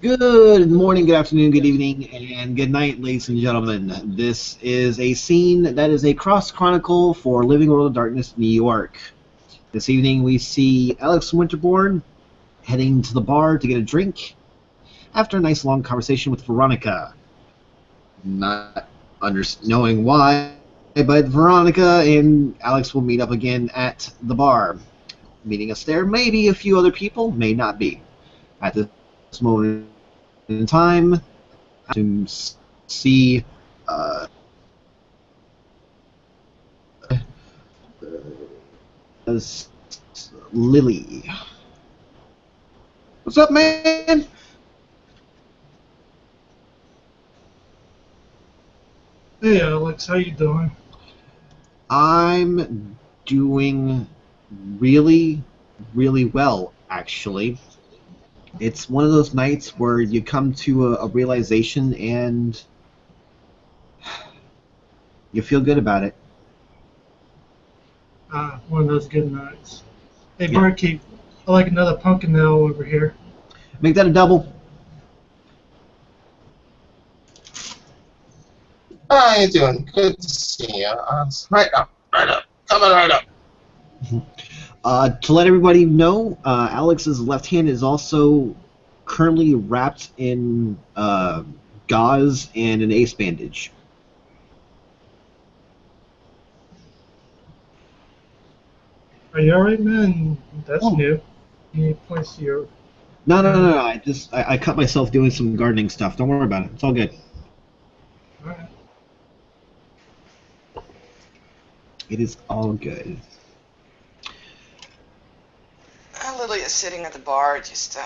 Good morning, good afternoon, good evening, and good night, ladies and gentlemen. This is a scene that is a cross chronicle for Living World of Darkness, New York. This evening, we see Alex Winterbourne heading to the bar to get a drink after a nice long conversation with Veronica. Not knowing why, but Veronica and Alex will meet up again at the bar. Meeting us there, maybe a few other people, may not be. At this moment in time, to see uh, Lily. What's up, man? Hey Alex, how you doing? I'm doing really, really well, actually. It's one of those nights where you come to a realization and you feel good about it. One of those good nights. Hey Yeah. barkeep, I like another pumpkin ale over here. Make that a double. How you doing? Good to see you. Right up, right up. Coming right up. To let everybody know, Alex's left hand is also currently wrapped in gauze and an ace bandage. Are you alright, man? That's Oh, new. Any points to your no, no, no, hand? no. I cut myself doing some gardening stuff. Don't worry about it. It's all good. Alright. It is all good. Lily is sitting at the bar, just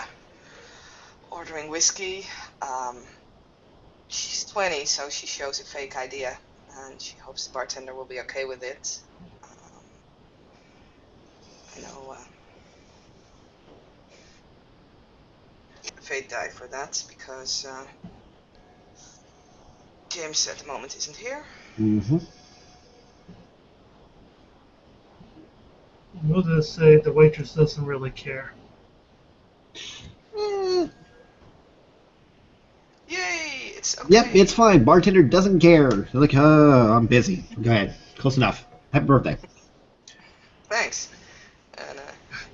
ordering whiskey. Um, she's 20, so she shows a fake idea, and she hopes the bartender will be okay with it. Um, I know Fate died for that because James at the moment isn't here. Mm-hmm. We'll just say the waitress doesn't really care. Eh, Yay! It's yep, okay. it's fine. Bartender doesn't care. They're like, I'm busy. Go ahead. Close enough. Happy birthday. Thanks. And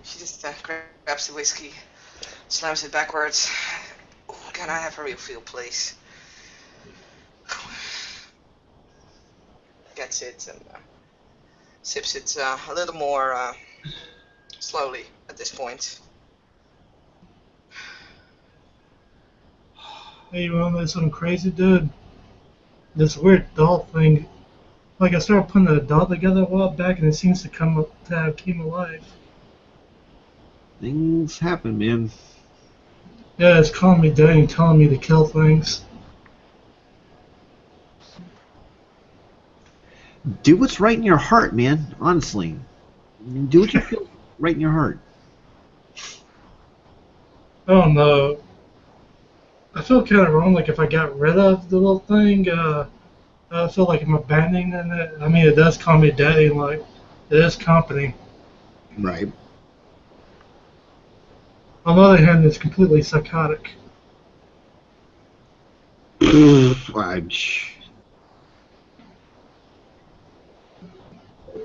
she just grabs the whiskey, slams it backwards. Ooh, can I have a real feel, please? Gets it and sips it a little more slowly at this point. Hey, you wanna know something crazy, dude? This weird doll thing. Like I started putting a doll together a while back, and it seems to come up to have came alive. Things happen, man. Yeah, it's calling me daddy and telling me to kill things. Do what's right in your heart, man. Honestly. Do what you feel right in your heart. I don't know. I feel kind of wrong. Like if I got rid of the little thing, I feel like I'm abandoning it. I mean, it does call me daddy, and like it is company. Right. On the other hand, it's completely psychotic.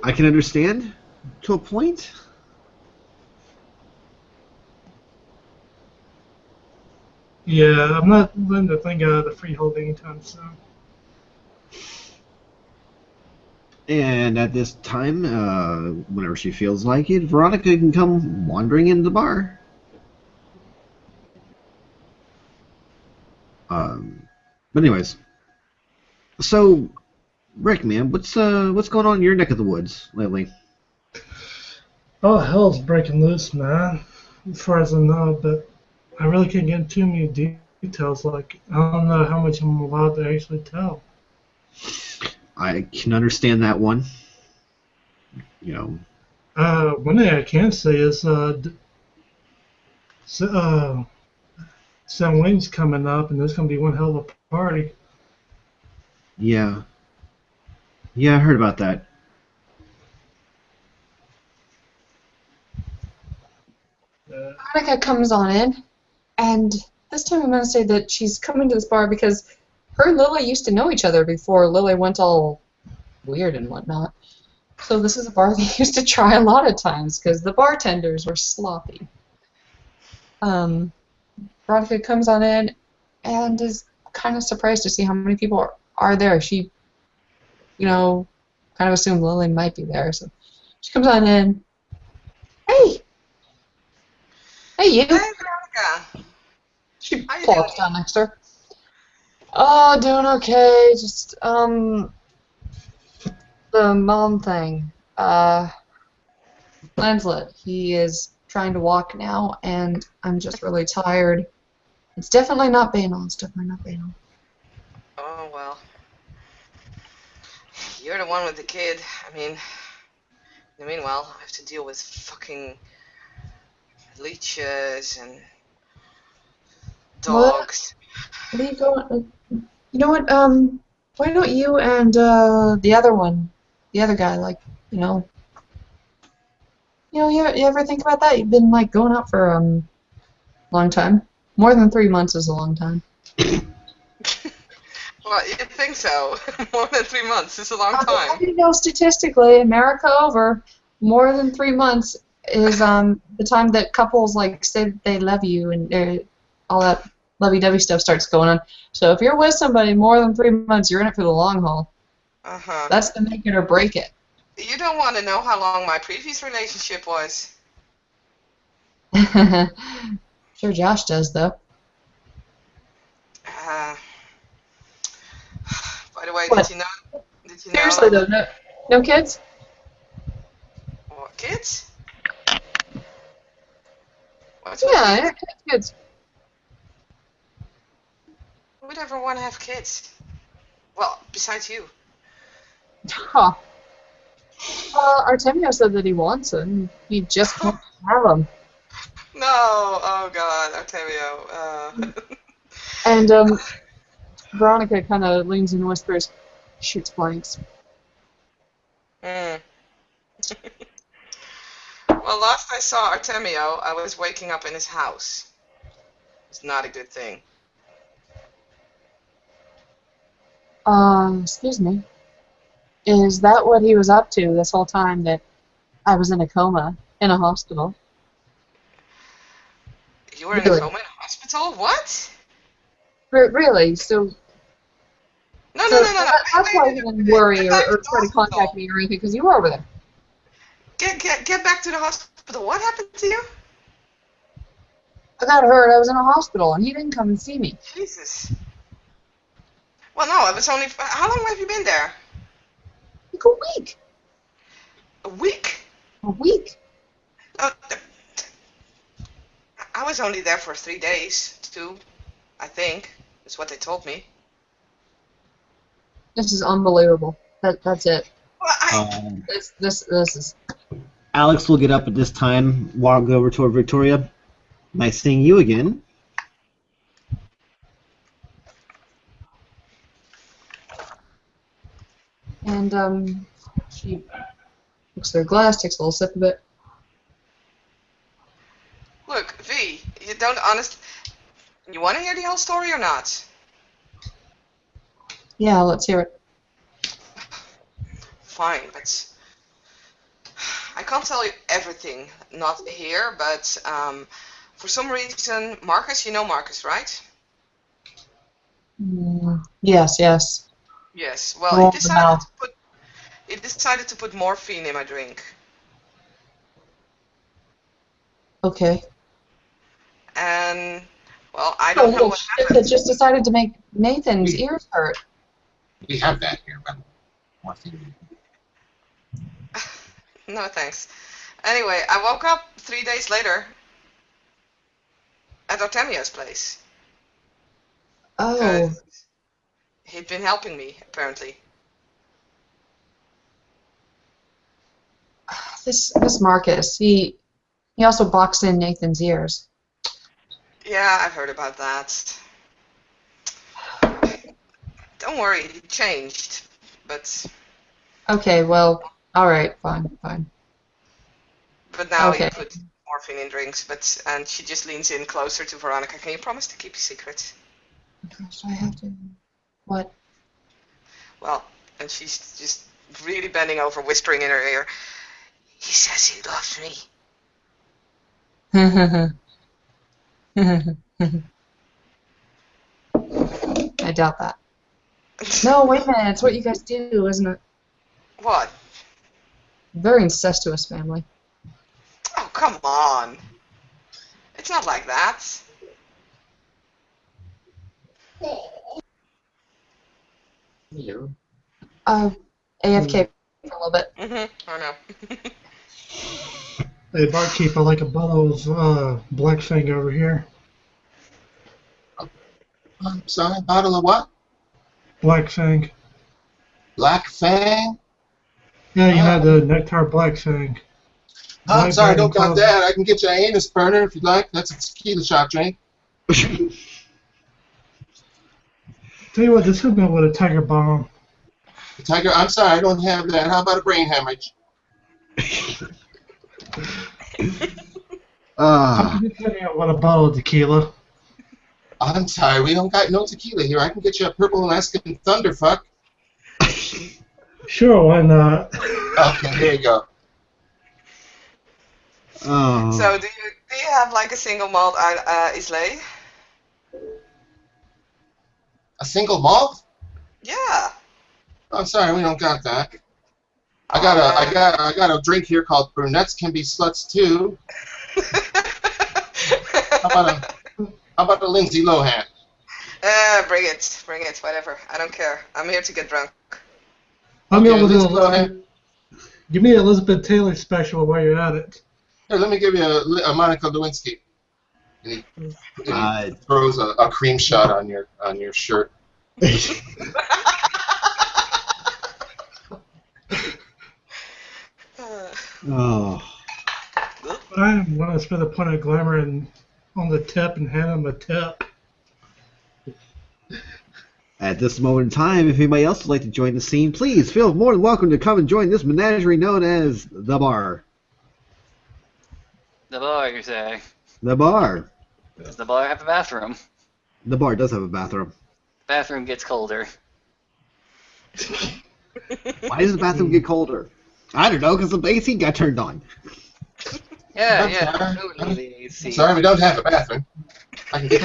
I can understand to a point. Yeah, I'm not letting the thing out of the freehold anytime soon. And at this time, whenever she feels like it, Veronica can come wandering into the bar. Um, but anyways, so Rick, man, what's going on in your neck of the woods lately? Oh, hell's breaking loose, man. As far as I know, but I really can't get into too many details. Like, I don't know how much I'm allowed to actually tell. I can understand that one. You know, One thing I can say is, Sam Wayne's coming up, and there's gonna be one hell of a party. yeah, yeah, I heard about that. Uh, Veronica comes on in. And this time I'm going to say that she's coming to this bar because her and Lily used to know each other before Lily went all weird and whatnot. So this is a bar they used to try a lot of times because the bartenders were sloppy. Veronica comes on in and is kind of surprised to see how many people are there. She, kind of assumed Lily might be there. So she comes on in. Hey! Hey, you! Hey, Veronica. She How you plops doing? down next to her. Oh, doing okay. Just, the mom thing. Lancelot, he is trying to walk now, and I'm just really tired. It's definitely not banal. It's definitely not banal. Oh, well. You're the one with the kid. Meanwhile, I have to deal with fucking leeches and dogs. What are you going? You know what? Why don't you and the other one, the other guy, you ever think about that? You've been going out for a long time. More than 3 months is a long time. Well, you think so. More than 3 months is a long How time. do you know statistically, America over, more than 3 months is the time that couples say that they love you and all that lovey-dovey stuff starts going on. So if you're with somebody more than 3 months, you're in it for the long haul. Uh-huh. That's the make it or break it. You don't want to know how long my previous relationship was. Sure, Josh does though. By the way, What? did you know? Seriously though, no kids? What, kids? What's Yeah, with kids. who would ever want to have kids? Well, besides you. Huh. Artemio said that he wants them. He just can't have them. No, oh God, Artemio. And Veronica kind of leans and whispers, shoots blanks. Hmm. Well, last I saw Artemio, I was waking up in his house. It's not a good thing. Excuse me. Is that what he was up to this whole time that I was in a coma in a hospital? You were in a Really? coma in a hospital? What? Really? So No. that's why he didn't worry or try to contact me or anything, because you were over there. Get back to the hospital. What happened to you? I got hurt. I was in a hospital, and he didn't come and see me. Jesus. Well, no, it was only. How long have you been there? Like a week. A week? A week. Oh, I was only there for 3 days, 2, I think. That's what they told me. This is unbelievable. That's it. Well, This is. Alex will get up at this time, walk over toward Victoria. Nice seeing you again. And she looks at her glass, takes a little sip of it. Look, V, you want to hear the whole story or not? Yeah, let's hear it. Fine, but I can't tell you everything, not here, but for some reason, Marcus, you know Marcus, right? Yes. Yes. Well, Roll the mouth. he decided to put morphine in my drink. Okay. And well, I don't know what Shit happened. that just decided to make Nathan's ears hurt. We have that here, but morphine. No thanks. Anyway, I woke up 3 days later at Artemio's place. Oh, 'Cause he'd been helping me, apparently. this Marcus, he also boxed in Nathan's ears. Yeah, I've heard about that. Don't worry, he changed. But Okay, well, all right, fine. now Okay. morphine in drinks, and she just leans in closer to Veronica. Can you promise to keep your secret? Gosh, I have to. What? Well, and she's just really bending over, whispering in her ear. He says he loves me. I doubt that. No, wait a minute. It's what you guys do, isn't it? What? Very incestuous family. Oh, come on. It's not like that. You. AFK for a little bit. I know. Hey, barkeep, I like a bottle of Blackfang over here. I'm sorry, bottle of what? Blackfang. Black Fang? Yeah, you know the Nectar Blackfang. Oh, I'm sorry, I don't got Blackberry that. I can get you an anus burner if you'd like. That's a tequila shot drink. Tell you what, this hooked me up with a Tiger Bomb. Tiger, I'm sorry, I don't have that. How about a brain hemorrhage? How can you tell me what a bottle of tequila? I'm sorry, we don't got no tequila here. I can get you a purple Alaskan Thunderfuck. Sure, why not? Okay, there you go. So do you have like a single malt Islay? A single malt? Yeah. I'm sorry, we don't got that. I got a drink here called Brunettes Can Be Sluts Too. How about a Lindsay Lohan? Bring it, whatever. I don't care. I'm here to get drunk. I'm Okay, able Lindsay to Lohan. give me an Elizabeth Taylor special while you're at it. Here, let me give you a Monica Lewinsky. And he throws a cream shot on your shirt. Oh. I'm going to spend a point of glamour on the tip and hand him a tip. At this moment in time, if anybody else would like to join the scene, please feel more than welcome to come and join this menagerie known as The Bar. The bar, you say? The Bar. Does the bar have a bathroom? The bar does have a bathroom. Bathroom gets colder. Why does the bathroom get colder? I don't know, because the AC got turned on. Yeah, totally the AC. Sorry, we don't have a bathroom. I can get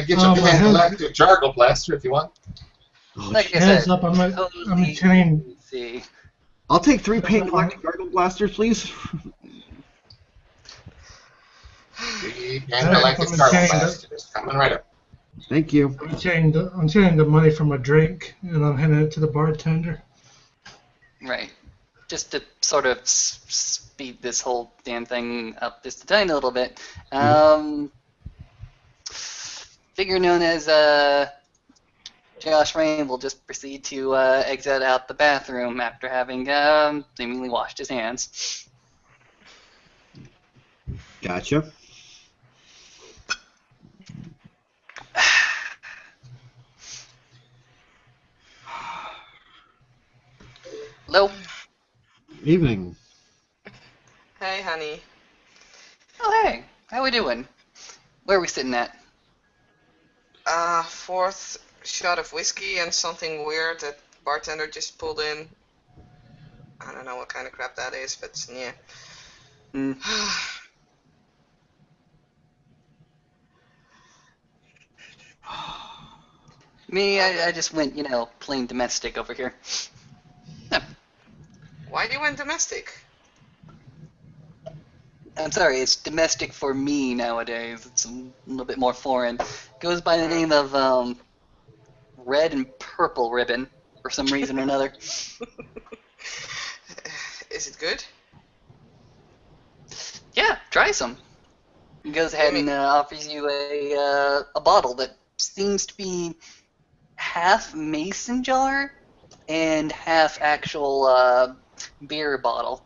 you a Pan-Galactic Jargle Blaster if you want. Like I Hands said, up, I'm totally attending. AC. I'll take 3 Pan-Galactic Gargle Blasters, please. The Pan-Galactic Jargle Blaster is coming right up. Thank you. I'm sharing the money from a drink, and I'm handing it to the bartender. Right. Just to sort of speed this whole damn thing up just a tiny little bit. Figure known as Josh Rain will just proceed to exit out the bathroom after having seemingly washed his hands. Gotcha. Hello. Evening. Hey, honey. Oh, hey. How we doing? Where are we sitting at? 4th shot of whiskey and something weird that bartender just pulled in. I don't know what kind of crap that is, but yeah. Me, I just went, plain domestic over here. Why do you went domestic? I'm sorry, it's domestic for me nowadays. It's a little bit more foreign. Goes by the name of Red and Purple Ribbon for some reason or another. Is it good? Yeah, try some. He goes ahead and offers you a bottle that seems to be half mason jar and half actual beer bottle.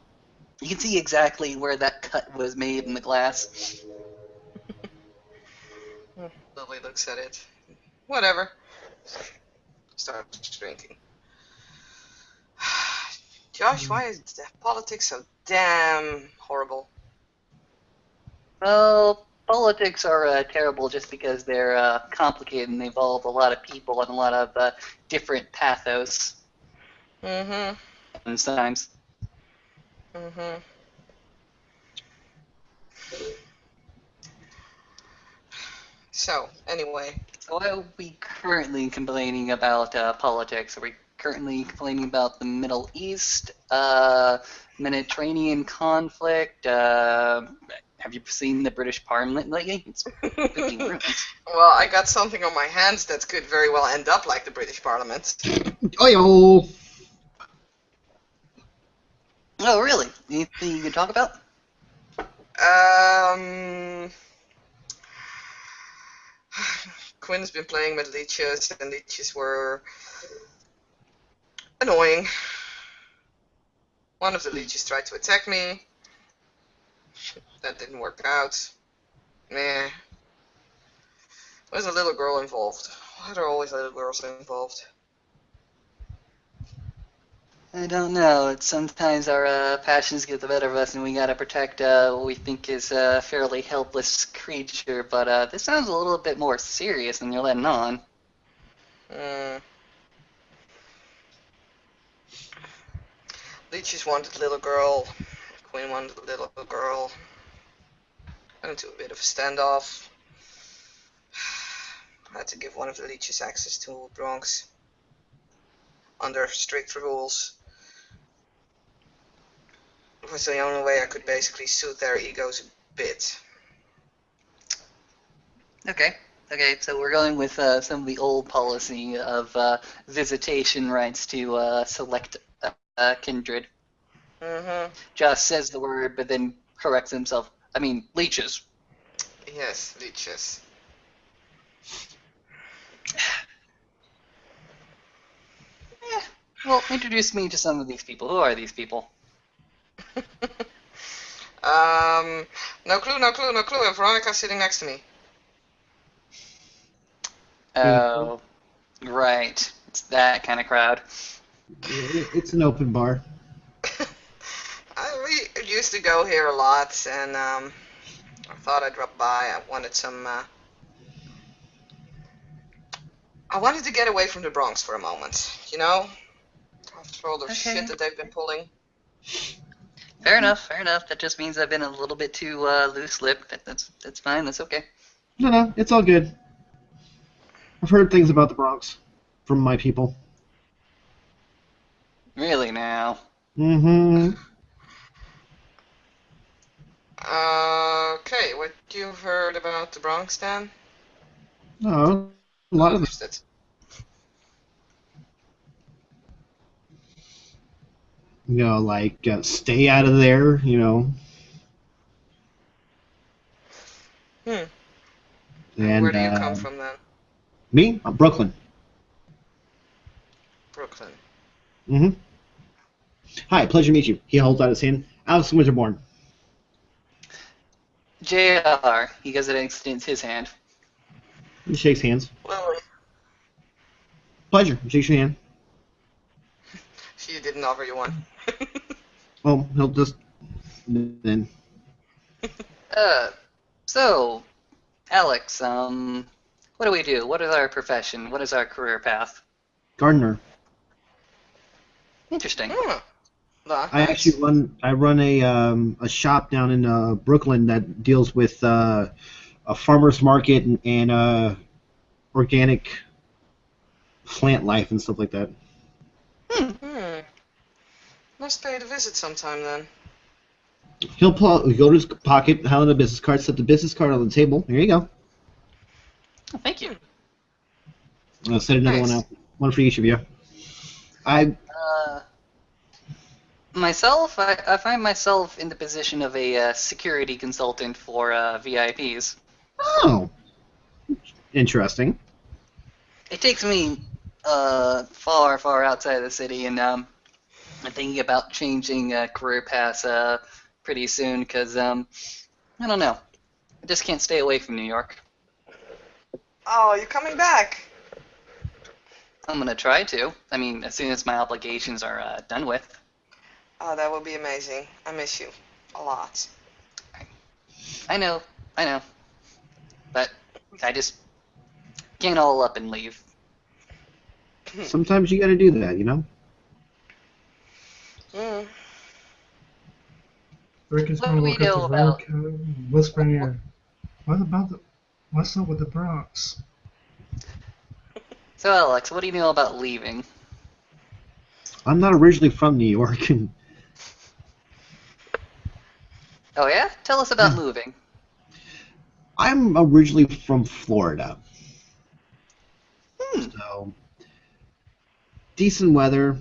You can see exactly where that cut was made in the glass. Lily looks at it. Whatever. Starts drinking. Josh, why is politics so damn horrible? Well, politics are terrible just because they're complicated and they involve a lot of people and a lot of different pathos Mm-hmm. sometimes. Mm-hmm. So, anyway. So why are we currently complaining about politics? Are we currently complaining about the Middle East, Mediterranean conflict? Have you seen the British Parliament lately? It's flipping ruins. Well, I got something on my hands that could very well end up like the British Parliament. Oh, Oh, really? Anything you can talk about? Quinn's been playing with leeches, and leeches were annoying. One of the leeches tried to attack me. That didn't work out. Meh. There's a little girl involved. Why are there always little girls involved? I don't know. Sometimes our passions get the better of us, and we gotta protect what we think is a fairly helpless creature. But this sounds a little bit more serious than you're letting on. Leeches wanted little girl. Quinn wanted little girl. Got into a bit of a standoff. I had to give one of the leeches access to Bronx under strict rules. It was the only way I could basically soothe their egos a bit. Okay. Okay, so we're going with some of the old policy of visitation rights to select kindred. Mm-hmm. Josh says the word, but then corrects himself. I mean, leeches. Yes, leeches. Well, introduce me to some of these people. Who are these people? No clue, no clue, no clue. And Veronica's sitting next to me. Oh, right. It's that kind of crowd. it's an open bar. We used to go here a lot, and I thought I'd drop by. I wanted some. I wanted to get away from the Bronx for a moment, you know? After all the shit that they've been pulling. Fair enough, fair enough. That just means I've been a little bit too loose-lipped. That's fine, that's okay. No, it's all good. I've heard things about the Bronx from my people. Really now? Mm-hmm. Okay, what you've heard about the Bronx, then? No, a lot of the like stay out of there, And And where do you come from, then? Me? Brooklyn. Brooklyn. Mm-hmm. Hi, pleasure to meet you. He holds out his hand. Alex Winterborn. JR. He goes and extends his hand. He shakes hands. Lily. Pleasure. Shakes your hand. She didn't offer you one. Well, he'll just then. So, Alex, what do we do? What is our profession? What is our career path? Gardener. Interesting. I actually run a shop down in Brooklyn that deals with a farmer's market and organic plant life and stuff like that. Must pay to visit sometime, then. He'll go to his pocket, hand out a business card, set the business card on the table. Here you go. Oh, thank you. I'll set another one out. One for each of you. Myself, I find myself in the position of a security consultant for VIPs. Oh, interesting. It takes me far, far outside of the city, and I'm thinking about changing career paths pretty soon because, I don't know. I just can't stay away from New York. Oh, you're coming back. I'm going to try to. I mean, as soon as my obligations are done with. Oh, that would be amazing. I miss you a lot. I know. I know. But I just can't all up and leave. Sometimes you gotta do that, you know? Mm. Rick is What going do to we walk up know to about- Rick, whisper in your ear, what's up with the Bronx? So, Alex, what do you know about leaving? I'm not originally from New York, and Oh, yeah? Tell us about Yeah. moving. I'm originally from Florida. Hmm. So, decent weather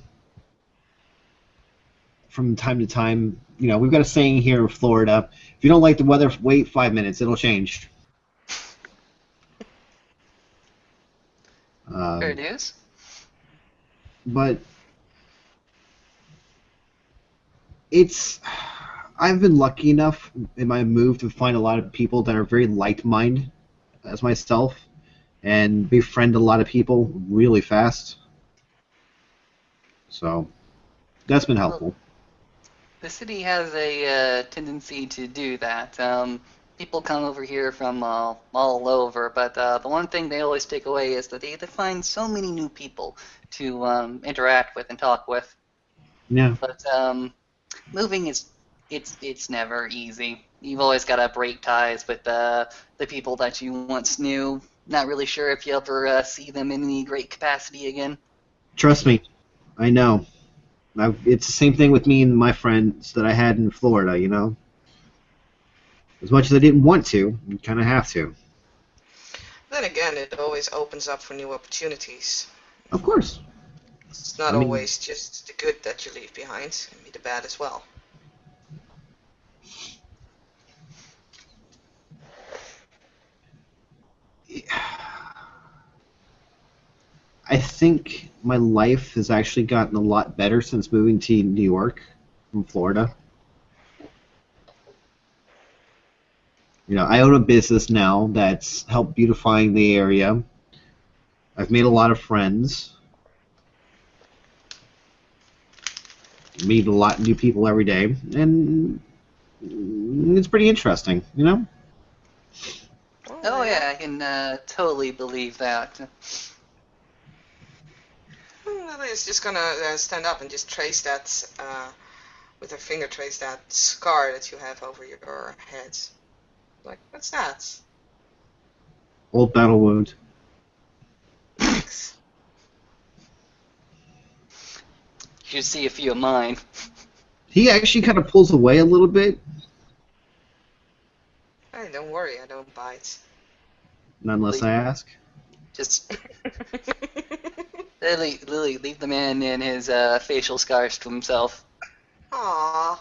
from time to time. You know, we've got a saying here in Florida, if you don't like the weather, wait 5 minutes, it'll change. Fair dues. But I've been lucky enough in my move to find a lot of people that are very like-minded as myself and befriend a lot of people really fast. So that's been helpful. The city has a tendency to do that. People come over here from all over, but the one thing they always take away is that they find so many new people to interact with and talk with. Yeah. But moving it's never easy. You've always got to break ties with the people that you once knew. Not really sure if you ever see them in any great capacity again. Trust me, I know. It's the same thing with me and my friends that I had in Florida, you know? As much as I didn't want to, you kind of have to. Then again, it always opens up for new opportunities. Of course. It's not I mean- always just the good that you leave behind. It can be the bad as well. I think my life has actually gotten a lot better since moving to New York from Florida. You know, I own a business now that's helped beautifying the area. I've made a lot of friends. Meet a lot of new people every day, and it's pretty interesting, you know? Oh yeah, I can totally believe that. Lily is just gonna stand up and just trace that, with her finger, trace that scar that you have over your head. Like, what's that? Old battle wound. Thanks. You should see a few of mine. He actually kind of pulls away a little bit, Hey, don't worry, I don't bite. unless I ask. Just Lily, leave the man and his facial scars to himself. Aww.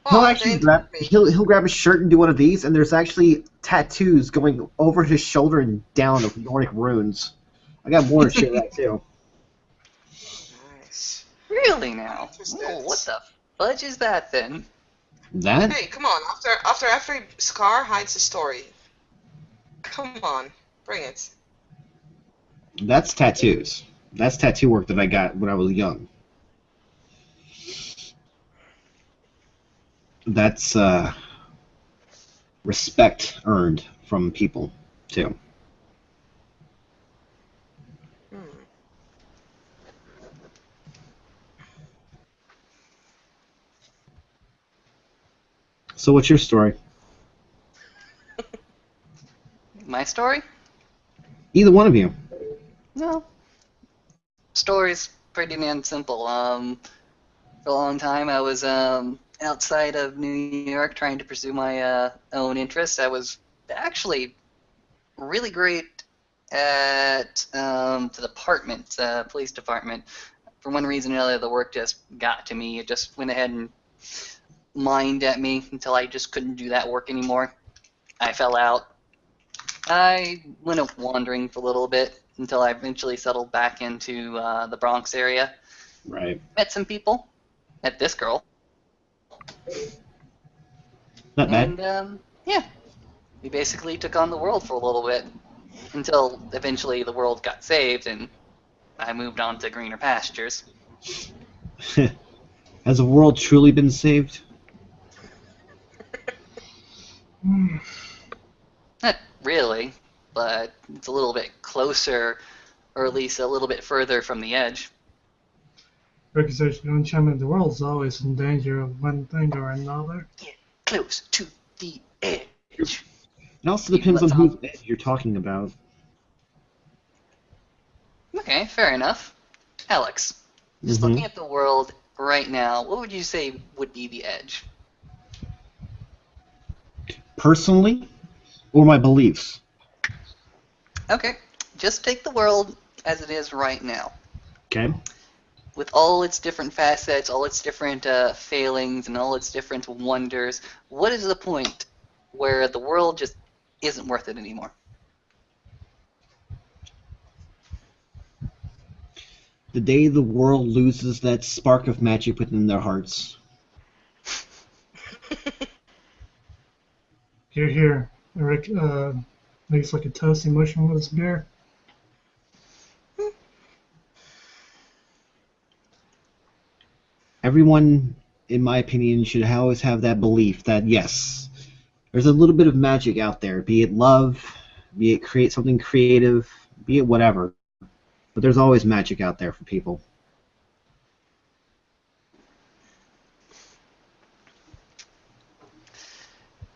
He'll Well, actually they grab me. he'll grab his shirt and do one of these, and there's actually tattoos going over his shoulder and down of Nordic runes. I got more shit like that too. Nice. Really now? Interested. Oh, what the fudge is that then? That Hey, come on. After every scar hides a story. Come on, bring it. that's tattoos. That's tattoo work that I got when I was young. That's respect earned from people too. Hmm. So what's your story? My story? Either one of you. No. Story's pretty damn simple. For a long time I was outside of New York trying to pursue my own interests. I was actually really great at the department, police department. For one reason or another, the work just got to me. It just went ahead and mined at me until I just couldn't do that work anymore. I fell out. I went up wandering for a little bit until I eventually settled back into the Bronx area. Right. Met some people. Met this girl. Not bad. And yeah, we basically took on the world for a little bit until eventually the world got saved and I moved on to greener pastures. Has the world truly been saved? really, but it's a little bit closer, or at least a little bit further from the edge. Reputation enchantment, the world's always in danger of one thing or another. Get close to the edge. It also You depends on let whose off- edge you're talking about. Okay, fair enough. Alex, just looking at the world right now, what would you say would be the edge? Personally, or my beliefs? Okay, just take the world as it is right now. Okay. With all its different facets, all its different failings, and all its different wonders, what is the point where the world just isn't worth it anymore? The day the world loses that spark of magic within their hearts. Here. Eric makes like a toasty motion with his beer. Everyone, in my opinion, should always have that belief that, yes, there's a little bit of magic out there, be it love, be it create something creative, be it whatever. But there's always magic out there for people.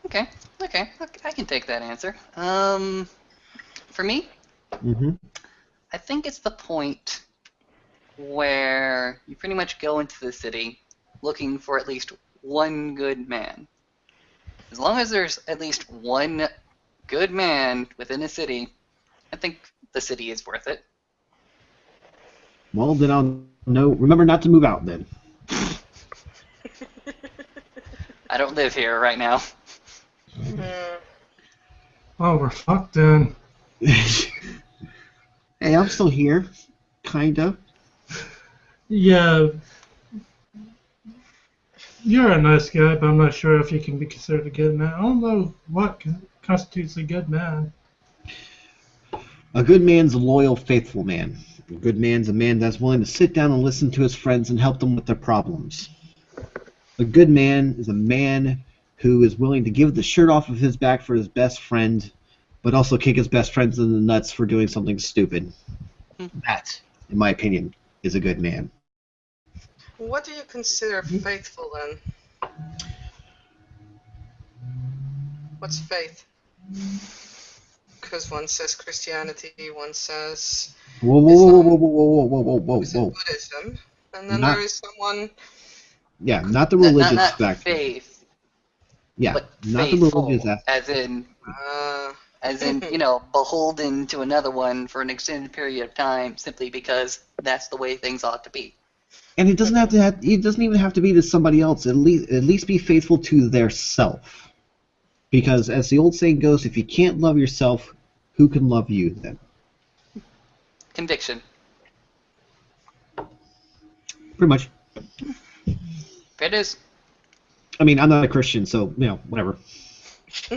Okay, I can take that answer. For me, I think it's the point where you pretty much go into the city looking for at least one good man. As long as there's at least one good man within a city, I think the city is worth it. Well, then I'll know. Remember not to move out then. I don't live here right now. Oh, we're fucked then. Hey, I'm still here. Kinda. Yeah. You're a nice guy, but I'm not sure if you can be considered a good man. I don't know what constitutes a good man. A good man's a loyal, faithful man. A good man's a man that's willing to sit down and listen to his friends and help them with their problems. A good man is a man who is willing to give the shirt off of his back for his best friend, but also kick his best friends in the nuts for doing something stupid. That, in my opinion, is a good man. What do you consider faithful then? What's faith? Because one says Christianity, one says Whoa, Buddhism, and then Not- there is someone. Yeah, not the religious not factor. faith, Yeah, but not the faithful, religious aspect. as in, beholden to another one for an extended period of time simply because that's the way things ought to be. And it doesn't have to. It doesn't even have to be to somebody else. At least be faithful to their self. Because as the old saying goes, if you can't love yourself, who can love you then? Conviction. Pretty much. There it is. I mean, I'm not a Christian, so whatever. I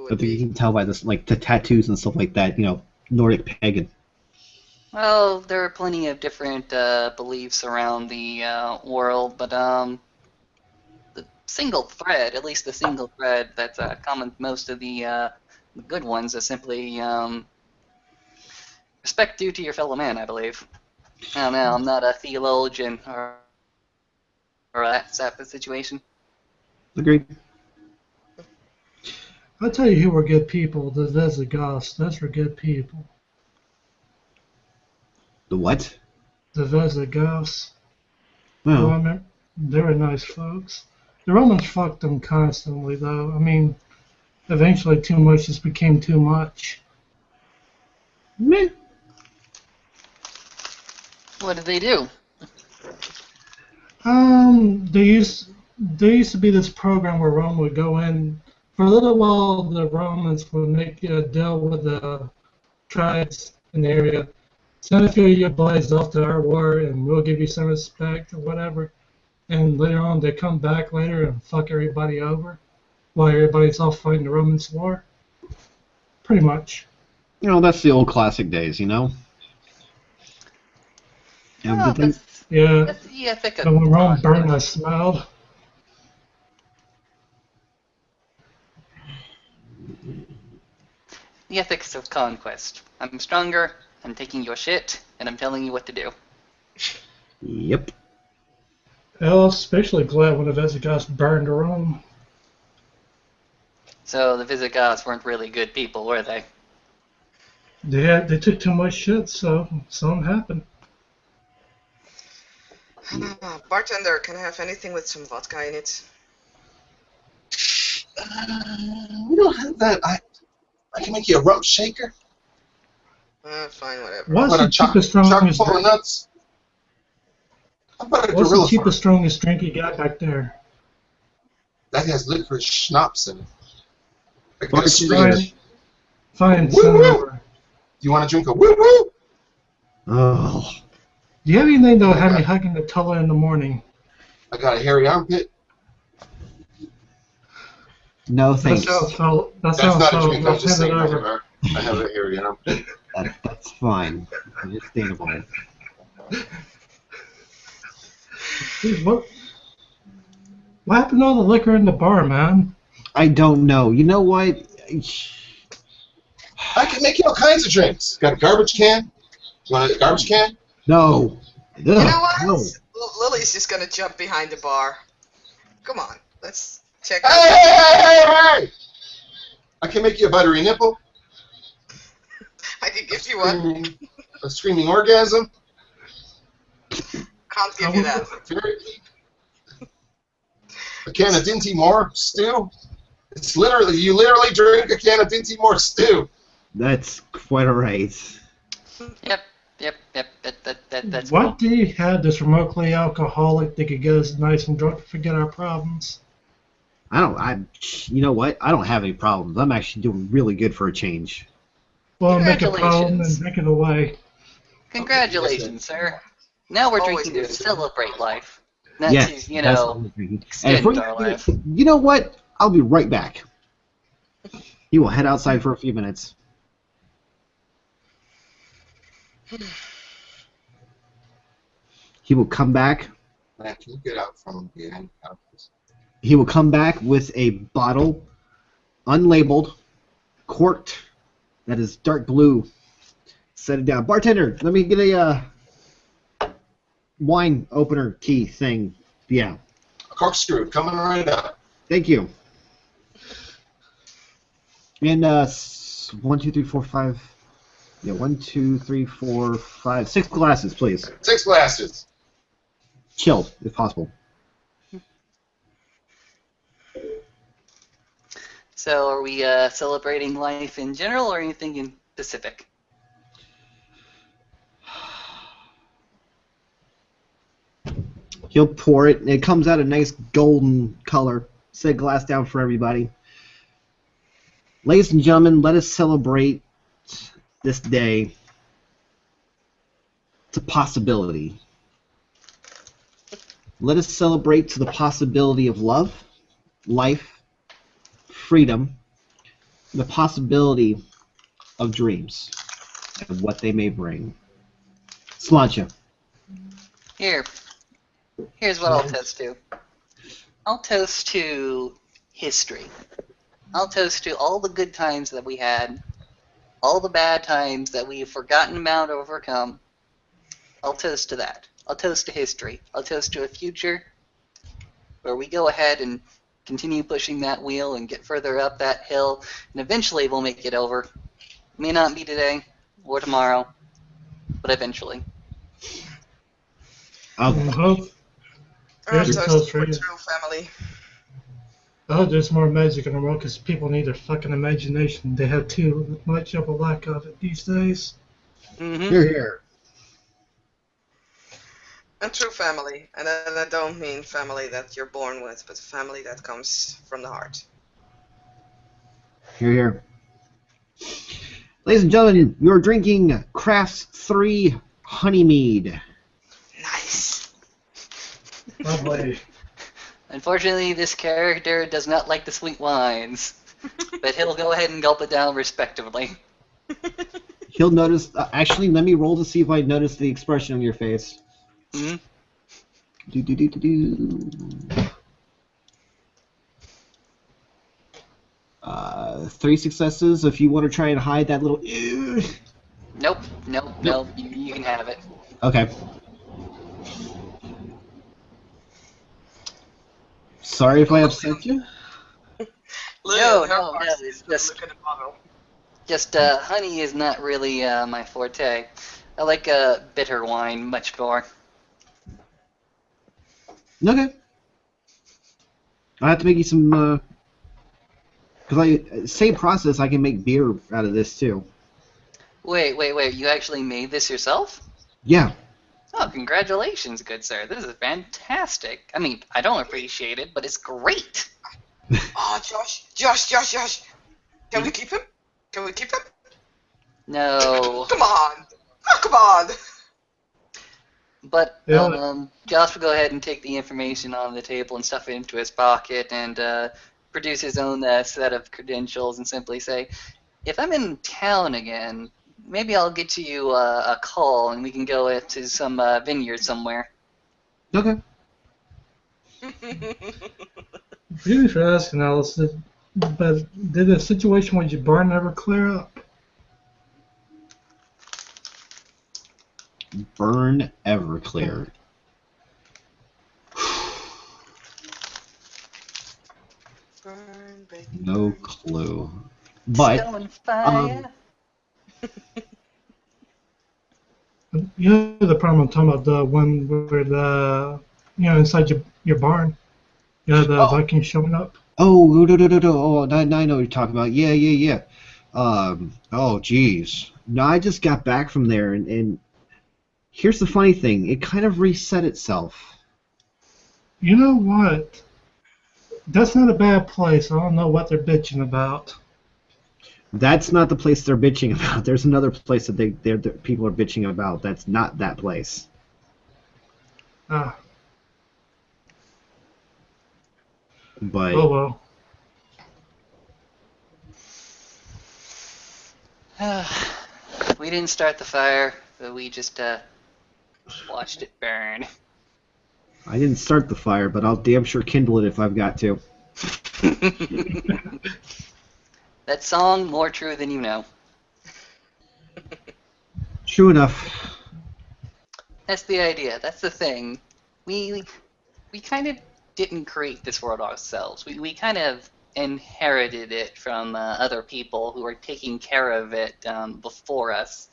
think you can tell by this, like the tattoos and stuff like that. Nordic pagan. Well, there are plenty of different beliefs around the world, but the single thread, at least the single thread that's common to most of the good ones, is simply respect due to your fellow man, I believe. I don't know, I'm not a theologian or that type of situation. Agreed. I'll tell you who were good people. The Visigoths. Those were good people. The what? The Visigoths. Well, They were nice folks. The Romans fucked them constantly, though. I mean, eventually too much just became too much. meh. What did they do? There used to be this program where Rome would go in. For a little while, the Romans would make a deal with the tribes in the area. Send a few of your boys off to our war, and we'll give you some respect or whatever. And later on, they come back later and fuck everybody over while everybody's off fighting the Romans' war. Pretty much. That's the old classic days, And Well, the thing- Yeah. that's the ethic of And when Rome time. burned, I smelled. The ethics of conquest. I'm stronger, I'm taking your shit, and I'm telling you what to do. Yep. I was especially glad when the Visigoths burned Rome. So the Visigoths weren't really good people, were they? They took too much shit, so something happened. Bartender, can I have anything with some vodka in it? We don't have that. I can make you a rump shaker. Fine, whatever. What's What the a chock cheapest, strongest full of drink? nuts. How about a What's the gorilla cheapest, strongest drink you got back there? that has licorice schnapps in it? Like Bartender. a street. Fine, Woo send it woo! over. You want to drink a woo woo? Oh. Do you have anything that'll have me hugging the Tulla in the morning? I got a hairy armpit. No That thanks. sounds so. That That's sounds not a so. drink. I'm Let's just hand it saying over. I have a hairy armpit. That's fine. Understandable. Dude, what happened to all the liquor in the bar, man? I don't know. You know what? I can make you all kinds of drinks. Got a garbage can? You want a garbage can? No. Ugh, You know what? no. Lily's just gonna jump behind the bar. Come on, let's check Hey, out. hey, hey, hey! I can make you a buttery nipple. I can give you one. A screaming orgasm. Can't give you that. A can of Dinty Moore stew. It's literally, you literally drink a can of Dinty Moore stew. That's quite alright. Yep. That's What do you have this remotely alcoholic that could get us nice and drunk to forget our problems? You know what? I don't have any problems. I'm actually doing really good for a change. Well, make a problem Congratulations. and drink it away. Congratulations, sir. Now we're Always drinking to good. celebrate life. Not Yes, to, that's what I'm drinking. And if extend we're our gonna- life. You know what? I'll be right back. He will head outside for a few minutes. He will come back. Man, can you get out from behind the counters? He will come back with a bottle, unlabeled, corked, that is dark blue. Set it down. Bartender, let me get a wine opener key thing. Yeah. A corkscrew coming right up. Thank you. And 1, 2, 3, 4, 5. Yeah, 1, 2, 3, 4, 5, 6 glasses, please. 6 glasses. Chilled, if possible. So are we celebrating life in general or anything in specific? He'll pour it, and it comes out a nice golden color. Set a glass down for everybody. Ladies and gentlemen, let us celebrate this day. It's a possibility. Let us celebrate to the possibility of love, life, freedom, and the possibility of dreams and what they may bring. Sláinte. Here's what I'll toast to. I'll toast to history. I'll toast to all the good times that we had, all the bad times that we've forgotten about or overcome. I'll toast to that. I'll toast to history. I'll toast to a future where we go ahead and continue pushing that wheel and get further up that hill, and eventually we'll make it over. May not be today or tomorrow, but eventually. Hope. I'm Here's a toasting toast for for you. true family. I hope there's more magic in the world because people need their fucking imagination. They have too much of a lack of it these days. Mm-hmm. Here, here. And true family. And I don't mean family that you're born with, but family that comes from the heart. Here, here. Ladies and gentlemen, you're drinking Craft's 3 Honey Mead. Nice. Lovely. Unfortunately, this character does not like the sweet wines, but he'll go ahead and gulp it down respectively. He'll notice. Actually, let me roll to see if I notice the expression on your face. Hmm? Do do do do do. 3 successes. If you want to try and hide that little. Nope. You can have it. Okay. Sorry if I upset you. No. It's just honey is not really my forte. I like bitter wine much more. Okay. I have to make you some. Because same process, I can make beer out of this too. Wait. You actually made this yourself? Yeah. Oh, congratulations, good sir. This is fantastic. I mean, I don't appreciate it, but it's great. Oh, Josh. Can we keep him? No. Come on. Oh, come on. But Yeah. Josh will go ahead and take the information on the table and stuff it into his pocket and produce his own set of credentials and simply say, if I'm in town again, maybe I'll get you a call and we can go to some vineyard somewhere. Okay. Forgive me for asking, Alice, but did the situation with your barn ever clear up? Burn Everclear. Burn, baby, No burn. clue. But Still on fire. You know the problem I'm talking about, the one where inside your barn, the Vikings showing up. oh no. Oh, I know what you're talking about. Yeah. Oh geez. No, I just got back from there, and here's the funny thing. It kind of reset itself. You know what? That's not a bad place. I don't know what they're bitching about. That's not the place they're bitching about. There's another place that the people are bitching about. That's not that place. Ah, But oh well. We didn't start the fire, but we just watched it burn. I didn't start the fire, but I'll damn sure kindle it if I've got to. That song, more true than you know. True enough. That's the idea. That's the thing. We kind of didn't create this world ourselves. We kind of inherited it from other people who were taking care of it before us.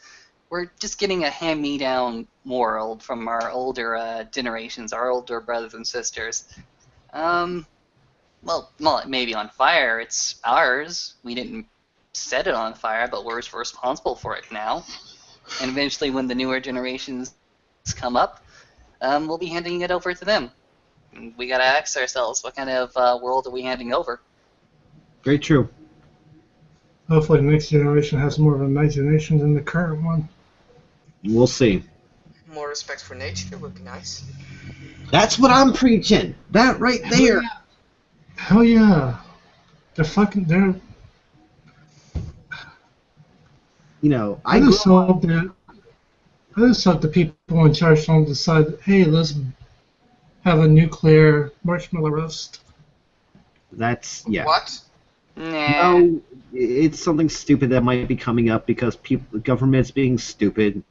We're just getting a hand-me-down world from our older generations, our older brothers and sisters. Well, it may be on fire. It's ours. We didn't set it on fire, but we're responsible for it now. And eventually, when the newer generations come up, we'll be handing it over to them. And we gotta ask ourselves, what kind of world are we handing over? Very true. Hopefully the next generation has more of an imagination than the current one. We'll see. More respect for nature would be nice. That's what I'm preaching. That right there. Hell yeah. They're You know, I just hope the people in charge don't decide, hey, let's have a nuclear marshmallow roast. That's yeah. What? Nah. No, it's something stupid that might be coming up because the government's being stupid.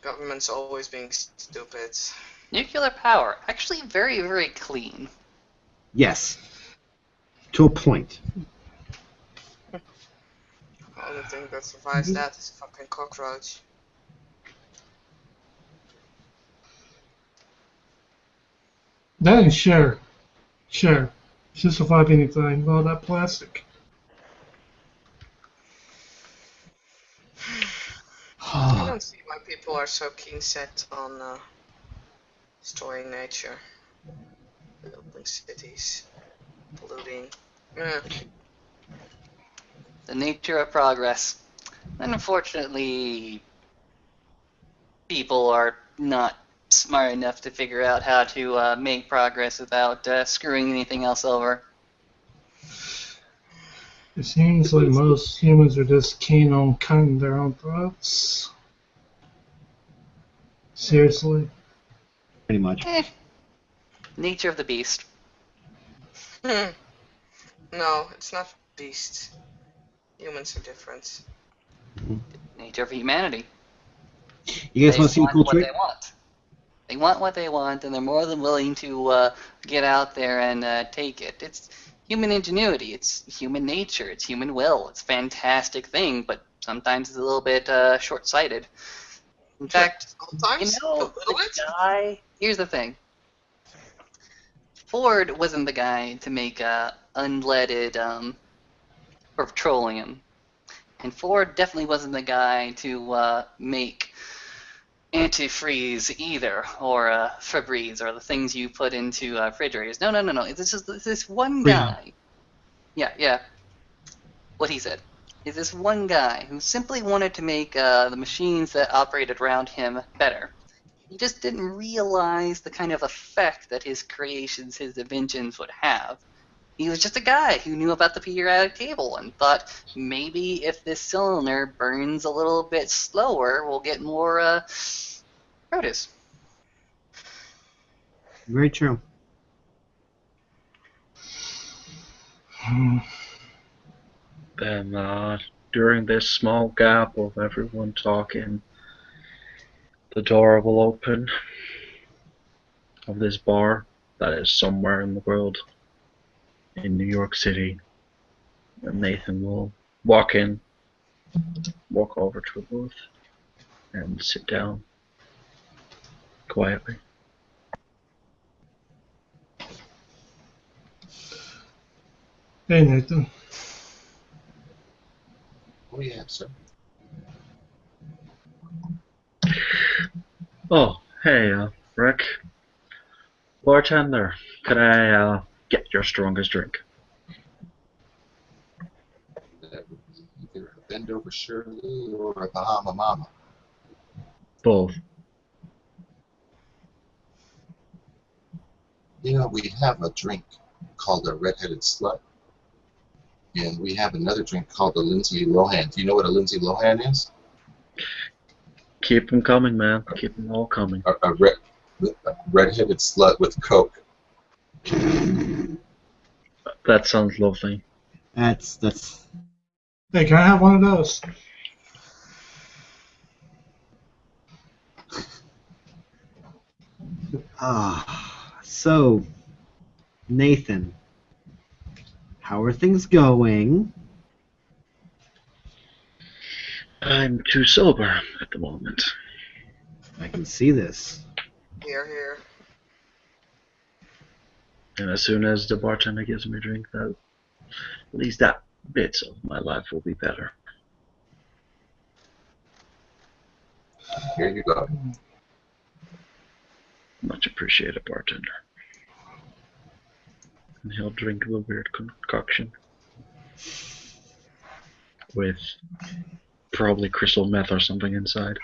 Government's always being stupid. Nuclear power, actually very, very clean. Yes. To a point. The only thing that survives that is a fucking cockroach. That and share. She'll survive anything with all that plastic. I don't see why people are so keen set on destroying nature, building cities, polluting. The nature of progress. And unfortunately, people are not smart enough to figure out how to make progress without screwing anything else over. It seems like most humans are just keen on cutting their own throats. Seriously. Pretty much. Nature of the beast. No, it's not beasts. Humans are different. Nature of humanity. You guys want to see a cool what trick? they want. They want what they want, and they're more than willing to get out there and take it. It's human ingenuity. It's human nature. It's human will. It's a fantastic thing, but sometimes it's a little bit short-sighted. In fact, Sometimes, you know, a little bit. the guy. Here's the thing. Ford wasn't the guy to make unleaded petroleum, and Ford definitely wasn't the guy to make antifreeze either, or Febreze, or the things you put into refrigerators. No. This is this one guy. Yeah. What he said is this one guy who simply wanted to make the machines that operated around him better. He just didn't realize the kind of effect that his creations, his inventions would have. He was just a guy who knew about the periodic table and thought maybe if this cylinder burns a little bit slower, we'll get more produce. Very true. Then, during this small gap of everyone talking, the door will open of this bar that is somewhere in the world, in New York City, and Nathan will walk in, walk over to a booth, and sit down quietly. Hey, Nathan. Oh yeah, sir. Oh, hey, Rick. Bartender, could I get your strongest drink? That would be either a bend over Shirley or a Bahama Mama. Both. You know, we have a drink called a Red-Headed Slut, and we have another drink called a Lindsay Lohan. Do you know what a Lindsay Lohan is? Keep them coming, man. Keep them all coming. A red-headed slut with Coke. That sounds lovely. That's Hey, can I have one of those? So, Nathan, how are things going? I'm too sober at the moment. I can see this. Here. And as soon as the bartender gives me a drink, that at least that bit of my life will be better. Here you go. Much appreciated, bartender. And he'll drink the weird concoction with probably crystal meth or something inside.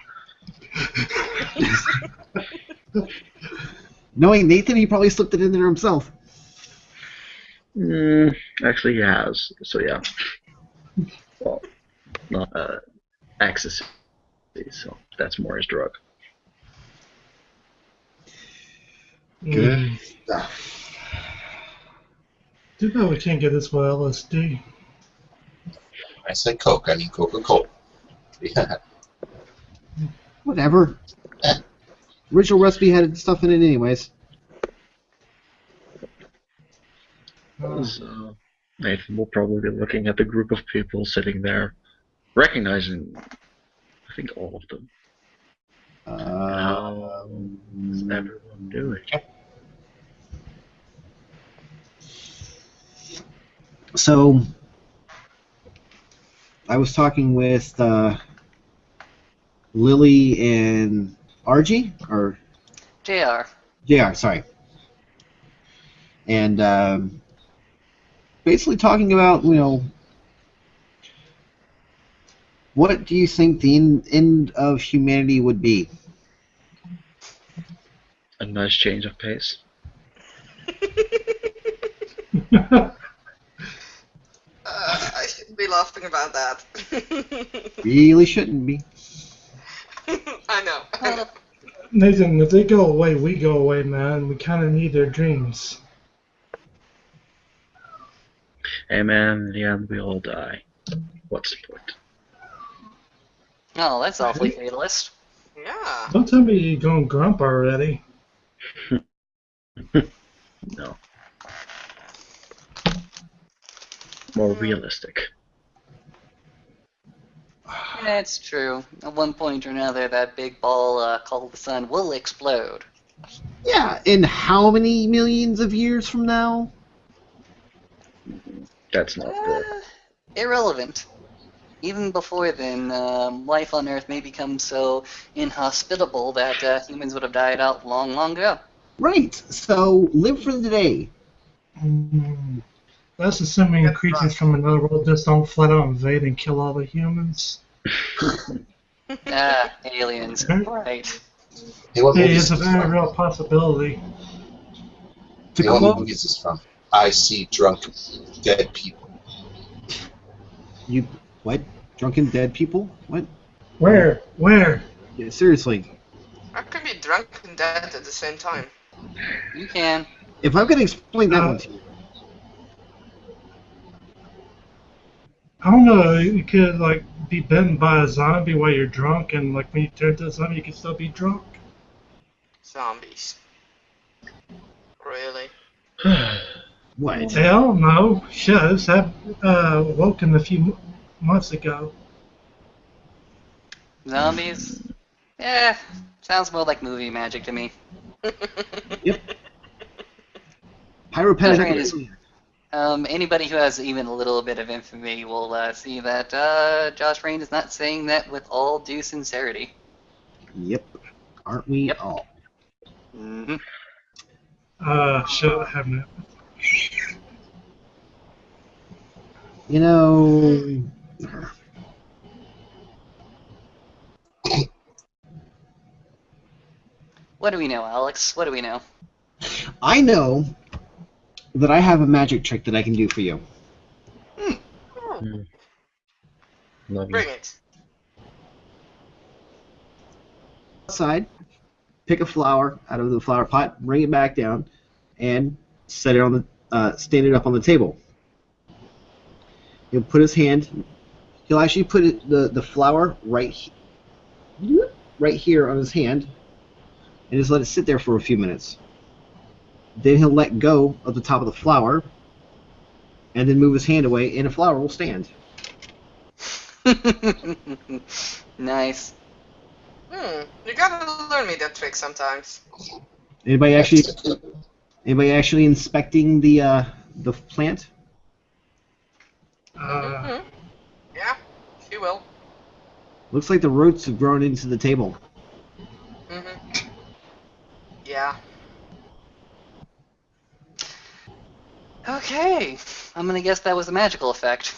Knowing Nathan, he probably slipped it in there himself. Actually, he has. So yeah. Well, not ecstasy. So that's more his drug. Good. Too bad we can't get this with LSD. I said Coke, I mean Coca-Cola. Yeah. Whatever. Original recipe had stuff in it anyways. So Nathan will probably be looking at the group of people sitting there, recognizing, I think, all of them. How's everyone doing? So, I was talking with Lily and RG, or JR. JR, sorry. And basically talking about, what do you think the end of humanity would be? A nice change of pace. I shouldn't be laughing about that. Really shouldn't be. I know. Nathan, if they go away, we go away, man. We kind of need their dreams. Hey man, in the end we all die. What's the point? Oh, that's awfully fatalist. Yeah. Don't tell me you're going grump already. No. More realistic. That's true. At one point or another, that big ball called the sun will explode. Yeah, in how many millions of years from now? That's not good. Irrelevant. Even before then, life on Earth may become so inhospitable that humans would have died out long, long ago. Right. So live for the day. That's assuming creatures from another world just don't flat out invade and kill all the humans. Aliens. Right. Hey, what movie Hey, is it's a this very from? real possibility. To Hey, what quote movie is this from? I see drunk, dead people. you, what? Drunken dead people? What? Where? Where? Yeah, seriously. I can be drunk and dead at the same time. You can. If I'm gonna explain that one to you, I don't know. You could like be bitten by a zombie while you're drunk, and like when you turn to a zombie, you can still be drunk. Zombies. Really? what? Hell no. Shows have woken a few months ago. Zombies? Sounds more like movie magic to me. Pyropathic. Train is- Anybody who has even a little bit of infamy will see that Josh Rain is not saying that with all due sincerity. Yep. Aren't we Yep. all? Mm-hmm. Shit, I haven't. You know. What do we know, Alex? What do we know? I know that I have a magic trick that I can do for you. Love you. Bring it. Outside, pick a flower out of the flower pot, bring it back down, and set it on the stand it up on the table. He'll put his hand. He'll actually put the flower right here on his hand, and just let it sit there for a few minutes. Then he'll let go of the top of the flower, and then move his hand away, and the flower will stand. Nice. You gotta learn me that trick sometimes. Anybody actually inspecting the plant? Yeah, she will. Looks like the roots have grown into the table. Yeah. Okay, I'm gonna guess that was a magical effect.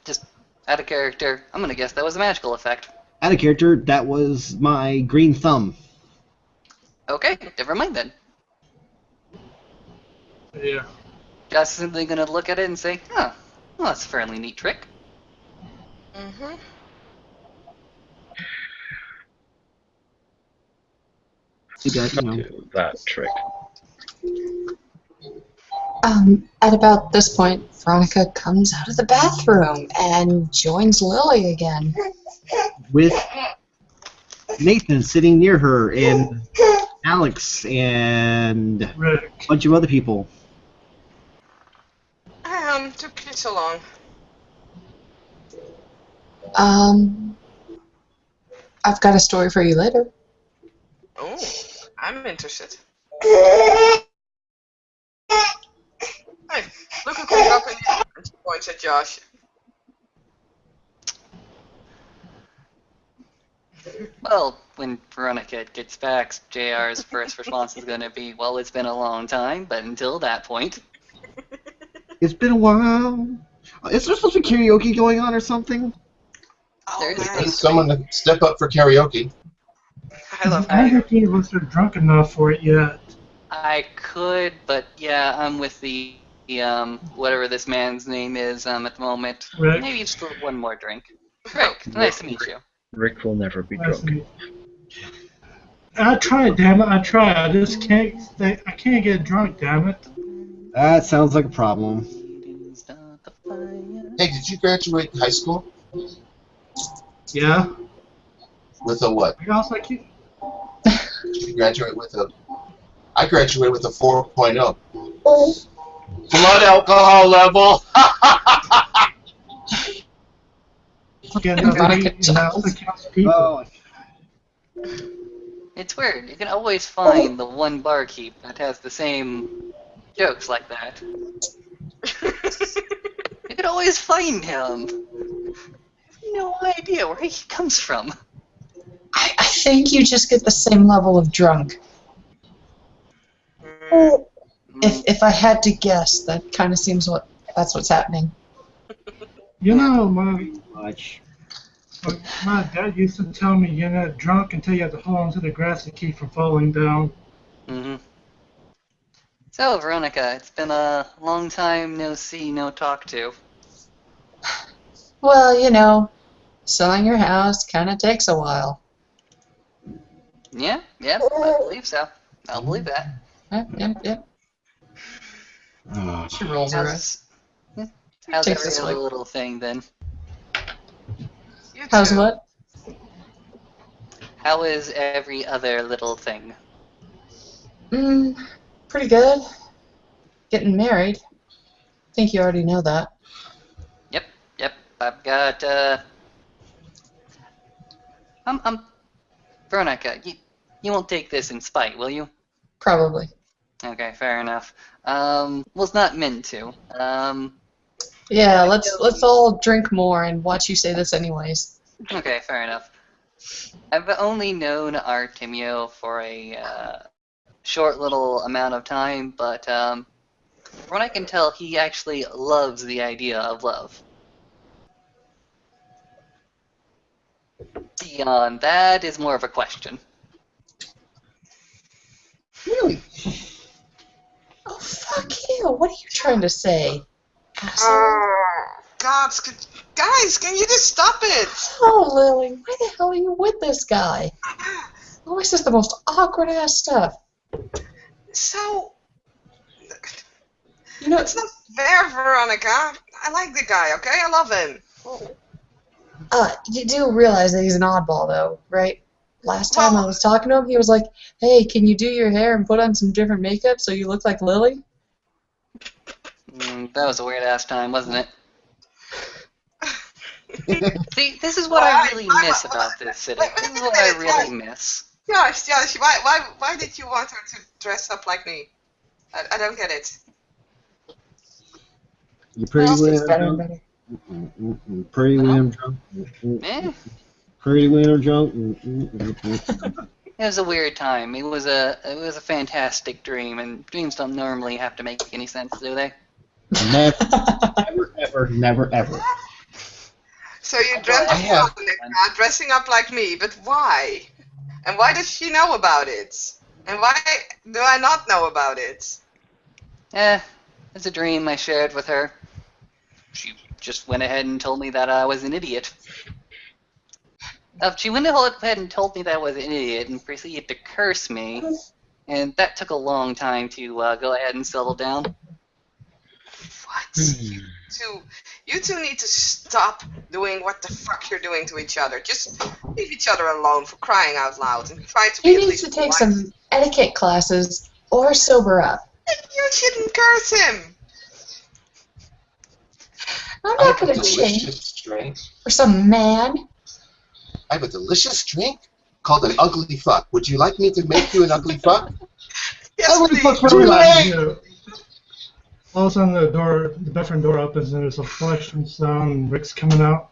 Just out of character, I'm gonna guess that was a magical effect. Out of character, that was my green thumb. Okay, never mind then. Yeah. Just simply gonna look at it and say, well, that's a fairly neat trick. You guys, Do that trick. At about this point, Veronica comes out of the bathroom and joins Lily again. with Nathan sitting near her, and Alex, and Rick. a bunch of other people. Took you so long. I've got a story for you later. Oh, I'm interested. Hey, look who comes up in here. And she points at Josh. Well, when Veronica gets back, JR's first response is gonna be, well, it's been a long time, but until that point. It's been a while. Is there supposed to be karaoke going on or something? Oh, There's man. Someone to step up for karaoke. I love I don't karaoke. think either of us are drunk enough for it yet. I could, but yeah, I'm with the whatever this man's name is at the moment. Rick. Maybe just one more drink. Rick, nice to meet you. Rick will never be Nice to drunk. meet you. I tried, damn it. I tried. I just can't. I can't get drunk, damn it. That sounds like a problem. Hey, did you graduate high school Yeah. with a what? I got like you. Did you graduate with a? I graduated with a 4.0. Blood alcohol level. Getting up Veronica and eating out Giles. to count people. Oh, It's weird. You can always find the one barkeep that has the same jokes like that. You can always find him. I have no idea where he comes from. I think you just get the same level of drunk. Mm, If I had to guess, that kind of seems that's what's happening. You know, my much. dad used to tell me you're not drunk until you have to hold onto the grass to keep from falling down. Mm-hmm. So, Veronica, it's been a long time no see, no talk to. Well, you know, selling your house kind of takes a while. Yeah, I believe so. I'll believe that. Yep. Oh. She rolls her eyes. How's Takes every this other way. little thing then? You How's too. what? How is every other little thing? Pretty good. Getting married. Think you already know that. Yep. I've got Veronica, you won't take this in spite, will you? Probably. Okay, fair enough. Well, it's not meant to. Yeah, let's all drink more and watch you say this anyways. Okay, fair enough. I've only known Artemio for a short little amount of time, but from what I can tell, he actually loves the idea of love. Beyond that is more of a question. Really? Oh, fuck you. What are you trying to say? Asshole. God, guys, can you just stop it? Oh, Lily, why the hell are you with this guy? Always says the most awkward ass stuff. So, You know, it's not fair, Veronica. I like the guy, okay? I love him. you do realize that he's an oddball, though, right? Last time I Well- was talking to him, he was like, "Hey, can you do your hair and put on some different makeup so you look like Lily?" That was a weird ass time, wasn't it? See, this is what Why- I really why- miss why- about this city. wait, This is wait a what I minute, really why- miss. Josh, why did you want her to dress up like me? I don't get it. You pretty Well, when it's I'm better and drunk. better. Pretty when I'm drunk. Eh? Pretty when I'm drunk. It was a weird time. It was a fantastic dream, and dreams don't normally have to make any sense, do they? Never, ever. So you dreamt I of have- Veronica dressing up like me, but why? And why does she know about it? And why do I not know about it? It's a dream I shared with her. She just went ahead and told me that I was an idiot. She went ahead and told me that I was an idiot and proceeded to curse me, and that took a long time to go ahead and settle down. What? You two need to stop doing what the fuck you're doing to each other. Just leave each other alone, for crying out loud, and try to be He at needs least to take polite. some etiquette classes or sober up. You shouldn't curse him. I'm I not have a going to change delicious drink. for some man. I have a delicious drink called an ugly fuck. Would you like me to make you an ugly fuck? Yes, Ugly please. fuck for Too everybody. late! All of a sudden the bedroom door opens and there's a flashing sound and Rick's coming out.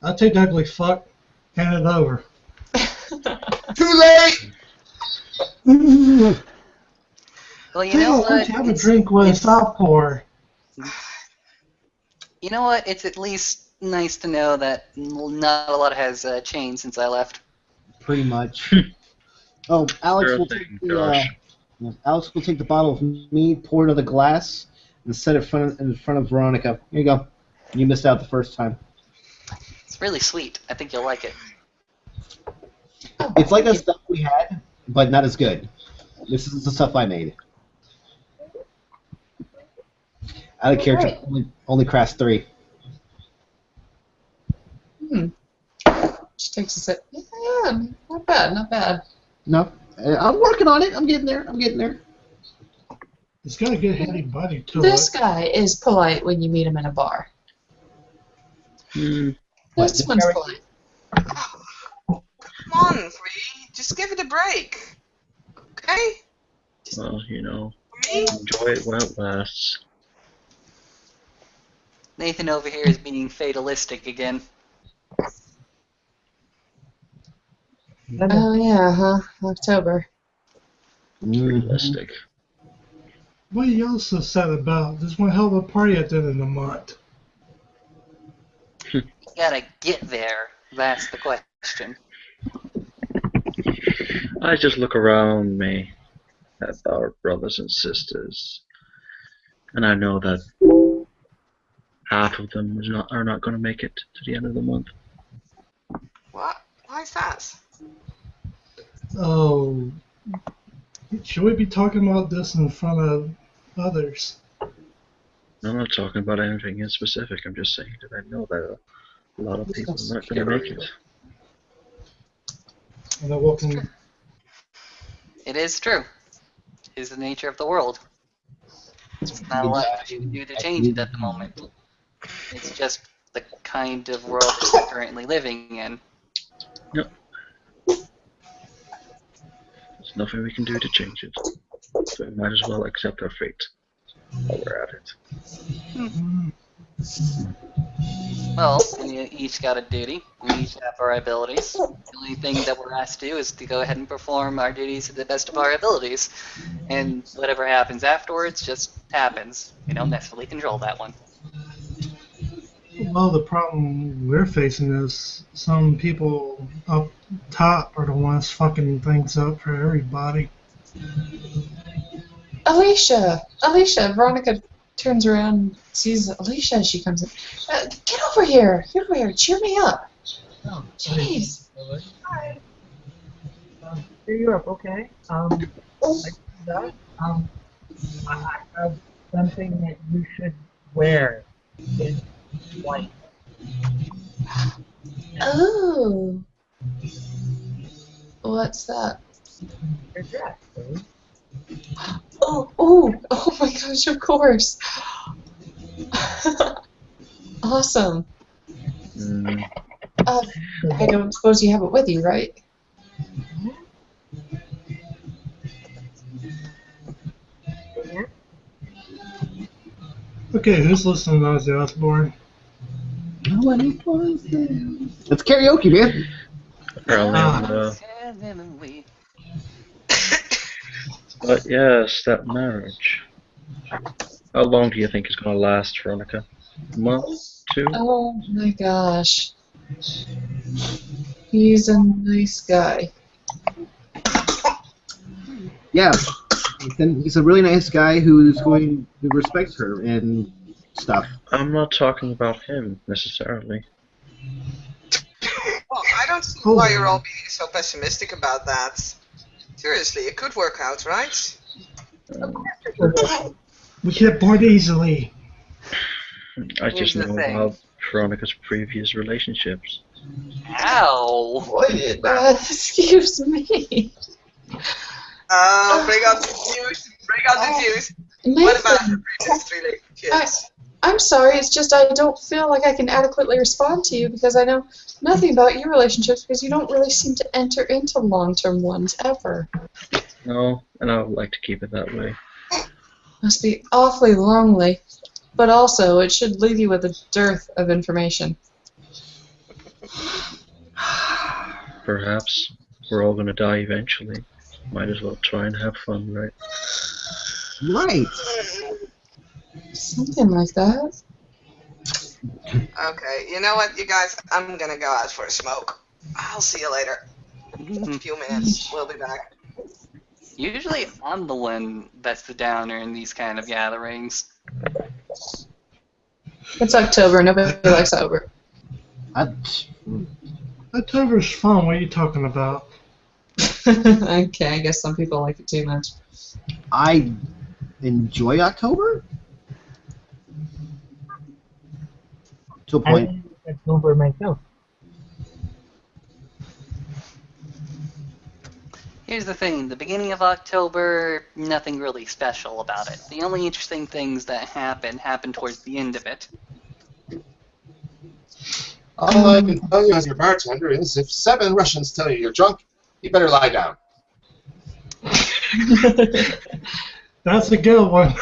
I'll take the ugly fuck, hand it over. Too late! Well, you know what? Have a drink with It's- Southport. You know what? It's at least nice to know that not a lot has changed since I left. Pretty much. Oh, Alex Sure will thing, take the Josh. Alex will take the bottle of mead, pour it in the glass, and set it in front of Veronica. Here you go. You missed out the first time. It's really sweet. I think you'll like it. It's like the stuff we had, but not as good. This is the stuff I made. Out of character, Alright. only crash 3. She takes a sip. Yeah, not bad, not bad. No, I'm working on it. I'm getting there. It's got a good heady body to This it. guy is polite when you meet him in a bar. Hmm. This What, one's this guy polite. Come on, Free. Just give it a break. Okay? Well, you know, For me? enjoy it while it lasts. Nathan over here is being fatalistic again. Oh yeah, huh? October. Realistic. What are y'all so sad about? There's one hell of a party at the end of the month. You gotta get there. That's the question. I just look around me at our brothers and sisters, and I know that half of them are not going to make it to the end of the month. What? Why is that? Oh, should we be talking about this in front of others? I'm not talking about anything in specific. I'm just saying that I know that a lot of people are not going to make it. And I walk in. It is true. It is the nature of the world. It's not a lot you can do to change it at the moment. It's just the kind of world that we're currently living in. Yep. There's nothing we can do to change it. So we might as well accept our fate while we're at it. Well, we each got a duty. We each have our abilities. The only thing that we're asked to do is to go ahead and perform our duties to the best of our abilities. And whatever happens afterwards just happens. We don't necessarily control that one. Well, the problem we're facing is some people up top are the ones fucking things up for everybody. Alicia! Veronica turns around, sees Alicia as she comes in. Get over here! Cheer me up! Oh, Jeez! hi. Cheer you up, okay? I can do that. I have something that you should wear. It's white. Oh! What's that? Your dress, see? Oh my gosh, of course! Awesome. I don't suppose you have it with you, right? Okay, who's listening to Ozzy Osbourne? It's karaoke, man. Apparently, but yes, that marriage. How long do you think it's going to last, Veronica? A month? 2? Oh my gosh. He's a nice guy. Yeah, he's a really nice guy who respects her and stuff. I'm not talking about him necessarily. Well, I don't see why you're all being so pessimistic about that. Seriously, it could work out, right? We get bored easily. I Here's just the know thing. about Veronica's previous relationships. Ow! Excuse me. Oh, bring out the juice. Bring out the juice. What about your previous relationships? I'm sorry, it's just I don't feel like I can adequately respond to you because I know nothing about your relationships because you don't really seem to enter into long-term ones ever. No, and I would like to keep it that way. Must be awfully lonely, but also it should leave you with a dearth of information. Perhaps we're all going to die eventually. Might as well try and have fun, right? Right. Something like that. Okay, you know what, you guys? I'm gonna go out for a smoke. I'll see you later. In a few minutes, we'll be back. Usually I'm the one that's the downer in these kind of gatherings. It's October. Nobody likes October. October's fun. What are you talking about? Okay, I guess some people like it too much. I enjoy October. To a I point. didn't get October myself. Here's the thing, the beginning of October, nothing really special about it. The only interesting things that happen towards the end of it. All I can tell you as your bartender is if 7 Russians tell you you're drunk, you better lie down. That's a good one.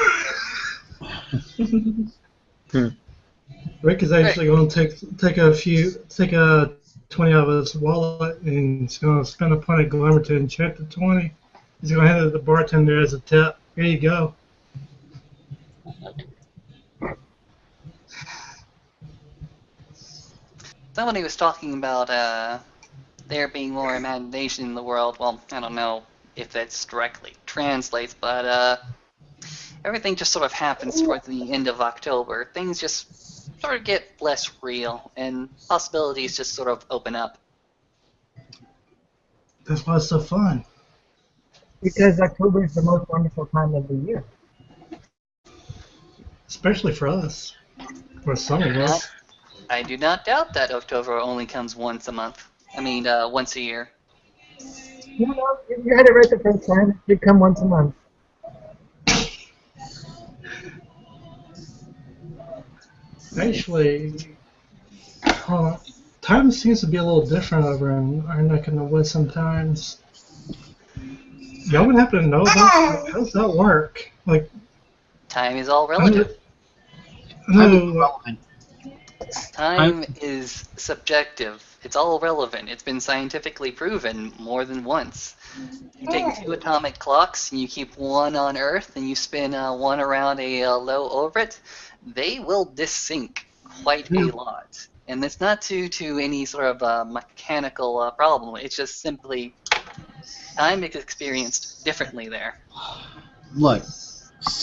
Rick is actually going to take a 20 out of his wallet, and he's going to spend a point at Glamour and check the 20. He's going to hand it to the bartender as a tip. Here you go. Somebody was talking about there being more imagination in the world. Well, I don't know if that's directly translates, but everything just sort of happens towards the end of October. Things just sort of get less real, and possibilities just sort of open up. That's why it's so fun. Because October is the most wonderful time of the year. Especially for us. For some of us. I do not doubt that October only comes once a month. I mean, once a year. You know, if you had it right the first time, it should come once a month. Actually, time seems to be a little different over in our neck of the woods sometimes. Y'all would happen to know about that? How does that work? Like, Time is all relative. Time is subjective. It's all relevant. It's been scientifically proven more than once. You take 2 atomic clocks and you keep one on Earth and you spin one around a low orbit, they will dissync quite a lot. And it's not due to any sort of mechanical problem. It's just simply time is experienced differently there. Look,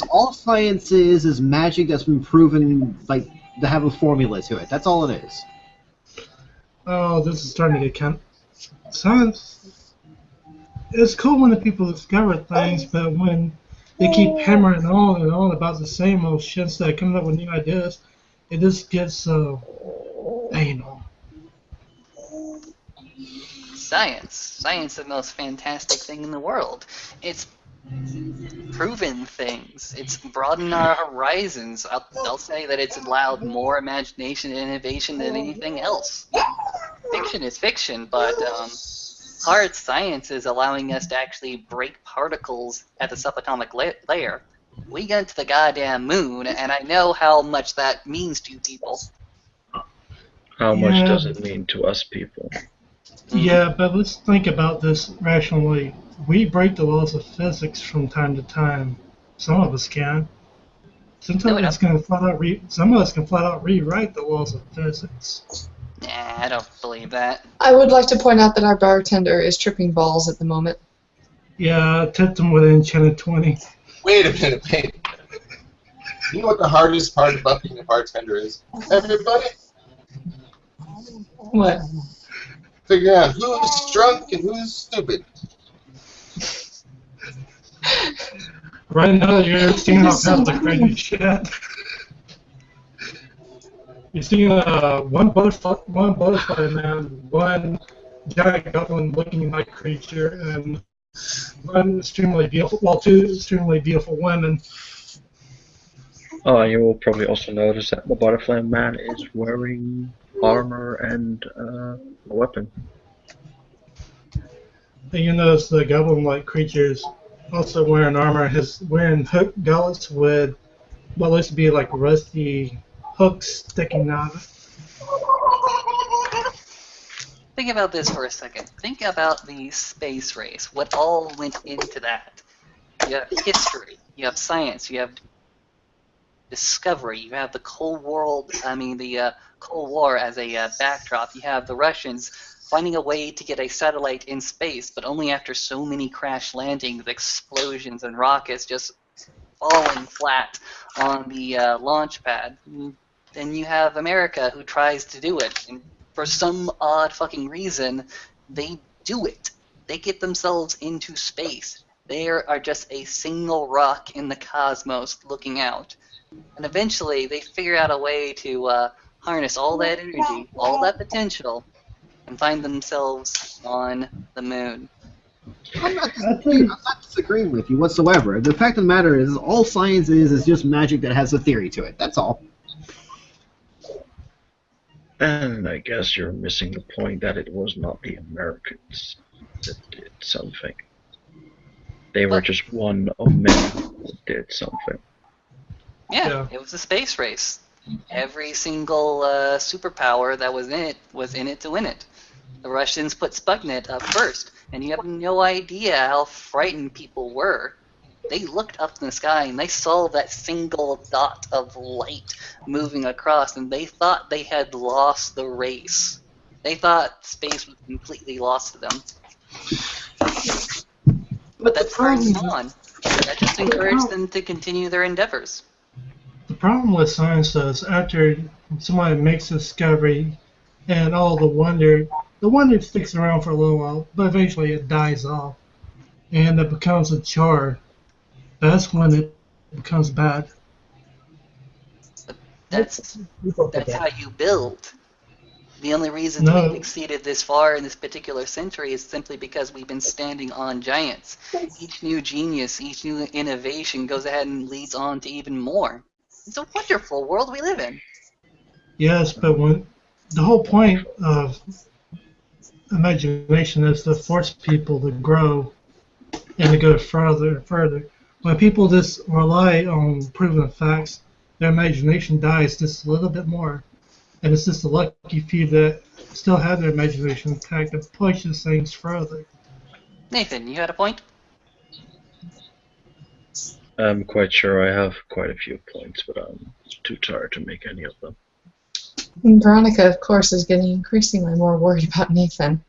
all science is magic that's been proven, like, to have a formula to it. That's all it is. Oh, this is starting to get kind of... Science... It's cool when the people discover things, but when they keep hammering on and on about the same old shit instead of coming up with new ideas, it just gets so anal. Science is the most fantastic thing in the world. It's proven things. It's broadened our horizons. I'll say that it's allowed more imagination and innovation than anything else. Fiction is fiction, but hard science is allowing us to actually break particles at the subatomic layer. We get to the goddamn moon, and I know how much that means to people. How much does it mean to us people? Yeah, but let's think about this rationally. We break the laws of physics from time to time. Some of us can. Some of us can flat out rewrite the laws of physics. Nah, I don't believe that. I would like to point out that our bartender is tripping balls at the moment. Yeah, I tipped him with an enchanted 20. Wait a minute. You know what the hardest part about being a bartender is? Everybody? What? Figuring out who's drunk and who's stupid. Right now, you're singing off half the crazy shit. You're singing one butterfly man, one giant goblin-looking like creature, and one extremely beautiful, well, 2 extremely beautiful women. Oh, you will probably also notice that the butterfly man is wearing armor and a weapon. And you notice the goblin-like creatures also wearing armor. He's wearing hook gauntlets with what looks to be like rusty hooks sticking out. Think about this for a second. Think about the space race. What all went into that? You have history. You have science. You have discovery. You have the Cold War as a backdrop. You have the Russians finding a way to get a satellite in space, but only after so many crash landings, explosions, and rockets just falling flat on the launch pad. Then you have America, who tries to do it, and for some odd fucking reason, they do it. They get themselves into space. They are just a single rock in the cosmos looking out. And eventually, they figure out a way to harness all that energy, all that potential, and find themselves on the moon. I'm not disagreeing with you whatsoever. The fact of the matter is, all science is just magic that has a theory to it. That's all. And I guess you're missing the point that it was not the Americans that did something. They were just one of many that did something. Yeah, it was a space race. Every single superpower that was in it to win it. The Russians put Sputnik up first, and you have no idea how frightened people were. They looked up in the sky and they saw that single dot of light moving across, and they thought they had lost the race. They thought space was completely lost to them. But that turned them on. That just encouraged them to continue their endeavors. The problem with science, though, is after somebody makes a discovery and all the wonder sticks around for a little while, but eventually it dies off and it becomes a chore. That's when it becomes bad. That's how you build. The only reason we've exceeded this far in this particular century is simply because we've been standing on giants. Each new genius, each new innovation goes ahead and leads on to even more. It's a wonderful world we live in. Yes, but when the whole point of imagination is to force people to grow and to go further and further. When people just rely on proven facts, their imagination dies just a little bit more. And it's just the lucky few that still have their imagination intact and pushes things further. Nathan, you had a point? I'm quite sure I have quite a few points, but I'm too tired to make any of them. And Veronica, of course, is getting increasingly more worried about Nathan.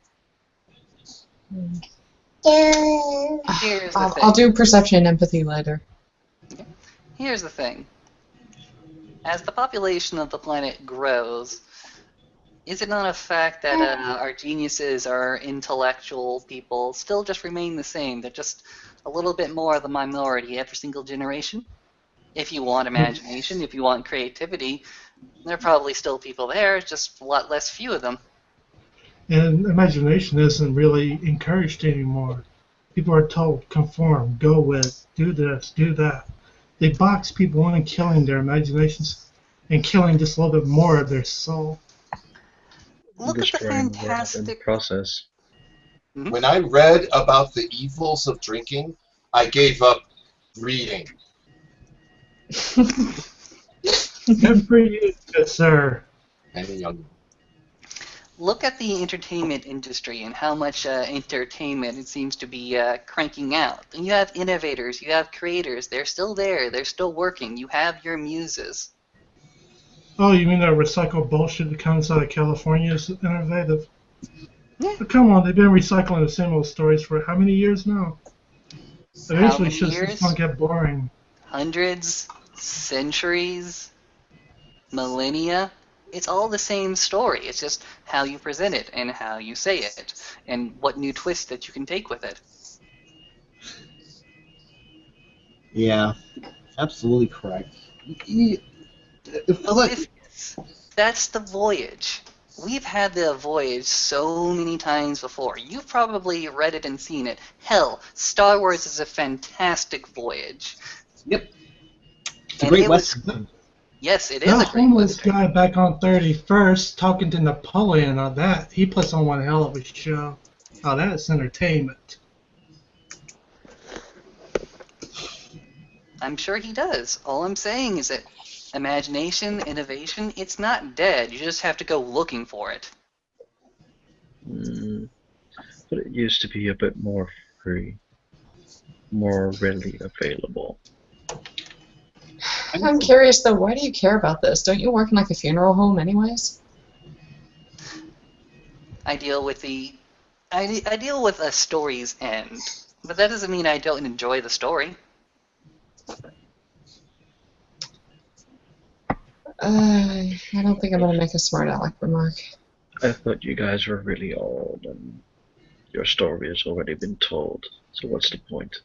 I'll do perception and empathy later. Okay. Here's the thing. As the population of the planet grows, is it not a fact that our geniuses, our intellectual people, still just remain the same? They're just a little bit more of the minority every single generation? If you want imagination, if you want creativity, there are probably still people there, just a lot less few of them. And imagination isn't really encouraged anymore. People are told, conform, go with, do this, do that. They box people in, killing their imaginations and killing just a little bit more of their soul. Look at the fantastic process. When I read about the evils of drinking, I gave up reading. Good for you, sir. And a young. Look at the entertainment industry and how much entertainment it seems to be cranking out. And you have innovators, you have creators. They're still there. They're still working. You have your muses. Oh, you mean that recycled bullshit that comes out of California is innovative? Yeah. But come on, they've been recycling the same old stories for how many years now? Eventually, it's just going to get boring. Hundreds, centuries, millennia. It's all the same story. It's just how you present it and how you say it and what new twist that you can take with it. Yeah, absolutely correct. That's the voyage. We've had the voyage so many times before. You've probably read it and seen it. Hell, Star Wars is a fantastic voyage. Yep. It's a great Western. Yes, it is That a great homeless Western. guy back on 31st talking to Napoleon on that, he puts on one hell of a show. Oh, that's entertainment. I'm sure he does. All I'm saying is that imagination, innovation, it's not dead. You just have to go looking for it. But it used to be a bit more free, more readily available. I'm curious though, why do you care about this? Don't you work in like a funeral home anyways? I deal with a story's end, but that doesn't mean I don't enjoy the story. I don't think I'm gonna make a smart aleck remark. I thought you guys were really old and your story has already been told, so what's the point?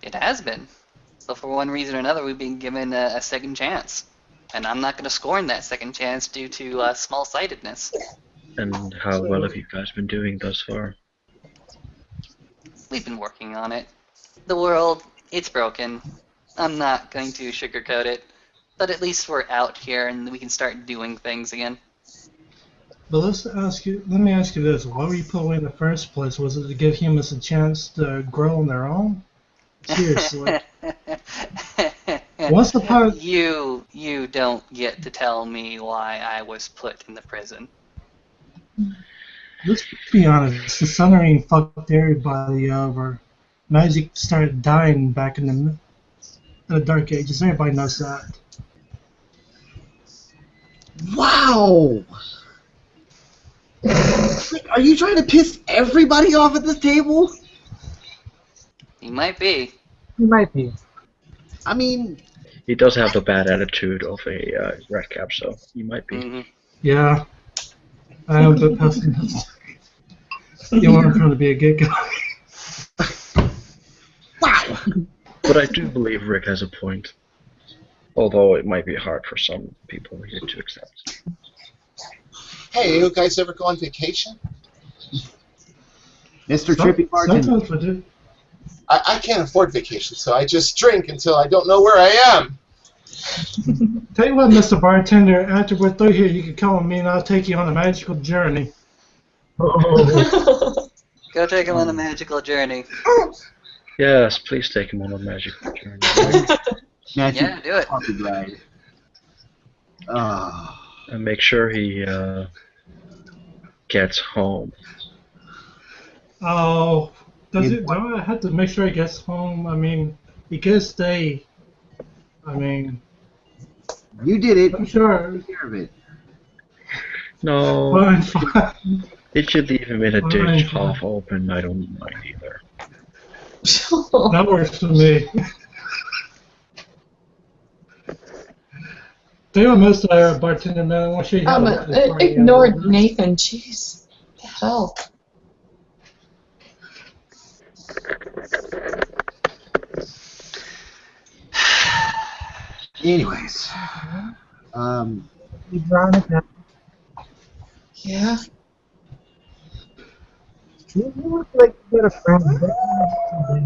It has been. But for one reason or another, we've been given a second chance. And I'm not going to scorn that second chance due to small-sightedness. And how well have you guys been doing thus far? We've been working on it. The world, it's broken. I'm not going to sugarcoat it. But at least we're out here and we can start doing things again. But let me ask you this: why were you put away in the first place? Was it to give humans a chance to grow on their own? Seriously. What's the part? You don't get to tell me why I was put in the prison. Let's be honest. The Sunring fucked everybody over. Magic started dying back in the Dark Ages. Everybody knows that. Wow! Are you trying to piss everybody off at this table? He might be. He might be. I mean, He does have the bad attitude of a redcap, so he might be. Mhm. Yeah. I am a bit pessimistic. You want him to be a good guy. wow! But I do believe Rick has a point. Although it might be hard for some people here to accept. Hey, you guys ever go on vacation? Mr. Trippy Bartender. Sometimes we do. I can't afford vacation, so I just drink until I don't know where I am. Tell you what, Mr. Bartender, after we're through here, you can come with me and I'll take you on a magical journey. Oh. Go take him on a magical journey. Yes, please take him on a magical journey. Yeah, do it. Coffee ride. And make sure he gets home. Oh, do I have to make sure he gets home? I mean, he could stay. I mean, You did it. I'm sure. Take care of it. No, Fine. if you leave him in a Fine, ditch fine. half open, I don't mind either. That works for me. Tell you what, Mr. Bartender, man, I want to show you how to this party. Ignored Nathan. Jeez. The hell. Anyways, Veronica, Yeah. you look like you got a friend. Are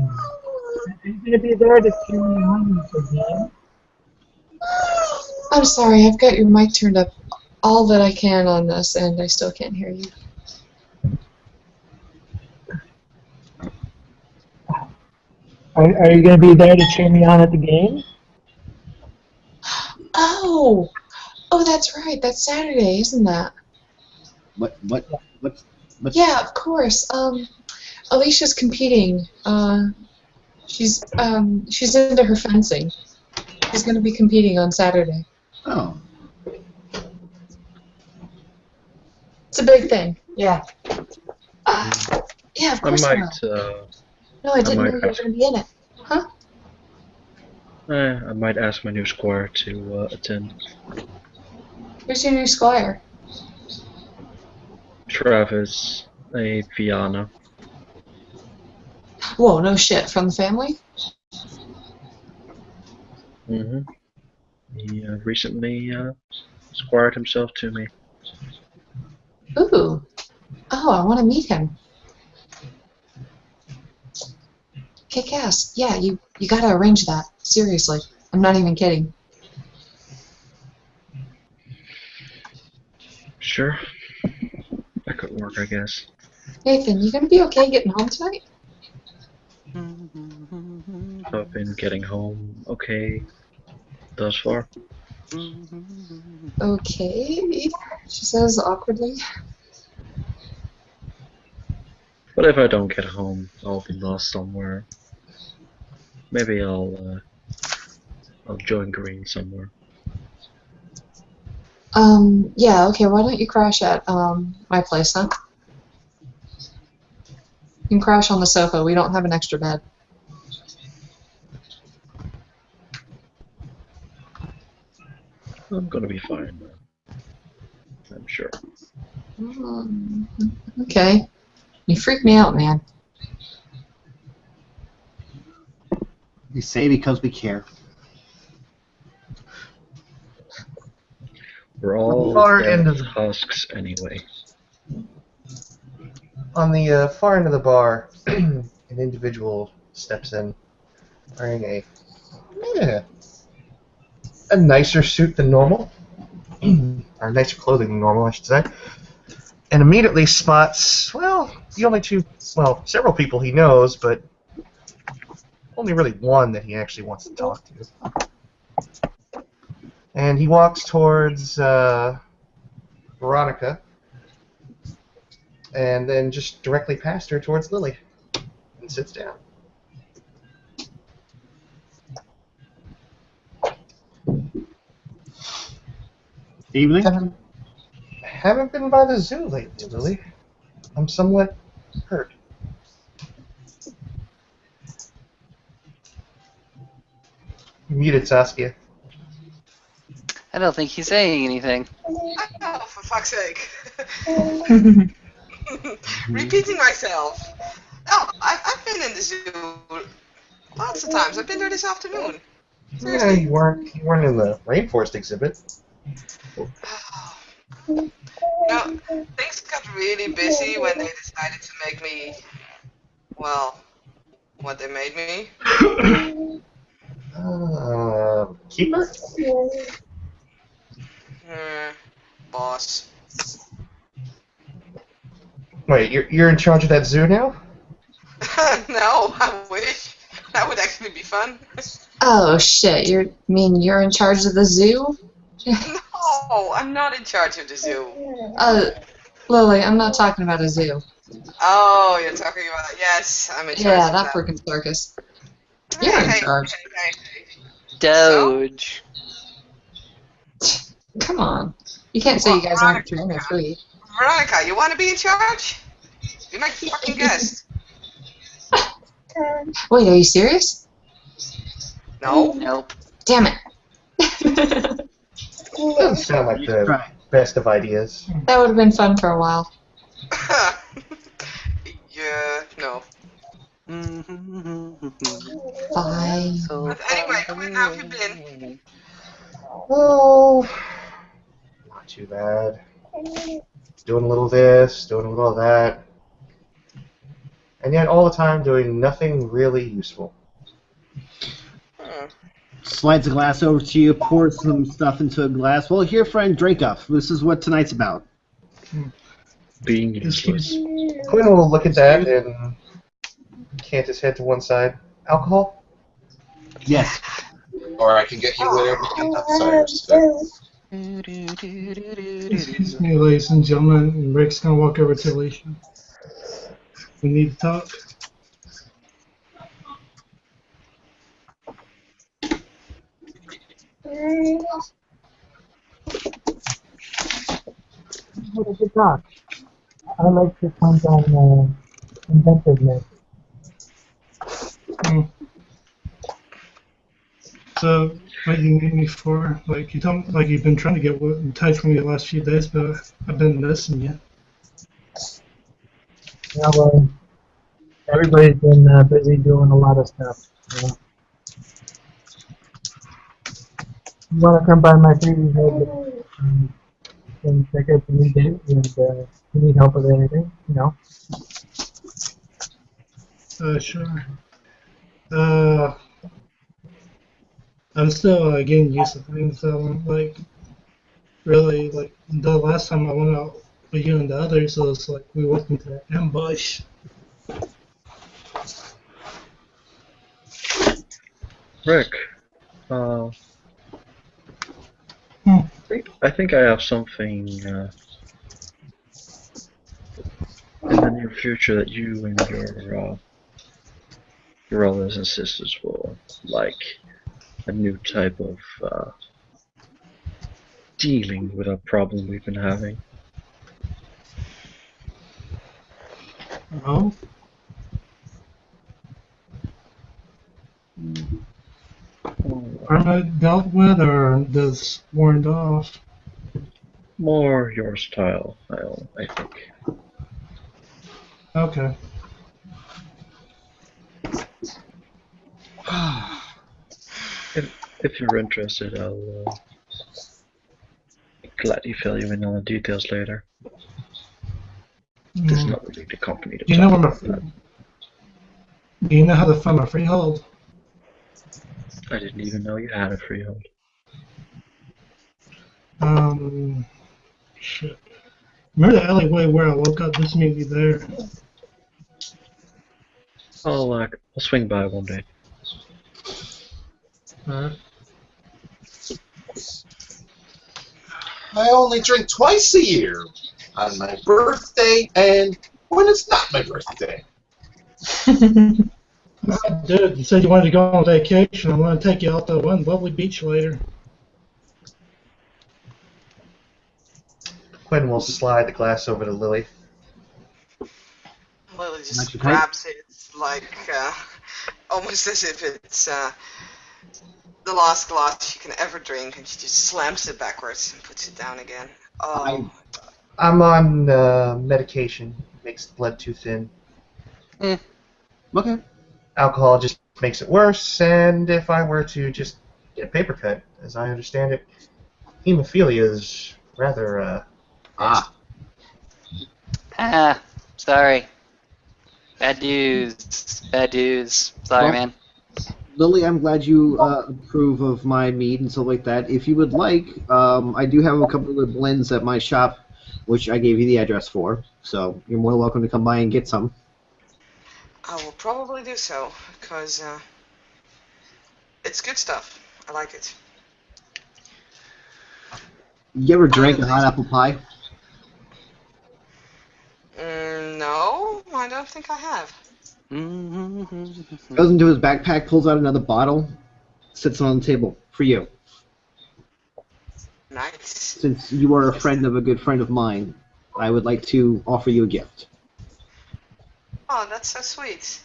you going to be there to cheer me on for game? I'm sorry, I've got your mic turned up all that I can on this, and I still can't hear you. Are you going to be there to cheer me on at the game? Oh! Oh, that's right. That's Saturday, isn't that? what's Yeah, of course. Alicia's competing. She's into her fencing. She's going to be competing on Saturday. oh, It's a big thing. Yeah. Yeah, of I course I will. might, No, I didn't know might you were ask. going to be in it. Huh? I might ask my new squire to attend. Who's your new squire? Travis, a Fianna. Whoa, no shit. From the family? Mm-hmm. He recently squired himself to me. Ooh. Oh, I want to meet him. Kick ass. Yeah, you gotta arrange that. Seriously. I'm not even kidding. Sure. That could work, I guess. Nathan, you gonna be okay getting home tonight? So I've been getting home okay thus far. Okay, she says awkwardly. But if I don't get home, I'll be lost somewhere. Maybe I'll join Green somewhere. Yeah, okay, why don't you crash at, my place, huh? You can crash on the sofa, we don't have an extra bed. I'm gonna be fine, I'm sure. Okay. You freak me out, man. we say because we care. We're all far dead end of the- husks anyway. On the far end of the bar, an individual steps in, wearing a nicer suit than normal, or nicer clothing than normal, I should say, and immediately spots, several people he knows, but only really one that he actually wants to talk to. And he walks towards Veronica, and then just directly past her towards Lily, and sits down. Evening. Haven't been by the zoo lately, Lily. I'm somewhat hurt. You muted, Saskia. I don't think he's saying anything. Oh, for fuck's sake. Repeating myself. Oh, I've been in the zoo lots of times. I've been there this afternoon. Yeah, Seriously. you weren't in the rainforest exhibit. No, things got really busy when they decided to make me, well, what they made me. Keeper? Boss. Wait, you're in charge of that zoo now? No, I wish. That would actually be fun. Oh shit! You're in charge of the zoo? No, I'm not in charge of the zoo. Lily, I'm not talking about a zoo. Oh, you're talking about, yes, I'm in charge Yeah, of that that. freaking circus. You're in charge. Hey. Doge. Come on. You can't say you guys aren't trained or free. Veronica, you want to be in charge? Be my fucking guest. Wait, are you serious? No? Nope. Damn it. Doesn't sound like the best of ideas. That would have been fun for a while. Yeah, no. Fine. But anyway, how have you been? Oh, not too bad. Doing a little this, doing a little of that. And yet all the time doing nothing really useful. Slides a glass over to you, pours some stuff into a glass. Well, here, friend, drink up. This is what tonight's about. Being useless. Quinn will look at that and cant his head to one side. Alcohol? Yes. Or I can get you whatever you desire, sir. Excuse me, ladies and gentlemen, and Rick's gonna walk over to Alicia. We need to talk. What a good talk. I like this one on inventiveness. So, what you need me for? Like you've been trying to get in touch with me the last few days, but I've been missing you. Well, everybody's been busy doing a lot of stuff. You want to come by my previous head and check out the new date, and if you need help with anything, you know. Sure. I'm still getting used to things. Really, the last time I went out with you and the others, it was like we walked into an ambush. Rick, I think I have something in the near future that you and your brothers and sisters will like. A new type of dealing with a problem we've been having. Oh? Are dealt with or just warned off? More your style, I think. Okay. If you're interested, I'll could let you fill you in on the details later. There's not really the company to Do you know talk where about that. Do you know how to find a freehold? I didn't even know you had a freehold. Shit. Remember the alleyway where I woke up? This may be there. I'll swing by one day. Alright. I only drink twice a year, on my birthday and when it's not my birthday. Dude, you said you wanted to go on vacation. I'm going to take you out to one lovely beach later. Quinn will slide the glass over to Lily. Lily just Like your grabs it like almost as if it's the last glass she can ever drink, and she just slams it backwards and puts it down again. Oh, I'm on medication. Makes the blood too thin. Okay. Alcohol just makes it worse, and if I were to just get a paper cut, as I understand it, hemophilia is rather, Sorry. Bad news. Bad news. Sorry, Well, man. Lily, I'm glad you approve of my mead and stuff like that. If you would like, I do have a couple of blends at my shop, which I gave you the address for. So you're more than welcome to come by and get some. I will probably do so, because it's good stuff. I like it. You ever drank a hot apple pie? No, I don't think I have. Goes into his backpack, pulls out another bottle, sits on the table for you. Nice. Since you are a friend of a good friend of mine, I would like to offer you a gift. Oh, that's so sweet.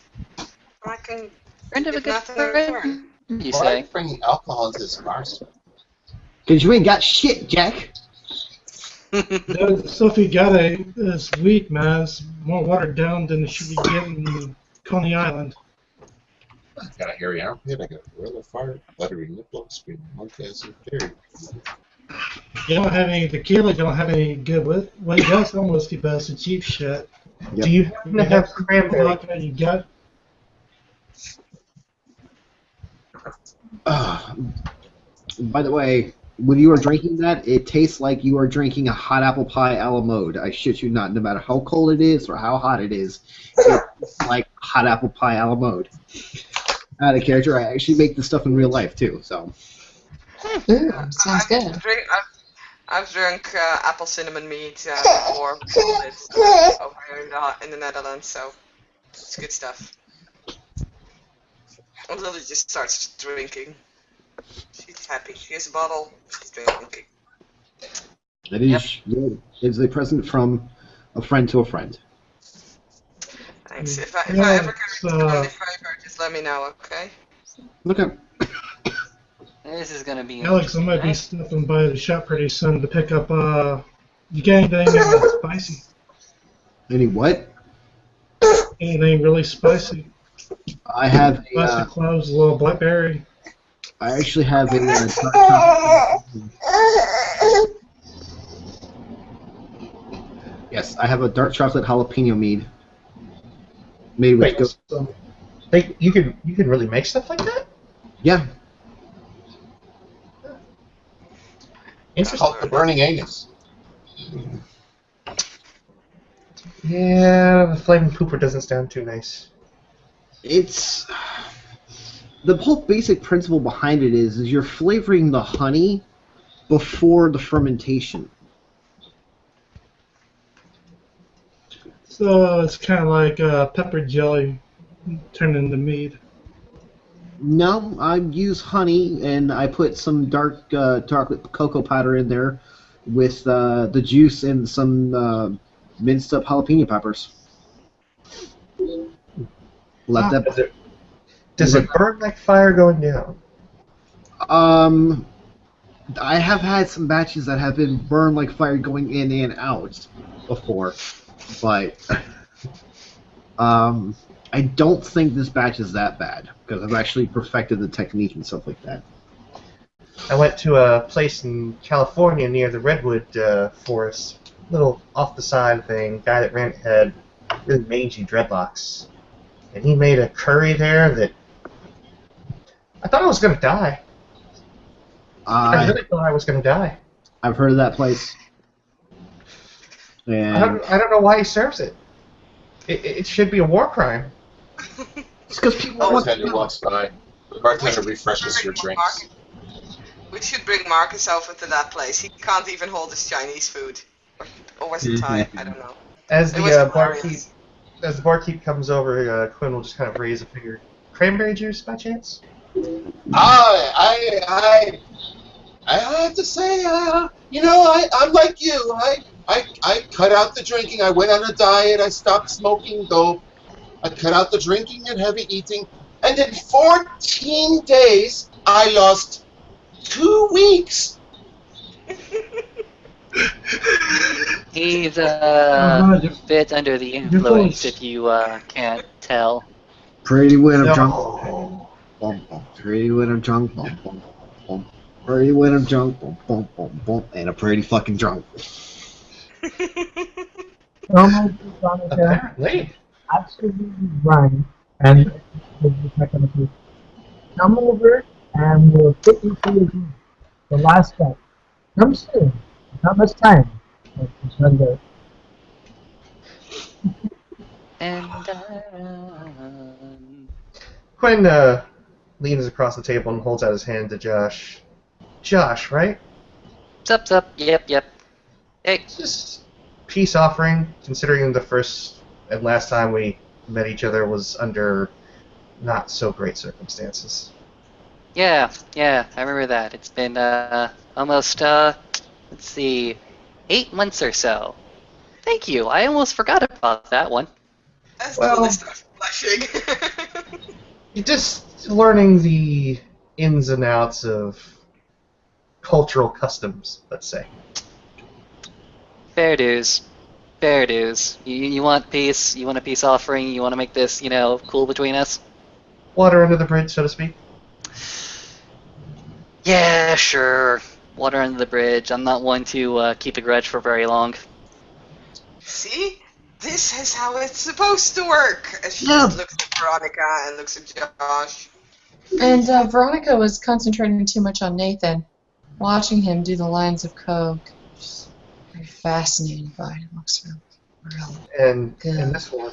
I can Friend of a give good nothing in return. friend, you Why are say? you bringing alcohol into this bars? Because you ain't got shit, Jack. The stuff you got is weak, man. It's more watered down than it should be getting in Coney Island. I got a hairy armpit, I got a gorilla fart, buttery nipples, screaming monkey acid, period. You don't have any tequila, you don't have any good with. Well, you got some whiskey, but it's the cheap shit. Yep. do you happen to have cranberry? Vodka you got? By the way, when you are drinking that, it tastes like you are drinking a hot apple pie a la mode. I shit you not. No matter how cold it is or how hot it is, it's like hot apple pie a la mode. Out of character, I actually make this stuff in real life too. So Ooh, sounds good. I've drunk apple cinnamon mead before over in the Netherlands, so it's good stuff. And Lily just starts drinking. She's happy. She has a bottle. She's drinking. it is it's a present from a friend to a friend. Thanks. If I Yeah, ever it's, can return any favor, just let me know, okay? Okay. This is gonna be Alex, I might be interesting, stopping by the shop pretty soon to pick up, you got anything spicy? Any what? Anything really spicy? I have a. Plastic cloves, a little blackberry. I actually have a. Dark chocolate. Yes, I have a dark chocolate jalapeno mead. Made with. Wait, so you can really make stuff like that? Yeah. It's called the burning anus. Yeah, the flaming pooper doesn't sound too nice. It's the whole basic principle behind it is you're flavoring the honey before the fermentation. So it's kind of like pepper jelly turned into mead. No, I use honey and I put some dark chocolate cocoa powder in there with the juice and some minced up jalapeno peppers. Let that. Does it burn like fire going down? I have had some batches that have been burned like fire going in and out before, but I don't think this batch is that bad because I've actually perfected the technique and stuff like that. I went to a place in California near the redwood forest, little off the side thing. Guy that ran it had really mangy dreadlocks, and he made a curry there that I thought I was gonna die. I really thought I was gonna die. I've heard of that place. And I don't know why he serves it. It should be a war crime. it's because people The want bartender walks by. The bartender refreshes your drinks. We should bring Marcus over to that place. He can't even hold his Chinese food. Or was it Thai? I don't know. As It was the barkeep hilarious. comes over, Quinn will just kind of raise a finger. Cranberry juice, by chance? I have to say, I'm like you. I cut out the drinking. I went on a diet. I stopped smoking dope. I cut out the drinking and heavy eating. And in 14 days, I lost 2 weeks. He's a bit under the influence, full. if you can't tell. pretty when I'm No. drunk. Bum, bum. Pretty when I'm drunk. Bum, bum, bum. Pretty when I'm drunk. Bum, bum, bum, bum. And I'm pretty fucking drunk. Normal Veronica Apparently. absolutely run, and we're just not gonna do. Come over and we'll fit you through the room. The last step. Come soon. Not much time. Just run there. And Quinn leans across the table and holds out his hand to Josh. Josh, right? Sup, yep. Hey, It's just peace offering, considering the first and last time we met each other was under not so great circumstances. yeah, I remember that. It's been almost let's see, 8 months or so. Thank you. I almost forgot about that one. That's Well- the list of blushing. You're just learning the ins and outs of cultural customs, let's say. Fair dues. You want peace? You want a peace offering? You want to make this, cool between us? Water under the bridge, so to speak. Yeah, sure. Water under the bridge. I'm not one to keep a grudge for very long. See? This is how it's supposed to work. As she Yeah. looks at Veronica and looks at Josh. And Veronica was concentrating too much on Nathan, watching him do the lines of coke. Just very fascinated by it. It looks really. And Good. in this one,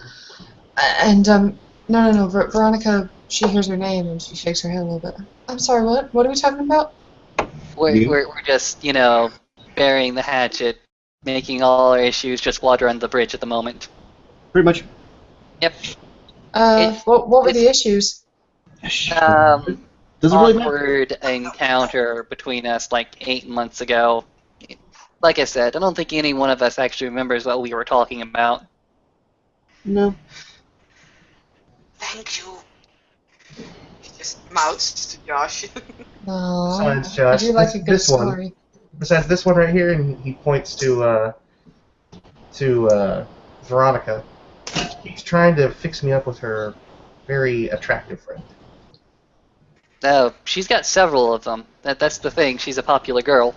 And no. Veronica, she hears her name and she shakes her head a little bit. I'm sorry. What? What are we talking about? We're just, burying the hatchet, making all our issues just water under the bridge at the moment. Pretty much. Yep. What were the issues? Does it really matter? Awkward encounter between us like 8 months ago. Like I said, I don't think any one of us actually remembers what we were talking about. No. Thank you. He just mouths to Josh. Oh, Besides, I Josh, do like a good this one. story. besides this one right here, and he points to Veronica, he's trying to fix me up with her very attractive friend. No, she's got several of them. That's the thing. She's a popular girl.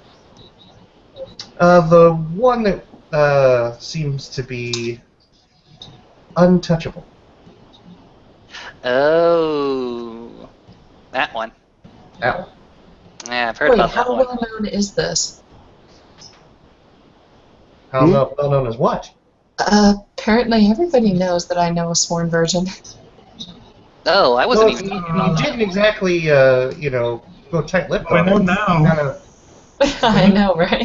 The one that seems to be untouchable. Oh, that one. That one. Yeah, I've heard Wait, about how that one. well known is this? How well known as what? Apparently everybody knows that I know a sworn virgin. Oh, I wasn't Well, even. you didn't exactly, go tight-lipped I on know it. now. Kind of, I know, right?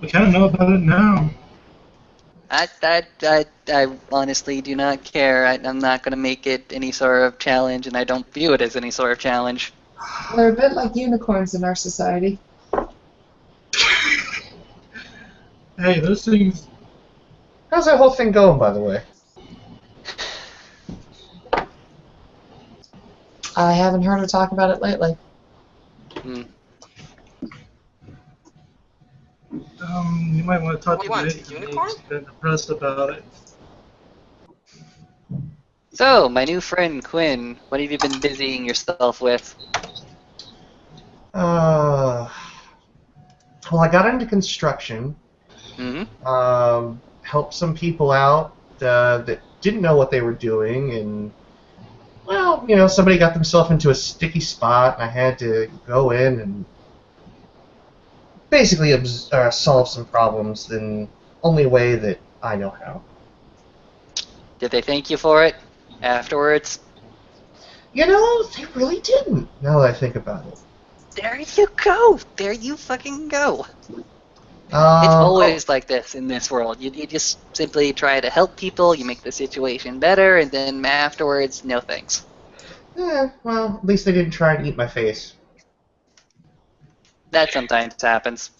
We kind of know about it now. I honestly do not care. I'm not going to make it any sort of challenge, and I don't view it as any sort of challenge. They're a bit like unicorns in our society. Hey, those things. how's that whole thing going, by the way? I haven't heard her talk about it lately. Hmm. You might want to talk to What, Nathan. unicorn? He's been depressed about it. So, my new friend Quinn, what have you been busying yourself with? Well, I got into construction. Mm-hmm. Helped some people out that didn't know what they were doing, and well, somebody got themselves into a sticky spot, and I had to go in and basically solve some problems in only way that I know how. Did they thank you for it afterwards? They really didn't. Now that I think about it. There you go. There you fucking go. It's Um, always like this in this world. You just simply try to help people, you make the situation better, and then afterwards, no thanks. well, at least they didn't try and eat my face. That sometimes happens.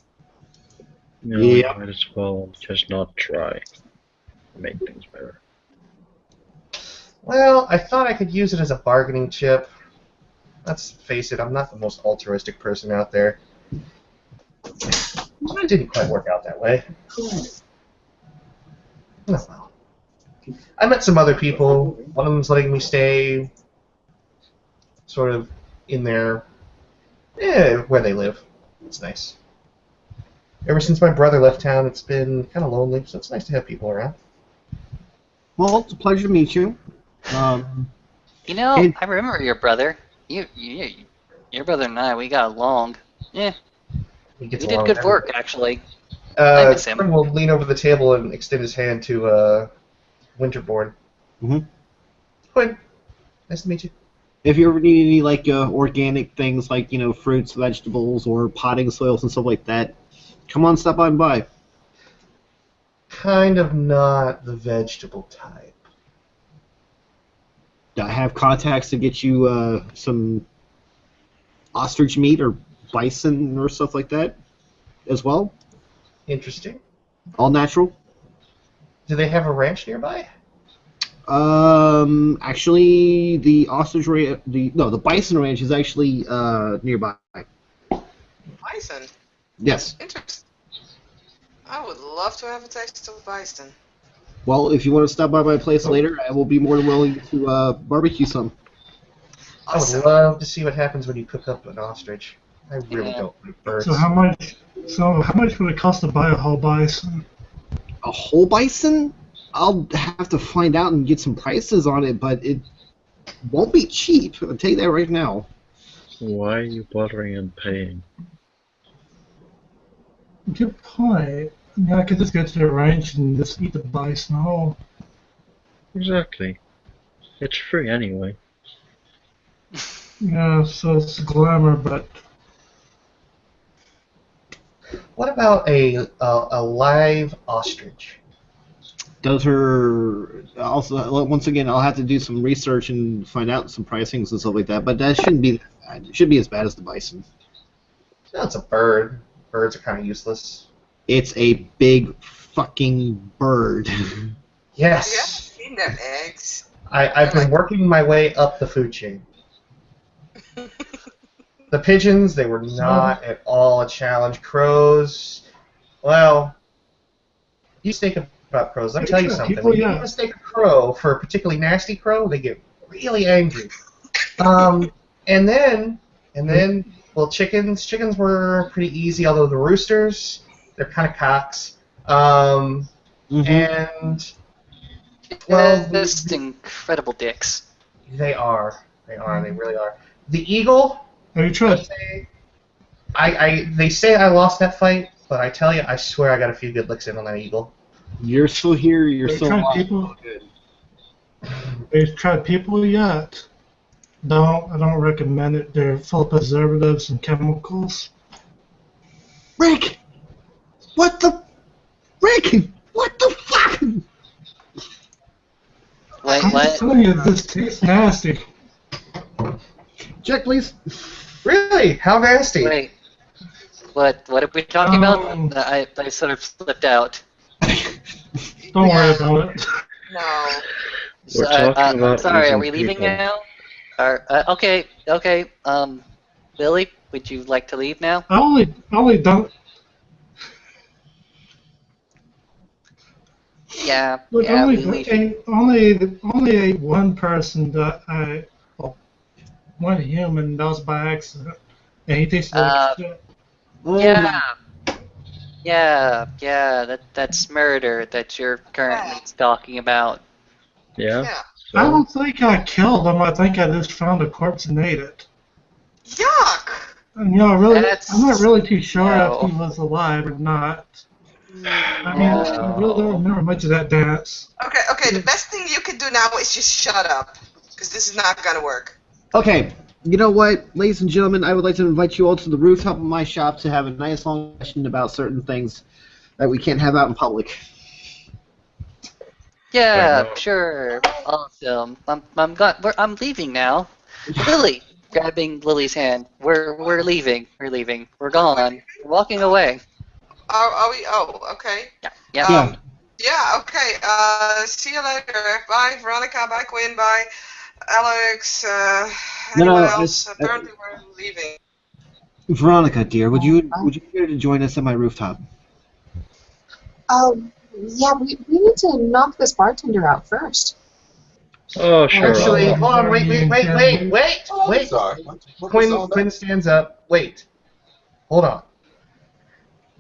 You Yep. might as well just not try to make things better. Well, I thought I could use it as a bargaining chip. Let's face it, I'm not the most altruistic person out there. It didn't quite work out that way. Oh, well. I met some other people. One of them's letting me stay sort of in their where they live. It's nice. Ever since my brother left town, it's been kind of lonely, so it's nice to have people around. Well, it's a pleasure to meet you. You know, And- I remember your brother. Your brother and I, we got along. Yeah, He you gets did along good with work, everybody. actually. I miss him. Quinn will lean over the table and extend his hand to Winterborn. Mhm. Quinn, nice to meet you. If you ever need any organic things like fruits, vegetables, or potting soils and stuff like that, come on, stop on by. Kind of not the vegetable type. I have contacts to get you some ostrich meat or bison or stuff like that as well. Interesting. All natural. Do they have a ranch nearby? Actually, the ostrich ranch, the bison ranch is actually nearby. Bison. Yes. Interesting. I would love to have a taste of bison. Well, if you want to stop by my place later, I will be more than willing to barbecue some. I Awesome. would love to see what happens when you cook up an ostrich. I really Yeah. don't like birds. So how much would it cost to buy a whole bison? A whole bison? I'll have to find out and get some prices on it, but it won't be cheap. I'll tell you that right now. Why are you bothering and paying? Good point. I mean, I could just go to the ranch and just eat the bison whole. Exactly. It's free anyway. Yeah, so it's glamour, but What about a live ostrich? Does her also once again? I'll have to do some research and find out some pricings and stuff like that. But that shouldn't be that bad. It should be as bad as the bison. No, it's a bird. Birds are kind of useless. It's a big fucking bird. Yes. Yeah, eating them eggs. I've been working my way up the food chain. The pigeons, they were not at all a challenge. Crows, well, you think about crows. Let me tell you something. When you mistake a crow for a particularly nasty crow, they get really angry. And then, well, chickens were pretty easy, although the roosters, they're kind of cocks. And, well, Just incredible dicks. they are. They really are. The eagle, have you tried? they say I lost that fight, but I tell you, I swear I got a few good licks in on that eagle. You're still here. You're Have still you tried alive. people? Have you tried people yet? I don't recommend it. They're full of preservatives and chemicals. Rick, what the fuck? Wait, I'm what? telling you, this tastes nasty. Check, please. Really? How nasty? Wait. What are we talking about? I sort of slipped out. Don't worry about it. No. We're talking about sorry, are losing we leaving people. now? Okay. Lily, would you like to leave now? I only don't. Yeah. Look, Yeah. only one person that one human that was by accident. And he tastes like shit. Oh, Yeah. That's murder that you're currently talking about. Yeah. Yeah. I So, don't think I killed him. I think I just found a corpse and ate it. Yuck! And, you know, I'm That's- not really too sure no. if he was alive or not. I mean, No. I really don't remember much of that dance. Okay, the best thing you can do now is just shut up. Because this is not gonna work. okay. You know what, ladies and gentlemen, I would like to invite you all to the rooftop of my shop to have a nice long discussion about certain things that we can't have out in public. Yeah, sure. Awesome. I'm leaving now. Lily, grabbing Lily's hand. We're leaving. We're gone. We're walking away. Are we? Oh, okay. Yeah. Yeah. Yeah, okay. See you later. Bye, Veronica. Bye, Quinn. Bye, Alex. Anyone else? Apparently we're leaving. Veronica, dear, would you care to join us at my rooftop? Yeah, we need to knock this bartender out first. oh, sure. Actually, hold on, wait. I'm sorry. What was all that? Quinn stands up. Wait. Hold on.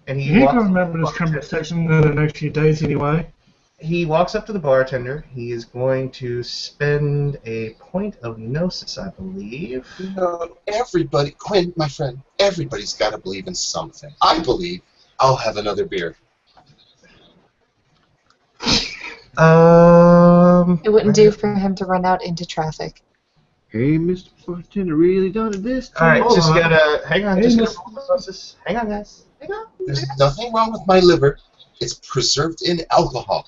And You ain't gonna remember this conversation in the next few days anyway. He walks up to the bartender. He is going to spend a point of gnosis, I believe. No, everybody, Quinn, my friend, everybody's got to believe in something. I believe I'll have another beer. It wouldn't do for him to run out into traffic. Hey, Mr. Bartender, really done it this All right, time? just gotta hang on. Hey, Just Miss- gotta roll the gnosis. Hang on, guys. Hang on. There's nothing wrong with my liver. It's preserved in alcohol.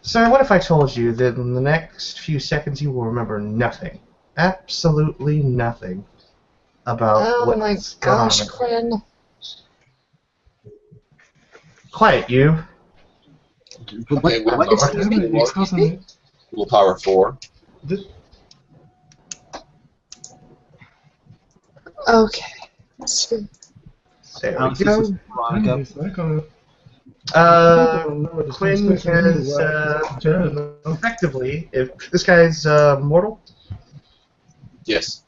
Sir, what if I told you that in the next few seconds you will remember nothing, absolutely nothing about Oh what's my going on? gosh, Quinn. Quiet, you. Okay, What willpower, is this? willpower 4. Okay. Let's see. There Alex, we this go. is Veronica. Quinn has effectively, if this guy's mortal, Yes.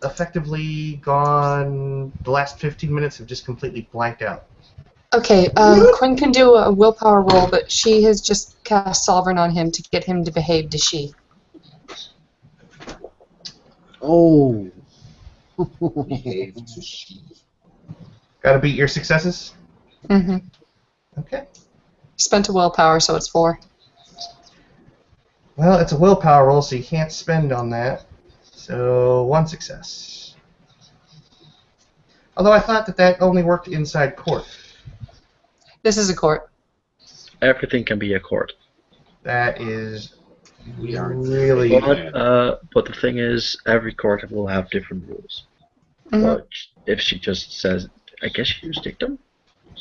effectively gone. The last 15 minutes have just completely blanked out. Okay, Quinn can do a willpower roll, but she has just cast Sovereign on him to get him to behave to she. Oh. Behave to she. Got to beat your successes. Mm-hmm. Okay. Spent a willpower, so it's 4. Well, it's a willpower roll, so you can't spend on that. So 1 success. Although I thought that only worked inside court. This is a court. Everything can be a court. That is We are really. But the thing is, every court will have different rules. Mhm. But if she just says, I guess you use dictum,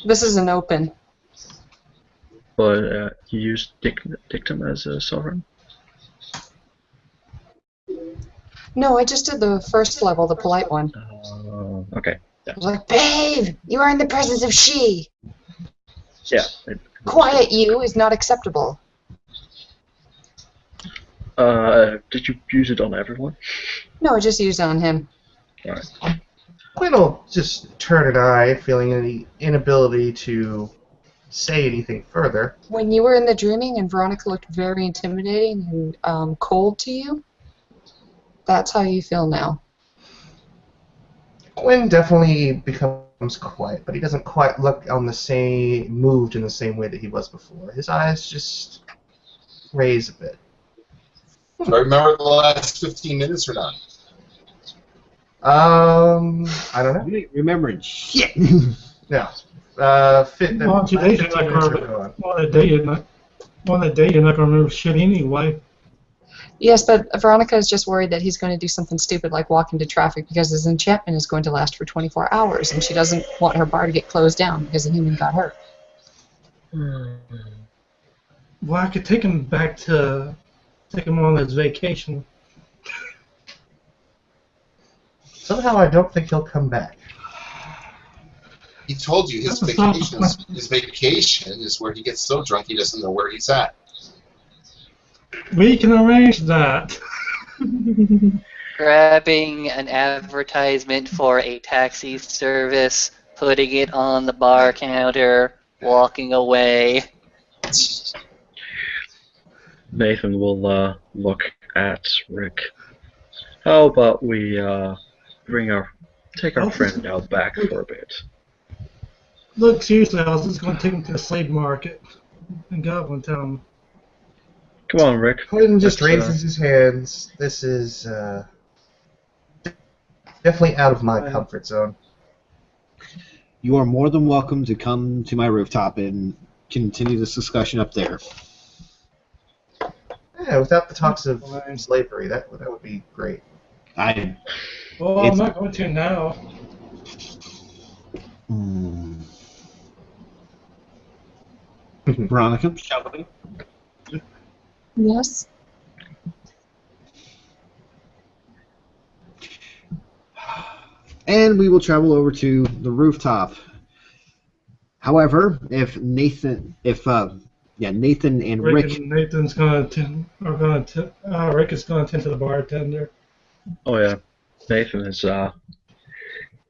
This is an open. but you use dictum as a sovereign. No, I just did the first level, the polite one. Okay. I was like, behave! You are in the presence of she! Yeah. Quiet you is not acceptable. Did you use it on everyone? No, I just used it on him. Alright. Quinn will just turn an eye, feeling the inability to say anything further. When you were in the dreaming and Veronica looked very intimidating and cold to you, that's how you feel now. Quinn definitely becomes quiet, but he doesn't quite look moved in the same way that he was before. His eyes just raise a bit. Do I remember the last 15 minutes or not? I don't know. You ain't remembering shit. No. Well, today you're not gonna one a day you're not gonna remember shit anyway. Yes, but Veronica is just worried that he's going to do something stupid like walk into traffic because his enchantment is going to last for 24 hours, and she doesn't want her bar to get closed down because a human got hurt. Well, I could take him on his vacation. Somehow I don't think he'll come back. He told you his vacation is where he gets so drunk he doesn't know where he's at. We can arrange that. Grabbing an advertisement for a taxi service, putting it on the bar counter, walking away. Nathan will look at Rick. How about we take our friend out back for a bit? Look, seriously, I was just going to take him to the slave market in Goblin Town. Come on, Rick. Quinn just Let's, raises his hands. This is definitely out of my comfort zone. You are more than welcome to come to my rooftop and continue this discussion up there. Yeah, without the talks of slavery, that would be great. Well, I'm not going to now. Veronica, shall we? Yes. And we will travel over to the rooftop. However, if Nathan and Rick. And Nathan's going to Rick is going to tend to the bartender. Oh yeah, Nathan is gonna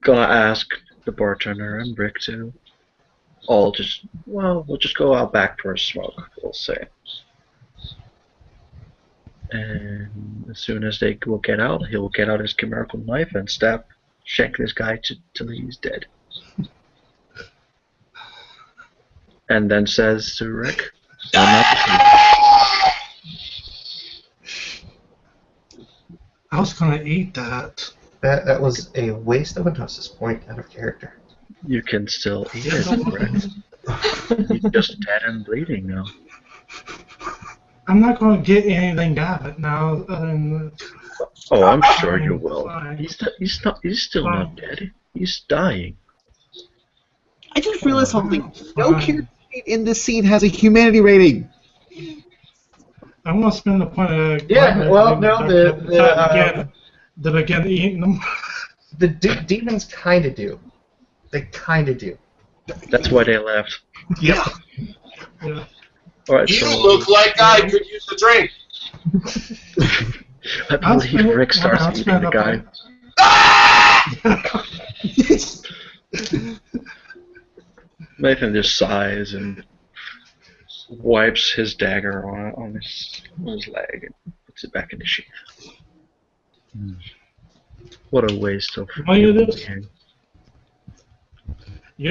ask the bartender and Rick to we'll just go out back for a smoke, we'll say. And as soon as they will get out, he'll get out his chimerical knife and shank this guy till he's dead. And then says to Rick, "I'm not the I was going to eat that. That was a waste of a Gnosis point out of character. You can still eat it, Rick. You're just dead and bleeding now." I'm not going to get anything out of it now. Oh, I'm sure you will. Fine. He's still not dead. He's dying. I just realized something. No character in this scene has a humanity rating. I'm going to spend the point of... Yeah, well, no, to begin eating them. The demons kind of do. They kind of do. That's why they left. Yep. Yeah. All right, You so look like I could use a drink. I believe Rick starts eating the guy. Nathan just sighs and wipes his dagger on his leg and puts it back in the sheath. What a waste of You're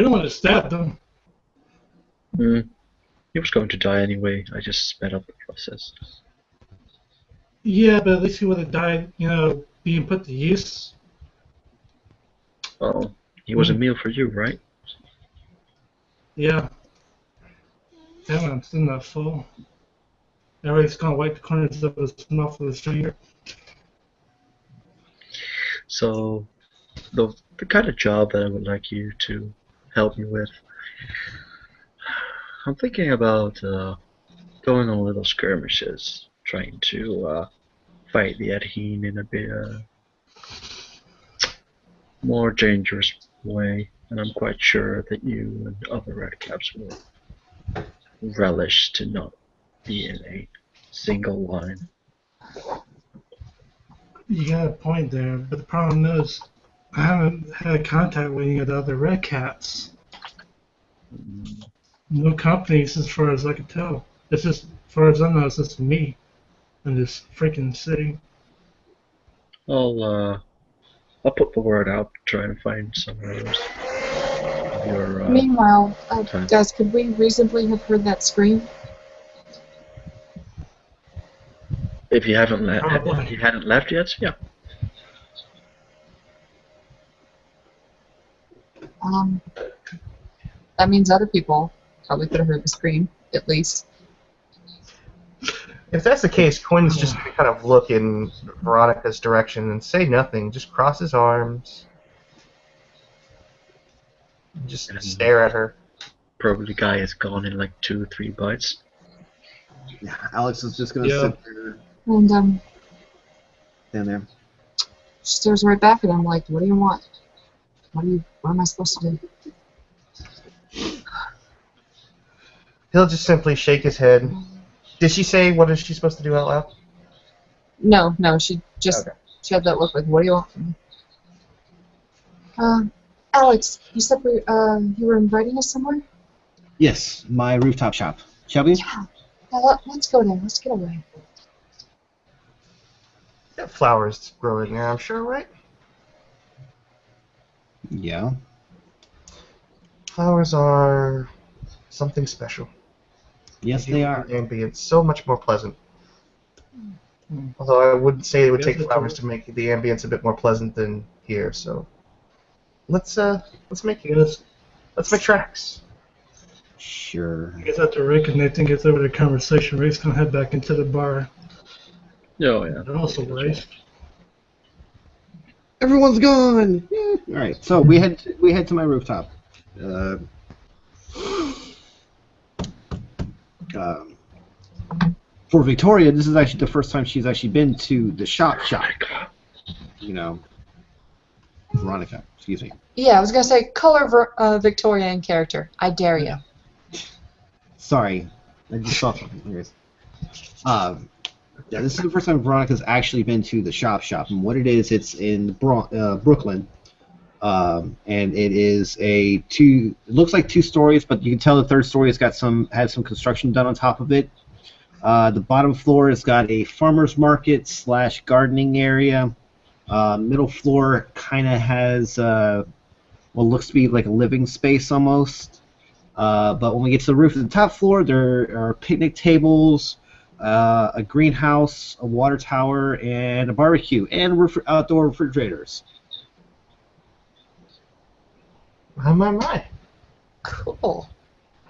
the one that stabbed him. He was going to die anyway. I just sped up the process. Yeah, but at least he would have died, being put to use. Oh, he was a meal for you, right? Yeah. Damn, I'm still not full. Everybody's gonna wipe the corners of his mouth with his finger. So, the kind of job that I would like you to help me with, I'm thinking about going on little skirmishes, trying to fight the Adheen in a bit more dangerous way, and I'm quite sure that you and other Redcaps will relish to not be in a single line. You got a point there, but the problem is, I haven't had contact with any of the other Red Cats. No companies, as far as I can tell. It's just, as far as I know, it's just me in this freaking city. I'll put the word out, try and find some of those. Meanwhile, guys, could we reasonably have heard that scream? If you haven't left yet, yeah. That means other people probably could have heard the scream, at least. If that's the case, Quinn's just going to kind of look in Veronica's direction and say nothing, just cross his arms. Just stare at her. Probably the guy is gone in like 2 or 3 bites. Yeah, Alex is just going to sit there. And stand there. she stares right back at him like, what do you want? What am I supposed to do? He'll just simply shake his head. Did she say what is she supposed to do out loud? No, she just Okay. she had that look like, what do you want from me? Alex, you said you were inviting us somewhere? Yes, my rooftop shop. Shall we? Yeah. Let's go there. Let's get away. Got flowers growing there, I'm sure, right? Yeah. Flowers are something special. Yes, do they make are. the ambience so much more pleasant. Although I wouldn't say it would Yes, take it flowers would. to make the ambience a bit more pleasant than here. So let's make Yes. let's make tracks. Sure. I guess after Rick and Nathan gets over the conversation, Rick's gonna head back into the bar. Oh yeah. They're also waste. Everyone's gone. Yeah. All right. So we head to my rooftop. For Victoria, this is actually the first time she's actually been to the shop. You know, Veronica. Excuse me. Yeah, I was gonna say color Victoria in character. I dare you. Sorry, I just saw something. Anyways. Yeah, this is the first time Veronica's actually been to the shop, and what it is, it's in Brooklyn, and it is it looks like 2 stories, but you can tell the 3rd story has had some construction done on top of it. The bottom floor has got a farmer's market / gardening area. Middle floor kind of has what looks to be like a living space almost. But when we get to the roof of the top floor, there are picnic tables, a greenhouse, a water tower, and a barbecue, and outdoor refrigerators. My. Cool.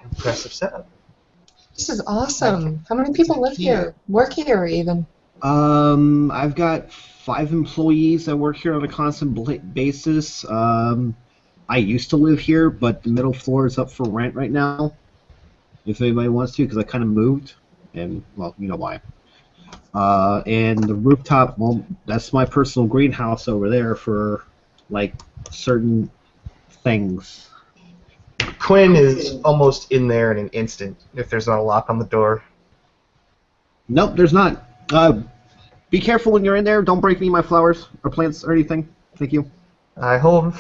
Impressive setup. This is awesome. How many people live here? Work here even? I've got 5 employees that work here on a constant basis. I used to live here, but the middle floor is up for rent right now. If anybody wants to, because I kind of moved, and well, you know why. And the rooftop, well, that's my personal greenhouse over there for like certain things. Quinn is almost in there in an instant if there's not a lock on the door. Nope, there's not. Be careful when you're in there. Don't break any of my flowers or plants or anything. Thank you. I hold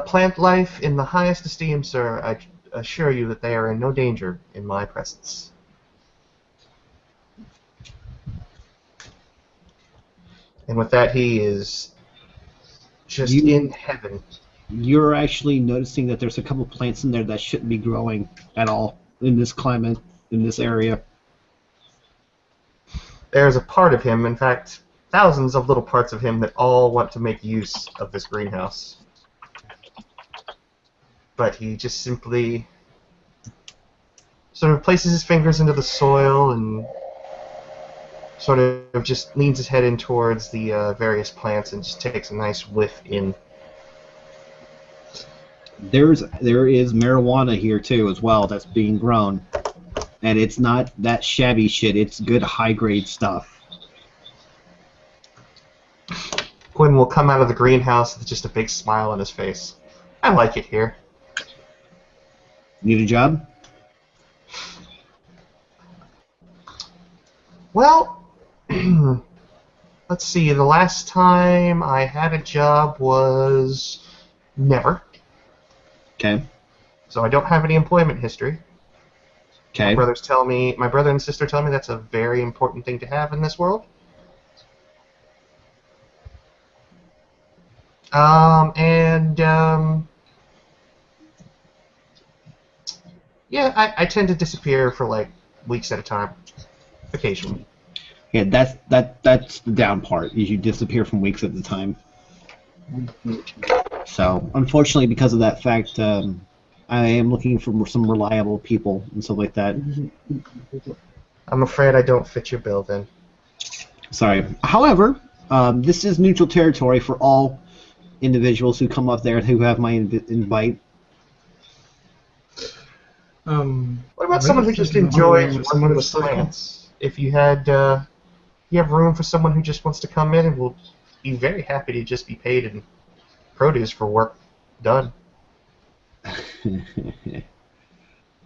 plant life in the highest esteem, sir. I assure you that they are in no danger in my presence. And with that, he is just in heaven. You're actually noticing that there's a couple plants in there that shouldn't be growing at all in this climate, in this area. There's a part of him, in fact, thousands of little parts of him that all want to make use of this greenhouse. But he just simply sort of places his fingers into the soil and sort of just leans his head in towards the various plants and just takes a nice whiff in. There is marijuana here too as well that's being grown, and it's not that shabby shit. It's good high grade stuff. Quinn will come out of the greenhouse with just a big smile on his face. I like it here. Need a job? Well, let's see. The last time I had a job was never. Okay. So I don't have any employment history. Okay. My brother and sister tell me that's a very important thing to have in this world. Yeah, I tend to disappear for like weeks at a time, occasionally. Yeah, that's the down part. Is you disappear from weeks at a time. So unfortunately, because of that fact, I am looking for some reliable people and stuff like that. I'm afraid I don't fit your bill then. Sorry. However, this is neutral territory for all individuals who come up there who have my invite. What about someone who just enjoys working with plants? If you had, you have room for someone who just wants to come in and will be very happy to just be paid in produce for work done.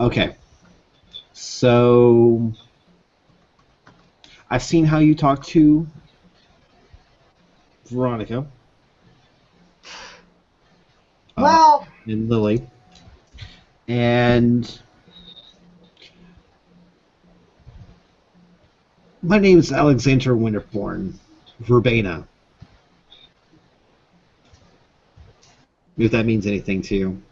Okay. So I've seen how you talk to Veronica. Well, And Lily. And my name is Alexander Winterborn, Verbena. If that means anything to you.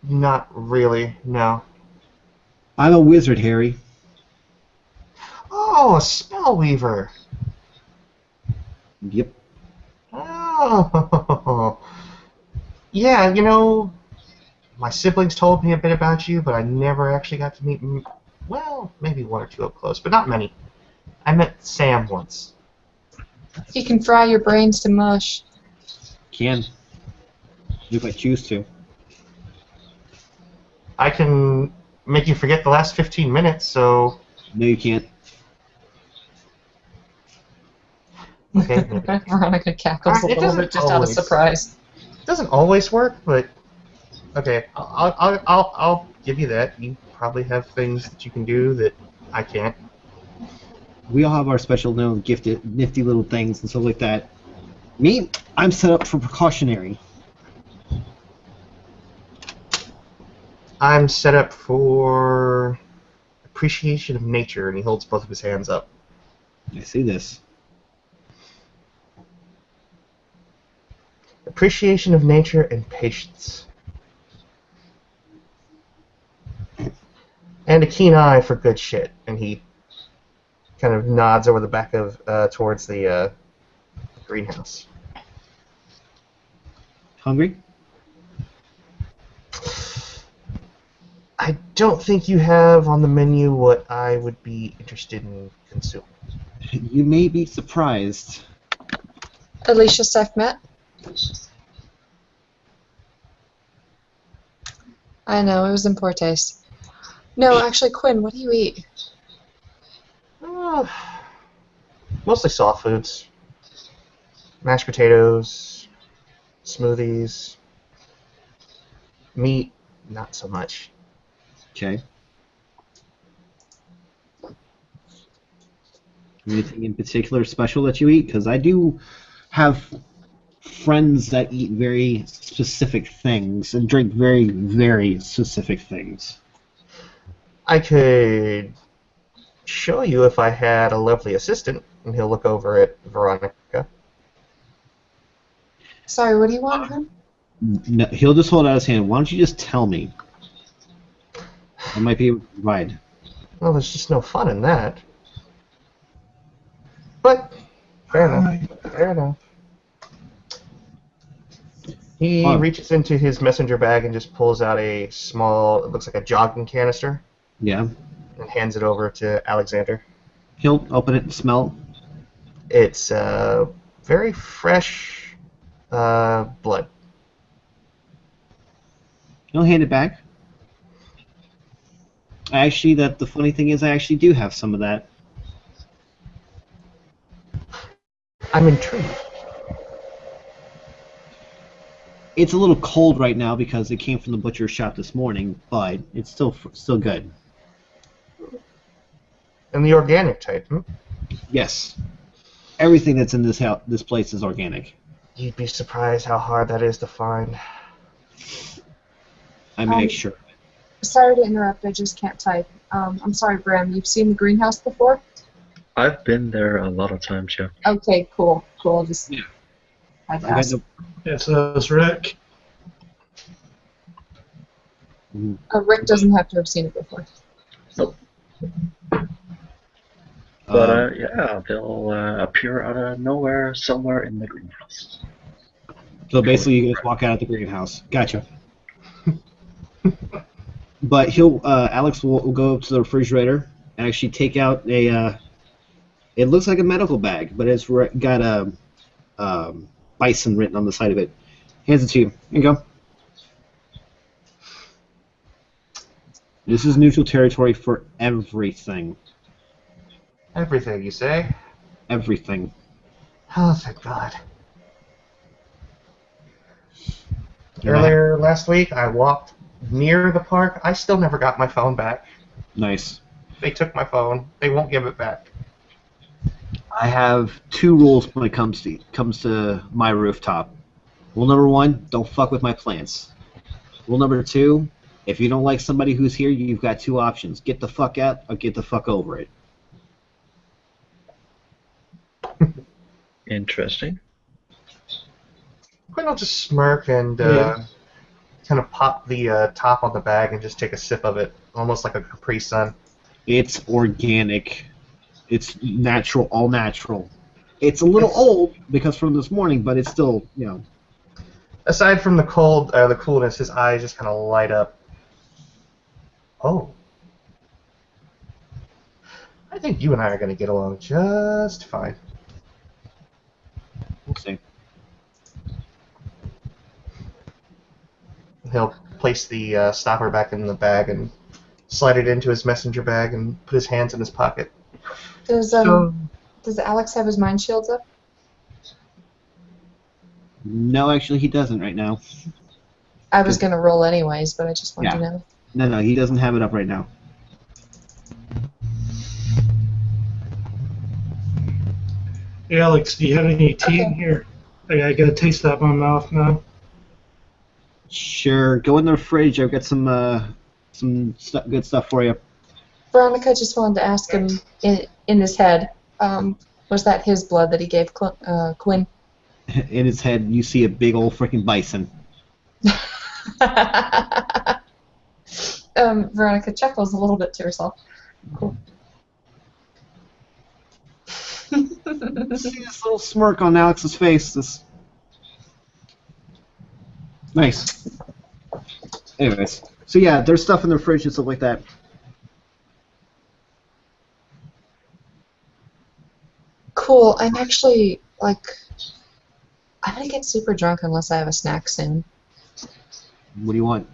not really, no. I'm a wizard, Harry. Oh, a spellweaver. Yep. Oh. Yeah, you know, my siblings told me a bit about you, but I never actually got to meet, well, maybe one or two up close, but not many. I met Sam once. He can fry your brains to mush. Can. If I choose to. I can make you forget the last 15 minutes, so... No, you can't. Okay. Veronica cackles a It little doesn't bit just out of always. surprise. It doesn't always work, but... Okay, I'll give you that. You probably have things that you can do that I can't. We all have our special little gifted, nifty little things and stuff like that. Me, I'm set up for precautionary. I'm set up for appreciation of nature, and he holds both of his hands up. I see this. Appreciation of nature and patience. And a keen eye for good shit. And he kind of nods over the back of, towards the greenhouse. Hungry? I don't think you have on the menu what I would be interested in consuming. You may be surprised. Alicia Sekhmet. I know, it was in poor taste. No, actually, Quinn, what do you eat? Mostly soft foods. Mashed potatoes, smoothies, meat, not so much. Okay. Anything in particular special that you eat? Because I do have friends that eat very specific things and drink very, very specific things. I could show you if I had a lovely assistant, and he'll look over at Veronica. Sorry, what do you want him? No, he'll just hold out his hand. Why don't you just tell me? I might be able to provide. Well, there's just no fun in that. But, fair enough. Fair enough. He reaches into his messenger bag and just pulls out a small, it looks like a jogging canister, Yeah. and hands it over to Alexander. He'll open it and smell. It's very fresh blood. He'll hand it back. Actually, the funny thing is I actually do have some of that. I'm intrigued. It's a little cold right now because it came from the butcher's shop this morning, but it's still good. And the organic type, Yes. Everything that's in this place is organic. You'd be surprised how hard that is to find. I make sure. Sorry to interrupt, I just can't type. I'm sorry, Bram, you've seen the greenhouse before? I've been there a lot of times, yeah. Okay, cool. Just Yeah. I'd I got ask. no- Yeah, so it's Rick. Rick doesn't have to have seen it before. But yeah, they'll appear out of nowhere somewhere in the greenhouse. So basically, you guys walk out of the greenhouse. Gotcha. But Alex will go up to the refrigerator and actually take out a. It looks like a medical bag, but it's got a bison written on the side of it. Hands it to you. Here you go. This is neutral territory for everything. Everything, you say? Everything. Oh, thank God. Earlier last week, I walked near the park. I still never got my phone back. Nice. They took my phone. They won't give it back. I have 2 rules when it comes to my rooftop. Rule number 1: don't fuck with my plants. Rule number 2: if you don't like somebody who's here, you've got 2 options: get the fuck out or get the fuck over it. Interesting. Quinn will just smirk and Yeah. kind of pop the top on the bag and just take a sip of it, almost like a Capri Sun. It's organic. It's natural, all natural. It's a little old because from this morning, but it's still, you know. Aside from the coolness, his eyes just kind of light up. Oh. I think you and I are going to get along just fine. We'll see. He'll place the stopper back in the bag and slide it into his messenger bag and put his hands in his pocket. Does So, Alex have his mind shields up? No, actually, he doesn't right now. I was gonna roll anyways, but I just wanted Yeah. to know. No, he doesn't have it up right now. hey, Alex, do you have any tea in here? I got a taste out of my mouth now. Sure, go in the fridge. I've got some good stuff for you. Veronica just wanted to ask him in his head, was that his blood that he gave Quinn? In his head, you see a big old freaking bison. Veronica chuckles a little bit to herself. Cool. See this little smirk on Alex's face. This nice. Anyways, so yeah, there's stuff in the fridge and stuff like that. Cool. I'm actually I'm gonna get super drunk unless I have a snack soon. What do you want?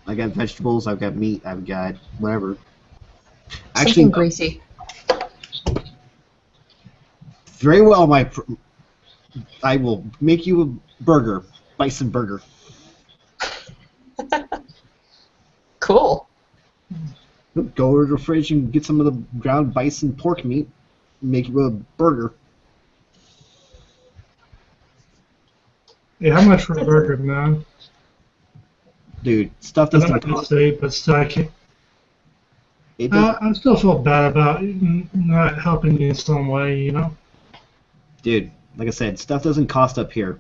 I got vegetables. I've got meat. I've got whatever. Something greasy. Very well, I will make you a burger, bison burger. Cool. Go over to the fridge and get some of the ground bison pork meat. Make you a burger. Hey, how much for a burger, man? Dude, stuff I doesn't don't know what to say, but still, I can't. It does, I still feel bad about not helping you in some way, you know? dude, like I said, stuff doesn't cost up here.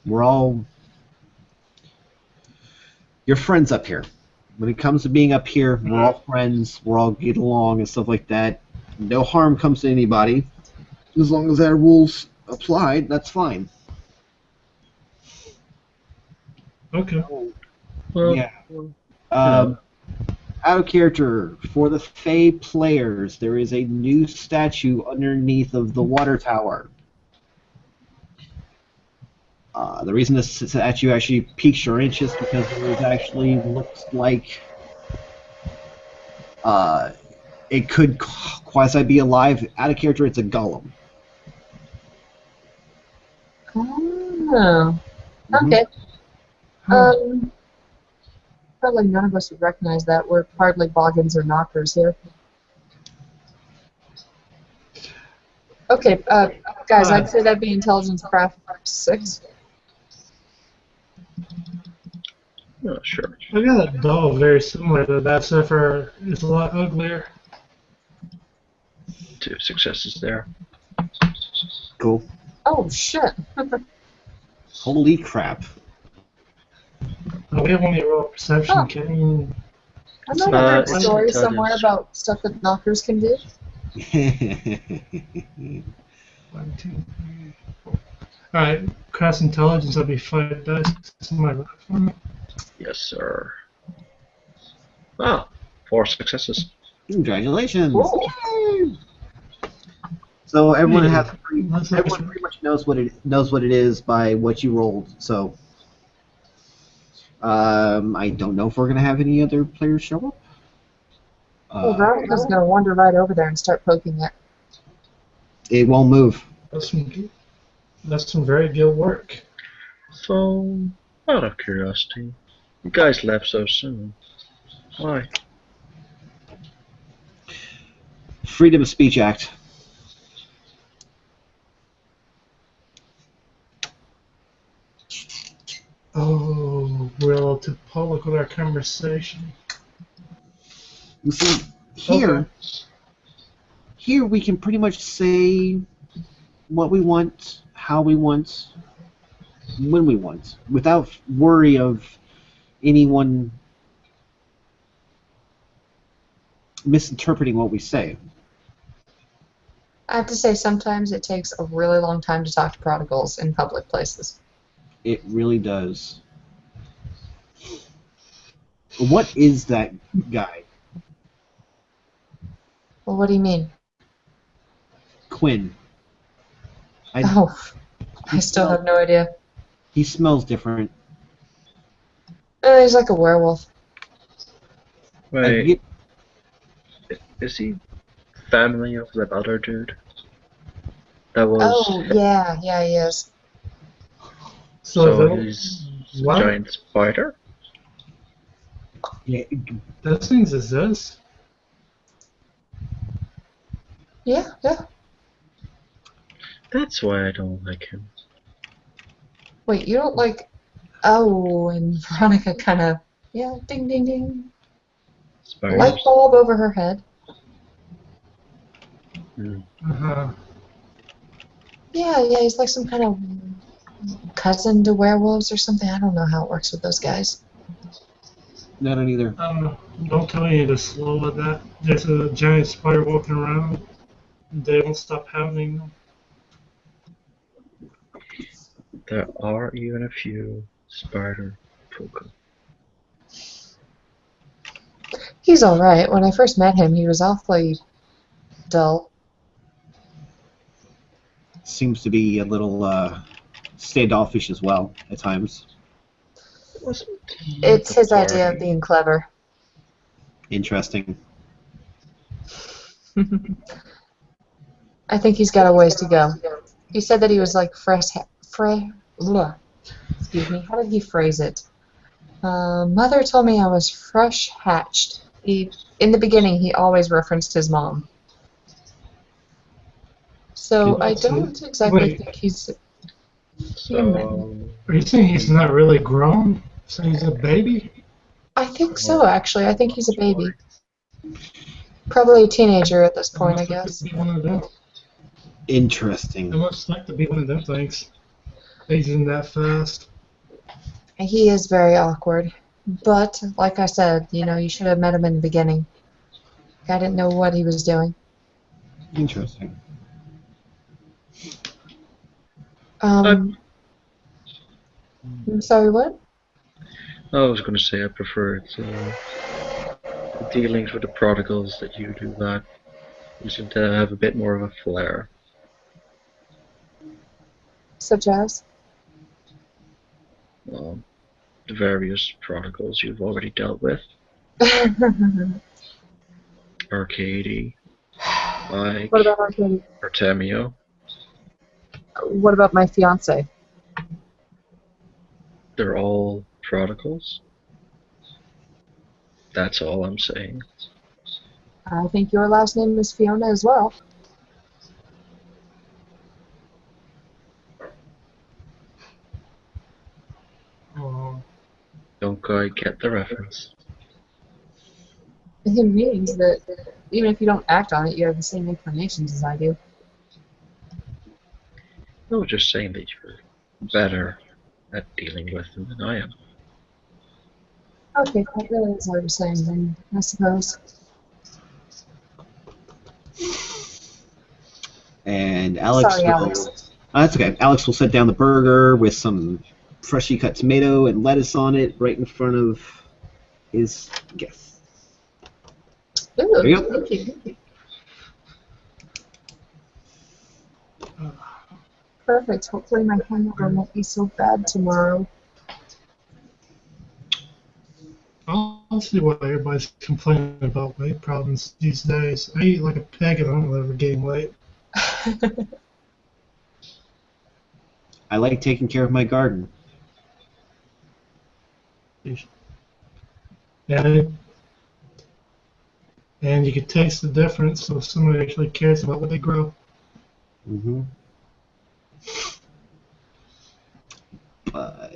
We're all your friends up here. When it comes to being up here, we're all friends. We're all get along and stuff like that. No harm comes to anybody. As long as our rules apply, that's fine. Okay. Well, Yeah. Out of character, for the Fey players, there is a new statue underneath of the water tower. The reason this statue actually piques your interest because it actually looks like it could quasi be alive. Out of character, it's a golem. Oh. Okay. Probably none of us would recognize that. We're hardly boggins or knockers here. Okay, guys, I'd say that'd be intelligence craft 6. oh, sure. I got a doll very similar to that, except for it's a lot uglier. 2 successes there. Cool. Oh, shit. Holy crap. We have only roll perception, Oh. can you? I might have heard a it's story intelligence. somewhere about stuff that knockers can do. 1, 2, 3, 4. Alright, craft intelligence, that'd be 5 dice. Somebody roll for me. Yes, sir. Ah, 4 successes. Congratulations. Cool. Yay. So everyone Yeah. has That's everyone actually- pretty much knows what it is by what you rolled. So I don't know if we're gonna have any other players show up. Well, Veronica's going to wander right over there and start poking it. It won't move. That's some very good work. So, out of curiosity, you guys left so soon. Why? Freedom of Speech Act. Oh, we're allowed to public with our conversation. You see, here, here we can pretty much say what we want, how we want, when we want, without worry of anyone misinterpreting what we say. I have to say, sometimes it takes a really long time to talk to prodigals in public places. It really does. What is that guy? Well, what do you mean? Quinn. I still have no idea. He smells different. He's like a werewolf. Wait, is he family of that other dude? That was. Oh, yeah, he is. So he's a what? giant spider? Yeah. Those things exist. Yeah. That's why I don't like him. Wait, you don't like... Oh, and Veronica kind of... Yeah, ding, ding, ding. Spiders. Light bulb over her head. Uh-huh. Yeah, he's like some kind of cousin to werewolves or something. I don't know how it works with those guys. No, I don't either. Don't tell me to slow with that. There's a giant spider walking around. They won't stop pounding them. There are even a few spider Pokemon. He's alright. When I first met him, he was awfully dull. Seems to be a little standoffish as well at times. It's his idea of being clever. Interesting. I think he's got a ways to go. He said that he was like excuse me, how did he phrase it? Mother told me I was fresh hatched. In the beginning, he always referenced his mom. So I don't exactly think he's human. Are you saying he's not really grown? So he's a baby? I think so, actually. I think he's a baby. Probably a teenager at this point, I guess. One of them. Interesting. It must like to be one of them things. Aging that fast. He is very awkward. But, like I said, you should have met him in the beginning. I didn't know what he was doing. Interesting. I'm sorry, what? I was going to say I prefer the dealings with the prodigals that you do that. You seem to have a bit more of a flair. Such as? Well, the various prodigals you've already dealt with. Arcady, Mike, What about Arcady? Artemio. What about my fiance? They're all prodigals. That's all I'm saying. I think your last name is Fiona as well. Oh. Don't quite get the reference. It means that even if you don't act on it, you have the same inclinations as I do. I was just saying that you're better at dealing with them than I am. Okay, that really is what you're saying then, I suppose. And Alex. Sorry, Alex. That's okay. Alex will set down the burger with some freshly cut tomato and lettuce on it right in front of his guest. Ooh, There you go. thank you. Perfect. Hopefully my hangover won't be so bad tomorrow. I'll see why everybody's complaining about weight problems these days. I eat like a pig and I don't ever gain weight. I like taking care of my garden. And you can taste the difference so if somebody actually cares about what they grow. Mm-hmm. But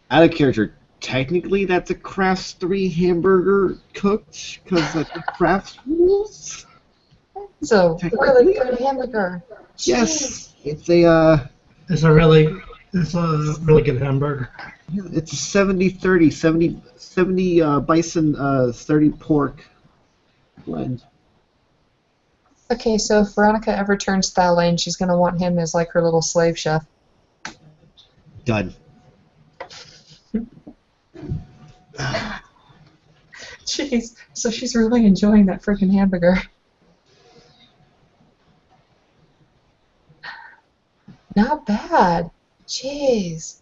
Out of character, technically that's a Crafts 3 hamburger cooked because that's the Crafts rules. It's a really good hamburger. Yes, it's a It's a really good hamburger. it's a 70-30, 70 bison, 30 pork blend. Okay, so if Veronica ever turns Thalaine, she's gonna want him as like her little slave chef. Done. Jeez, so she's really enjoying that freaking hamburger. Not bad. Jeez.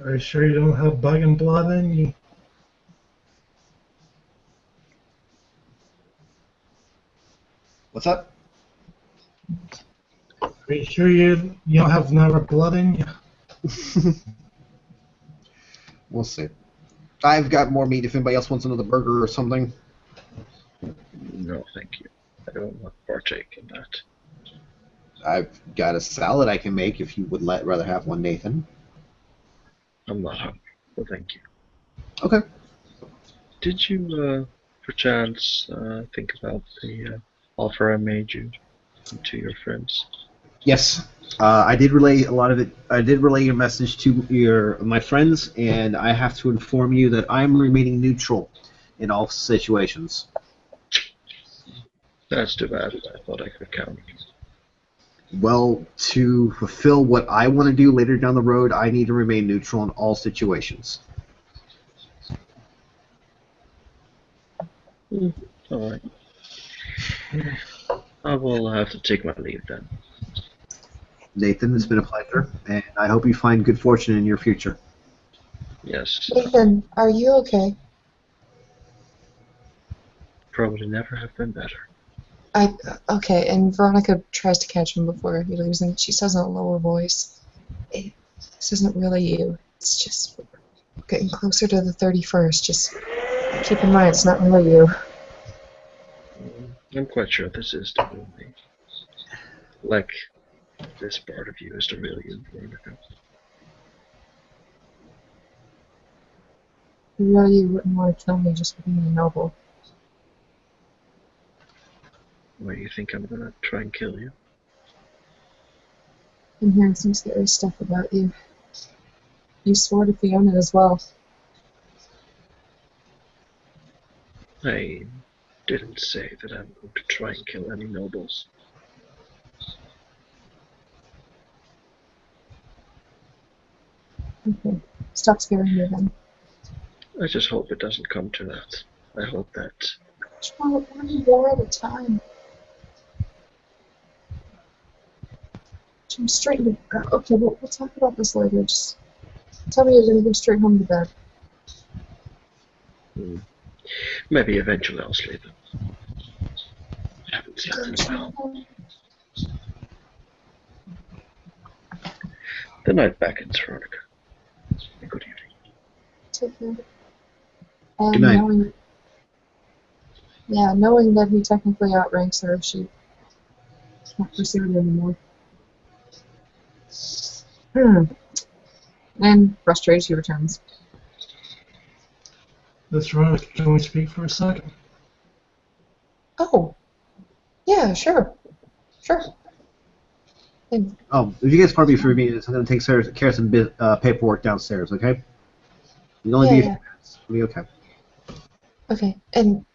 Are you sure you don't have bug and blood in you? What's up? Are you sure you don't have never blood in you? We'll see. I've got more meat if anybody else wants another burger or something. No, thank you. I don't want to partake in that. I've got a salad I can make if you would rather have one, Nathan. I'm not hungry, but thank you. Okay. Did you, perchance, think about the offer I made you to your friends? Yes. I did relay a lot of it. I did relay your message to my friends, and I have to inform you that I'm remaining neutral in all situations. That's too bad. I thought I could count. Well, to fulfill what I want to do later down the road, I need to remain neutral in all situations. All right. I will have to take my leave then. Nathan, it's been a pleasure, and I hope you find good fortune in your future. Yes. Nathan, are you okay? Probably never have been better. Okay, and Veronica tries to catch him before he leaves, and she says in a lower voice, "This isn't really you. It's just getting closer to the 31st. Just keep in mind, it's not really you." I'm quite sure this is the real me. Like, this part of you is the real you, Veronica. You really wouldn't want to kill me just for being a noble. Why do you think I'm gonna try and kill you? I'm hearing some scary stuff about you. You swore to Fiona as well. I didn't say that I'm going to try and kill any nobles. Okay, stop scaring me then. I just hope it doesn't come to that. I hope that... Just want one war at a time. I'm straight to bed. Okay, we'll talk about this later. Just tell me you're gonna go straight home to bed. Maybe eventually I'll sleep. I haven't slept in a while. The night beckons, Veronica. Good evening. Take care. And Good night. knowing that he technically outranks her, she can't pursue it anymore. And frustrated, she returns. That's right. Can we speak for a second? Oh, yeah, sure. And Oh, if you guys pardon me for a minute, I'm going to take care of some paperwork downstairs, okay? You only be a few minutes. It'll be okay. okay, and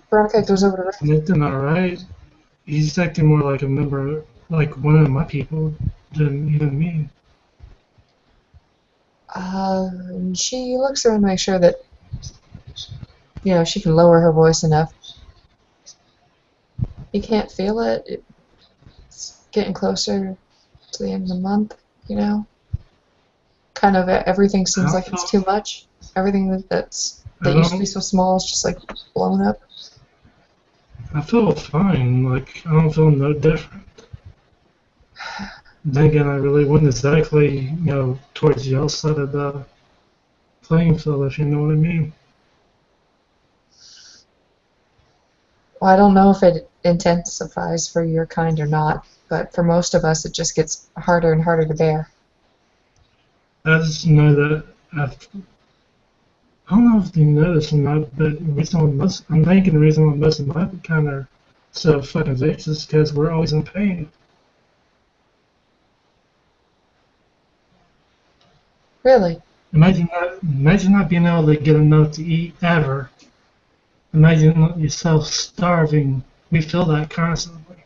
Veronica goes over to Rick. Nathan, alright. He's acting more like a member, like one of my people, than even me. And she looks around to make sure that, she can lower her voice enough. You can't feel it. It's getting closer to the end of the month, Kind of everything seems like it's too much. Everything that used to be so small is just like blown up. I feel fine. Like, I don't feel no different. Then again, I really wouldn't exactly, towards the outside of the playing field, if you know what I mean. Well, I don't know if it intensifies for your kind or not, but for most of us, it just gets harder and harder to bear. I just know that I don't know if you noticed or not, but I'm thinking the reason why most of my kind are so fucking vicious is because we're always in pain. Really? Imagine not being able to get enough to eat ever. Imagine yourself starving. We feel that constantly.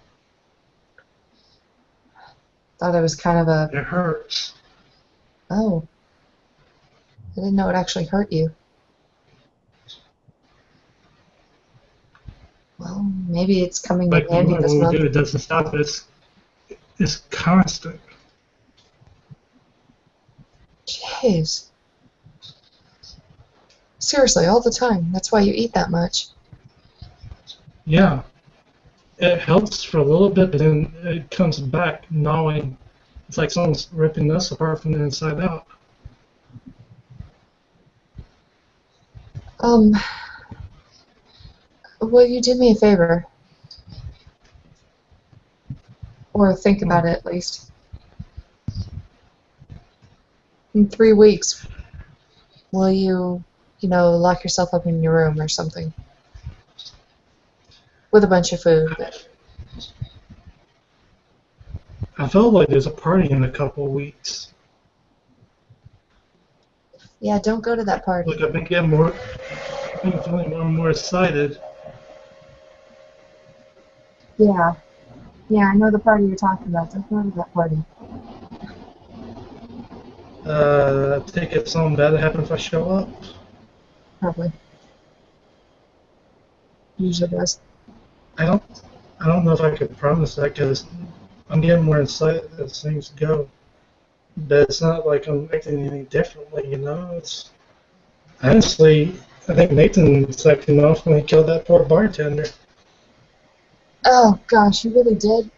Thought it was kind of a, It hurts. oh, I didn't know it actually hurt you. Well, maybe it's coming in Like handy when this we month. do, it doesn't stop. It's constant. Jeez. Seriously, all the time. That's why you eat that much. Yeah. It helps for a little bit, but then it comes back gnawing. It's like someone's ripping us apart from the inside out. Will you do me a favor? Or think about it at least. In 3 weeks, will you, lock yourself up in your room or something? With a bunch of food. I felt like there's a party in a couple of weeks. Yeah, don't go to that party. Like I've been feeling more and more excited. Yeah. Yeah, I know the party you're talking about. Don't go to that party. I think if something bad happens if I show up. Probably. Usually does. I don't know if I could promise that because I'm getting more excited as things go. But it's not like I'm acting any differently, It's honestly, I think Nathan sucked him off when he killed that poor bartender. Oh, gosh, you really did?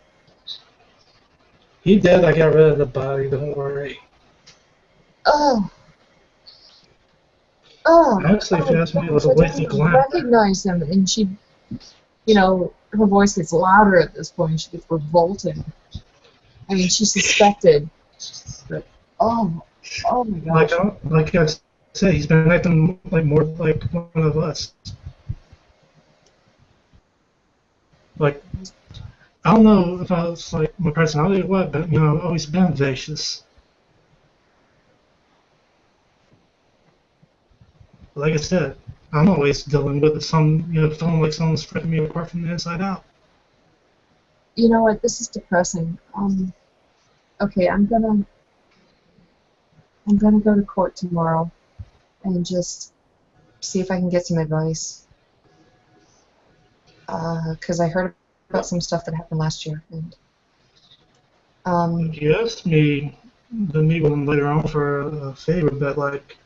He did. I got rid of the body. Don't worry. Oh. Oh. Honestly, if you ask me, it was a waste of I glamour. recognize him, and she, her voice gets louder at this point. She gets revolting. I mean, she suspected. But, oh my gosh. Like I said, he's been acting like more like one of us. Like, I don't know if I was like my personality or what, but I've always been vicious. Like I said, I'm always dealing with feeling like someone's ripping me apart from the inside out. You know what? This is depressing. Okay, I'm gonna go to court tomorrow and just see if I can get some advice. Because I heard about some stuff that happened last year, and You asked me to meet with him later on for a favor, but like,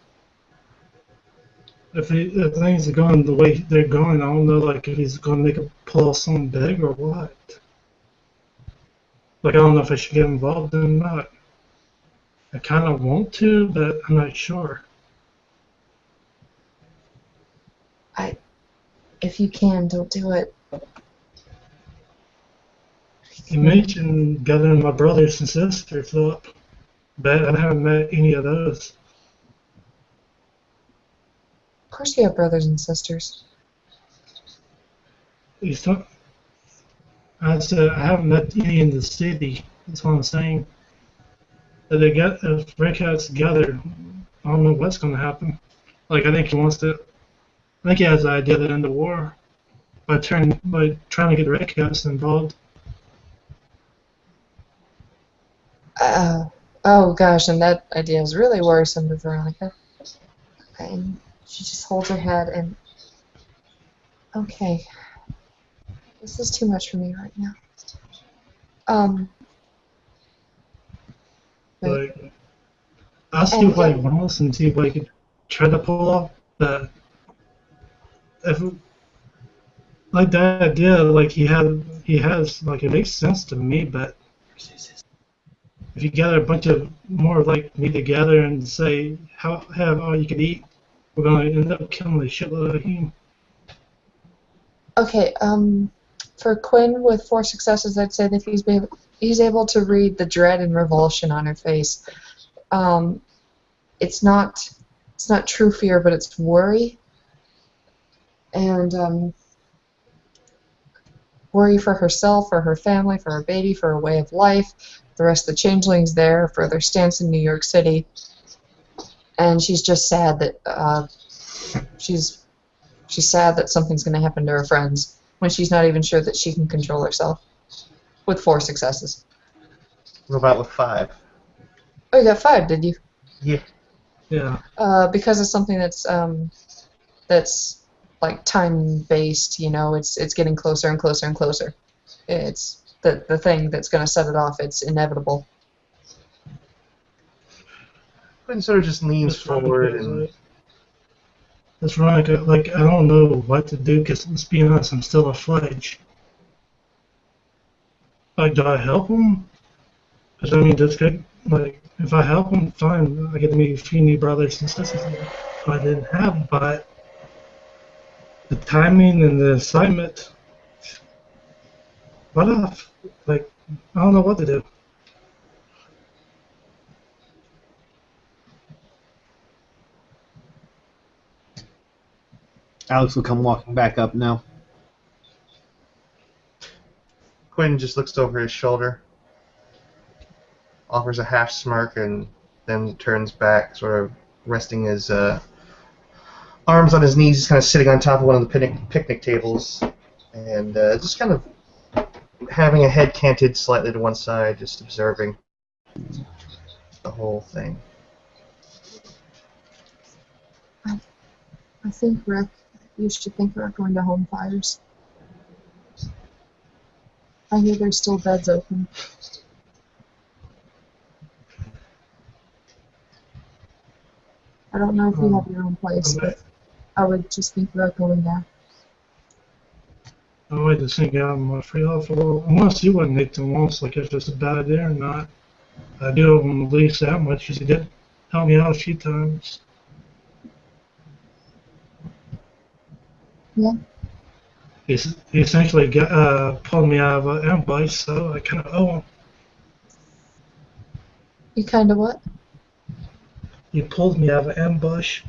if things are going the way they're going, I don't know like if he's going to make a pull something big or what. Like I don't know if I should get involved in that. I kind of want to, but I'm not sure. if you can, don't do it. You mentioned gathering my brothers and sisters up, but I haven't met any of those. Of course you have brothers and sisters. I said I haven't met any in the city. That's what I'm saying. If Rick gets together, I don't know what's going to happen. Like I think he has the idea to end the war by trying to get Red Caps involved. Oh gosh, and that idea is really worrisome to Veronica. And she just holds her head and... Okay. This is too much for me right now. Like, I'll see what he wants and see what he can try to pull off. But like that idea, like he has, like it makes sense to me. But if you gather a bunch of more like me together and say, have all you can eat, we're gonna end up killing the shitload of him. Okay, for Quinn with 4 successes, I'd say that he's able to read the dread and revulsion on her face. It's not true fear, but it's worry, and worry for herself, for her family, for her baby, for her way of life, the rest of the changelings there, for their stance in New York City, and she's just sad that she's sad that something's going to happen to her friends when she's not even sure that she can control herself. With 4 successes. What about with 5? Oh, you got 5, did you? Yeah. Yeah. Because it's something that's like time-based, you know, it's getting closer and closer and closer. It's the thing that's going to set it off. It's inevitable. Quinn sort of just leans That's forward right. and That's right. Like, I don't know what to do because, let's be honest, I'm still a fledge. Like, do I help him? Because, I mean, that's good. Like, if I help him, fine. I get to meet a few new brothers and sisters who I didn't have, but the timing and the excitement, what if? Like, I don't know what to do. Alex will come walking back up now. Quinn just looks over his shoulder, offers a half smirk, and then turns back, sort of resting his arms on his knees, just kind of sitting on top of one of the picnic tables, and just kind of having a head canted slightly to one side, just observing the whole thing. I think, Rick, you should think about going to home fires. I hear there's still beds open. I don't know if you have your own place, but I would just think about going there. I might just think out my free off a little. I want to see what Nathan wants, like if it's a bad idea or not. I do owe him at least that much because he did help me out a few times. Yeah. He essentially pulled me out of an ambush, so I kind of owe him. You kind of what? He pulled me out of an ambush.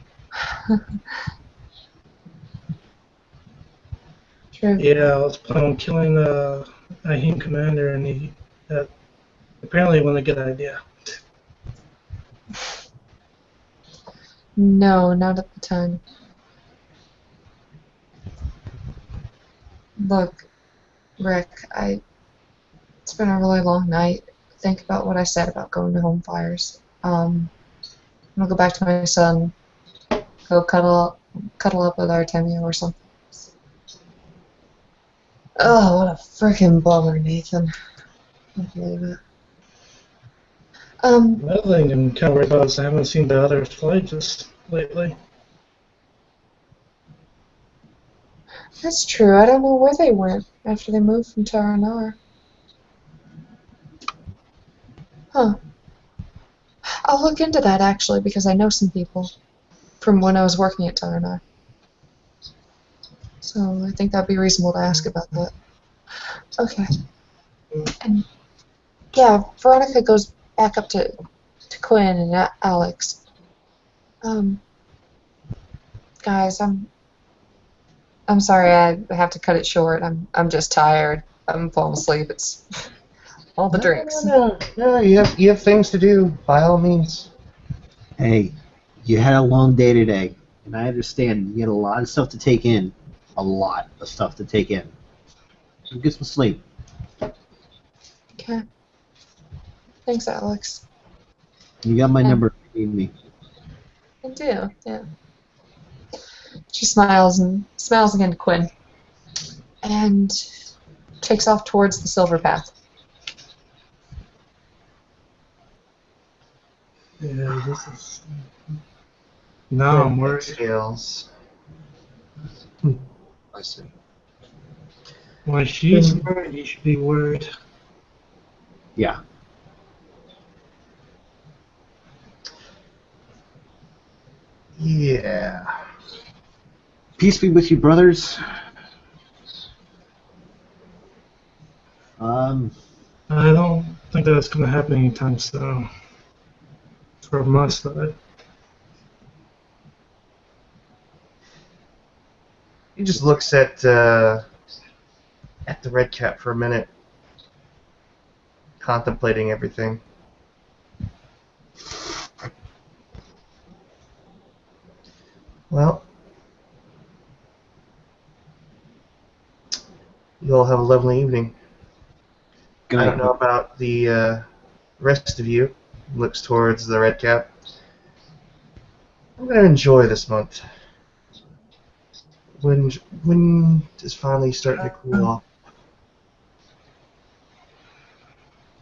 True. Yeah, I was planning on killing a Ahim commander, and he apparently it wasn't a good idea. No, not at the time. Look, Rick, it's been a really long night. Think about what I said about going to home fires. I'm gonna go back to my son, go cuddle up with Artemio or something. Oh, what a freaking bummer, Nathan. I can't believe it. Another thing I'm kind of worried about is I haven't seen the other flights lately. That's true. I don't know where they went after they moved from Taranar. Huh. I'll look into that, actually, because I know some people from when I was working at Taranar. So I think that'd be reasonable to ask about that. Okay. And yeah, Veronica goes back up to Quinn and Alex. Guys, I'm sorry I have to cut it short. I'm just tired. I'm falling asleep. It's all the drinks. No, you have things to do, by all means. Hey, you had a long day today, and I understand you had a lot of stuff to take in. A lot of stuff to take in. So get some sleep. Okay. Thanks, Alex. You got my number if you need me. I do, yeah. She smiles again to Quinn and takes off towards the silver path. Yeah, this is. Now I'm worried. Scales. I see. When she's worried, you should be worried. Yeah. Yeah. Peace be with you, brothers. I don't think that's going to happen anytime soon. For my side. He just looks at the red cap for a minute, contemplating everything. Well, you all have a lovely evening. Good I night. don't know about the rest of you. Looks towards the red cap. I'm gonna enjoy this month. When is finally starting to cool off.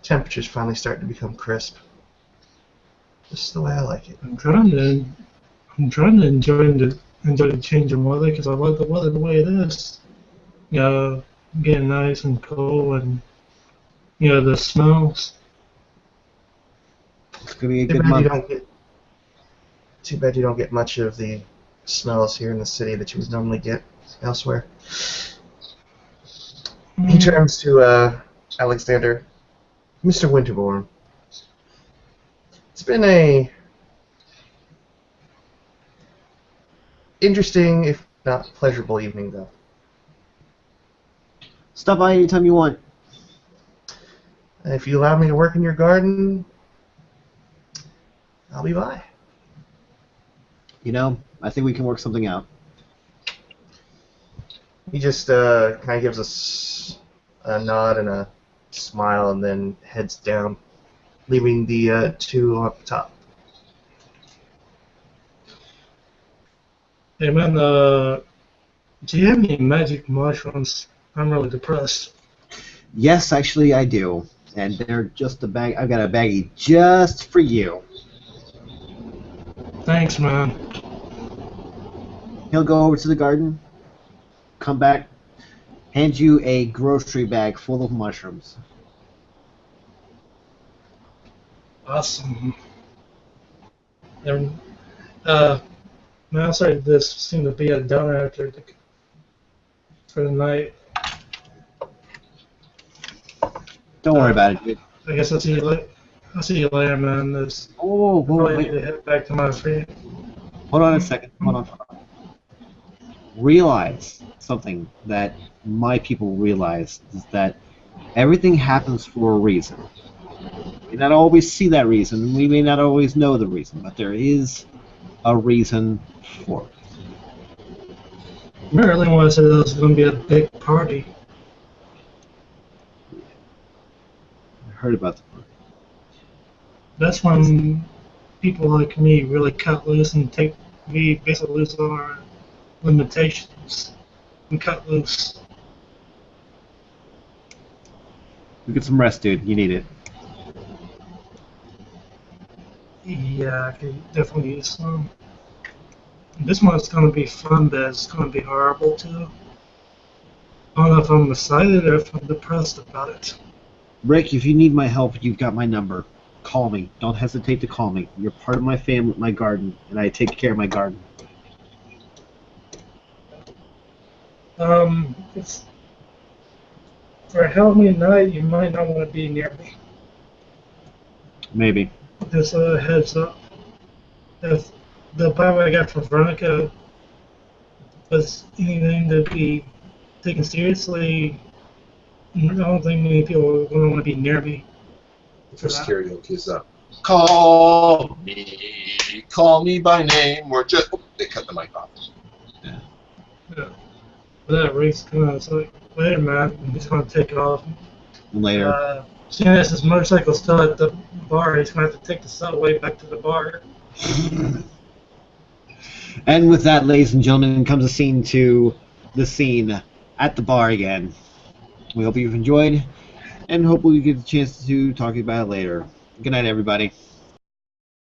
Temperature's finally starting to become crisp. Just the way I like it. I'm trying to enjoy the change in weather because I like the weather the way it is. You know, getting nice and cool, and you know the smells. It's gonna be a Too good bad you month. don't get. Too bad you don't get much of the smells here in the city that you would normally get elsewhere. He turns to Alexander, Mr. Winterbourne. It's been a interesting, if not pleasurable, evening, though. Stop by anytime you want. And if you allow me to work in your garden, I'll be by. You know, I think we can work something out. He just kind of gives us a nod and a smile, and then heads down, leaving the two up top. Hey man, do you have any magic mushrooms? I'm really depressed. Yes, actually, I do. And they're just a bag. I've got a baggie just for you. Thanks, man. He'll go over to the garden, come back, hand you a grocery bag full of mushrooms. Awesome. And, man, I'm sorry this seemed to be a downer for the night. Don't worry about it, dude. I guess I'll see you later, man. Oh, whoa, Probably wait. need to head back to my feet. Hold on a second. Hold on. Realize something that my people realize is that everything happens for a reason. We may not always see that reason. We may not always know the reason, but there is a reason for it. Merely wanted to say there was going to be a big party. I heard about the party. That's when people like me really cut loose and we basically lose all our limitations and cut loose. You get some rest, dude. You need it. Yeah, I could definitely use some. This one's going to be fun, but it's going to be horrible too. I don't know if I'm excited or if I'm depressed about it. Rick, if you need my help, you've got my number. Call me. Don't hesitate to call me. You're part of my family, my garden, and I take care of my garden. It's for a Halloween night. You might not want to be near me. Maybe. Just a heads up. If the Bible I got from Veronica was anything to be taken seriously, I don't think many people are going to want to be near me. For karaoke is up. Call me by name, or just they cut the mic off. Yeah. But that Rick's gonna like, later, man. He's gonna take off. Later. Seeing as his motorcycle's still at the bar, he's gonna have to take the subway back to the bar. And with that, ladies and gentlemen, comes the scene at the bar again. We hope you've enjoyed, and hope we get a chance to talk about it later. Good night, everybody.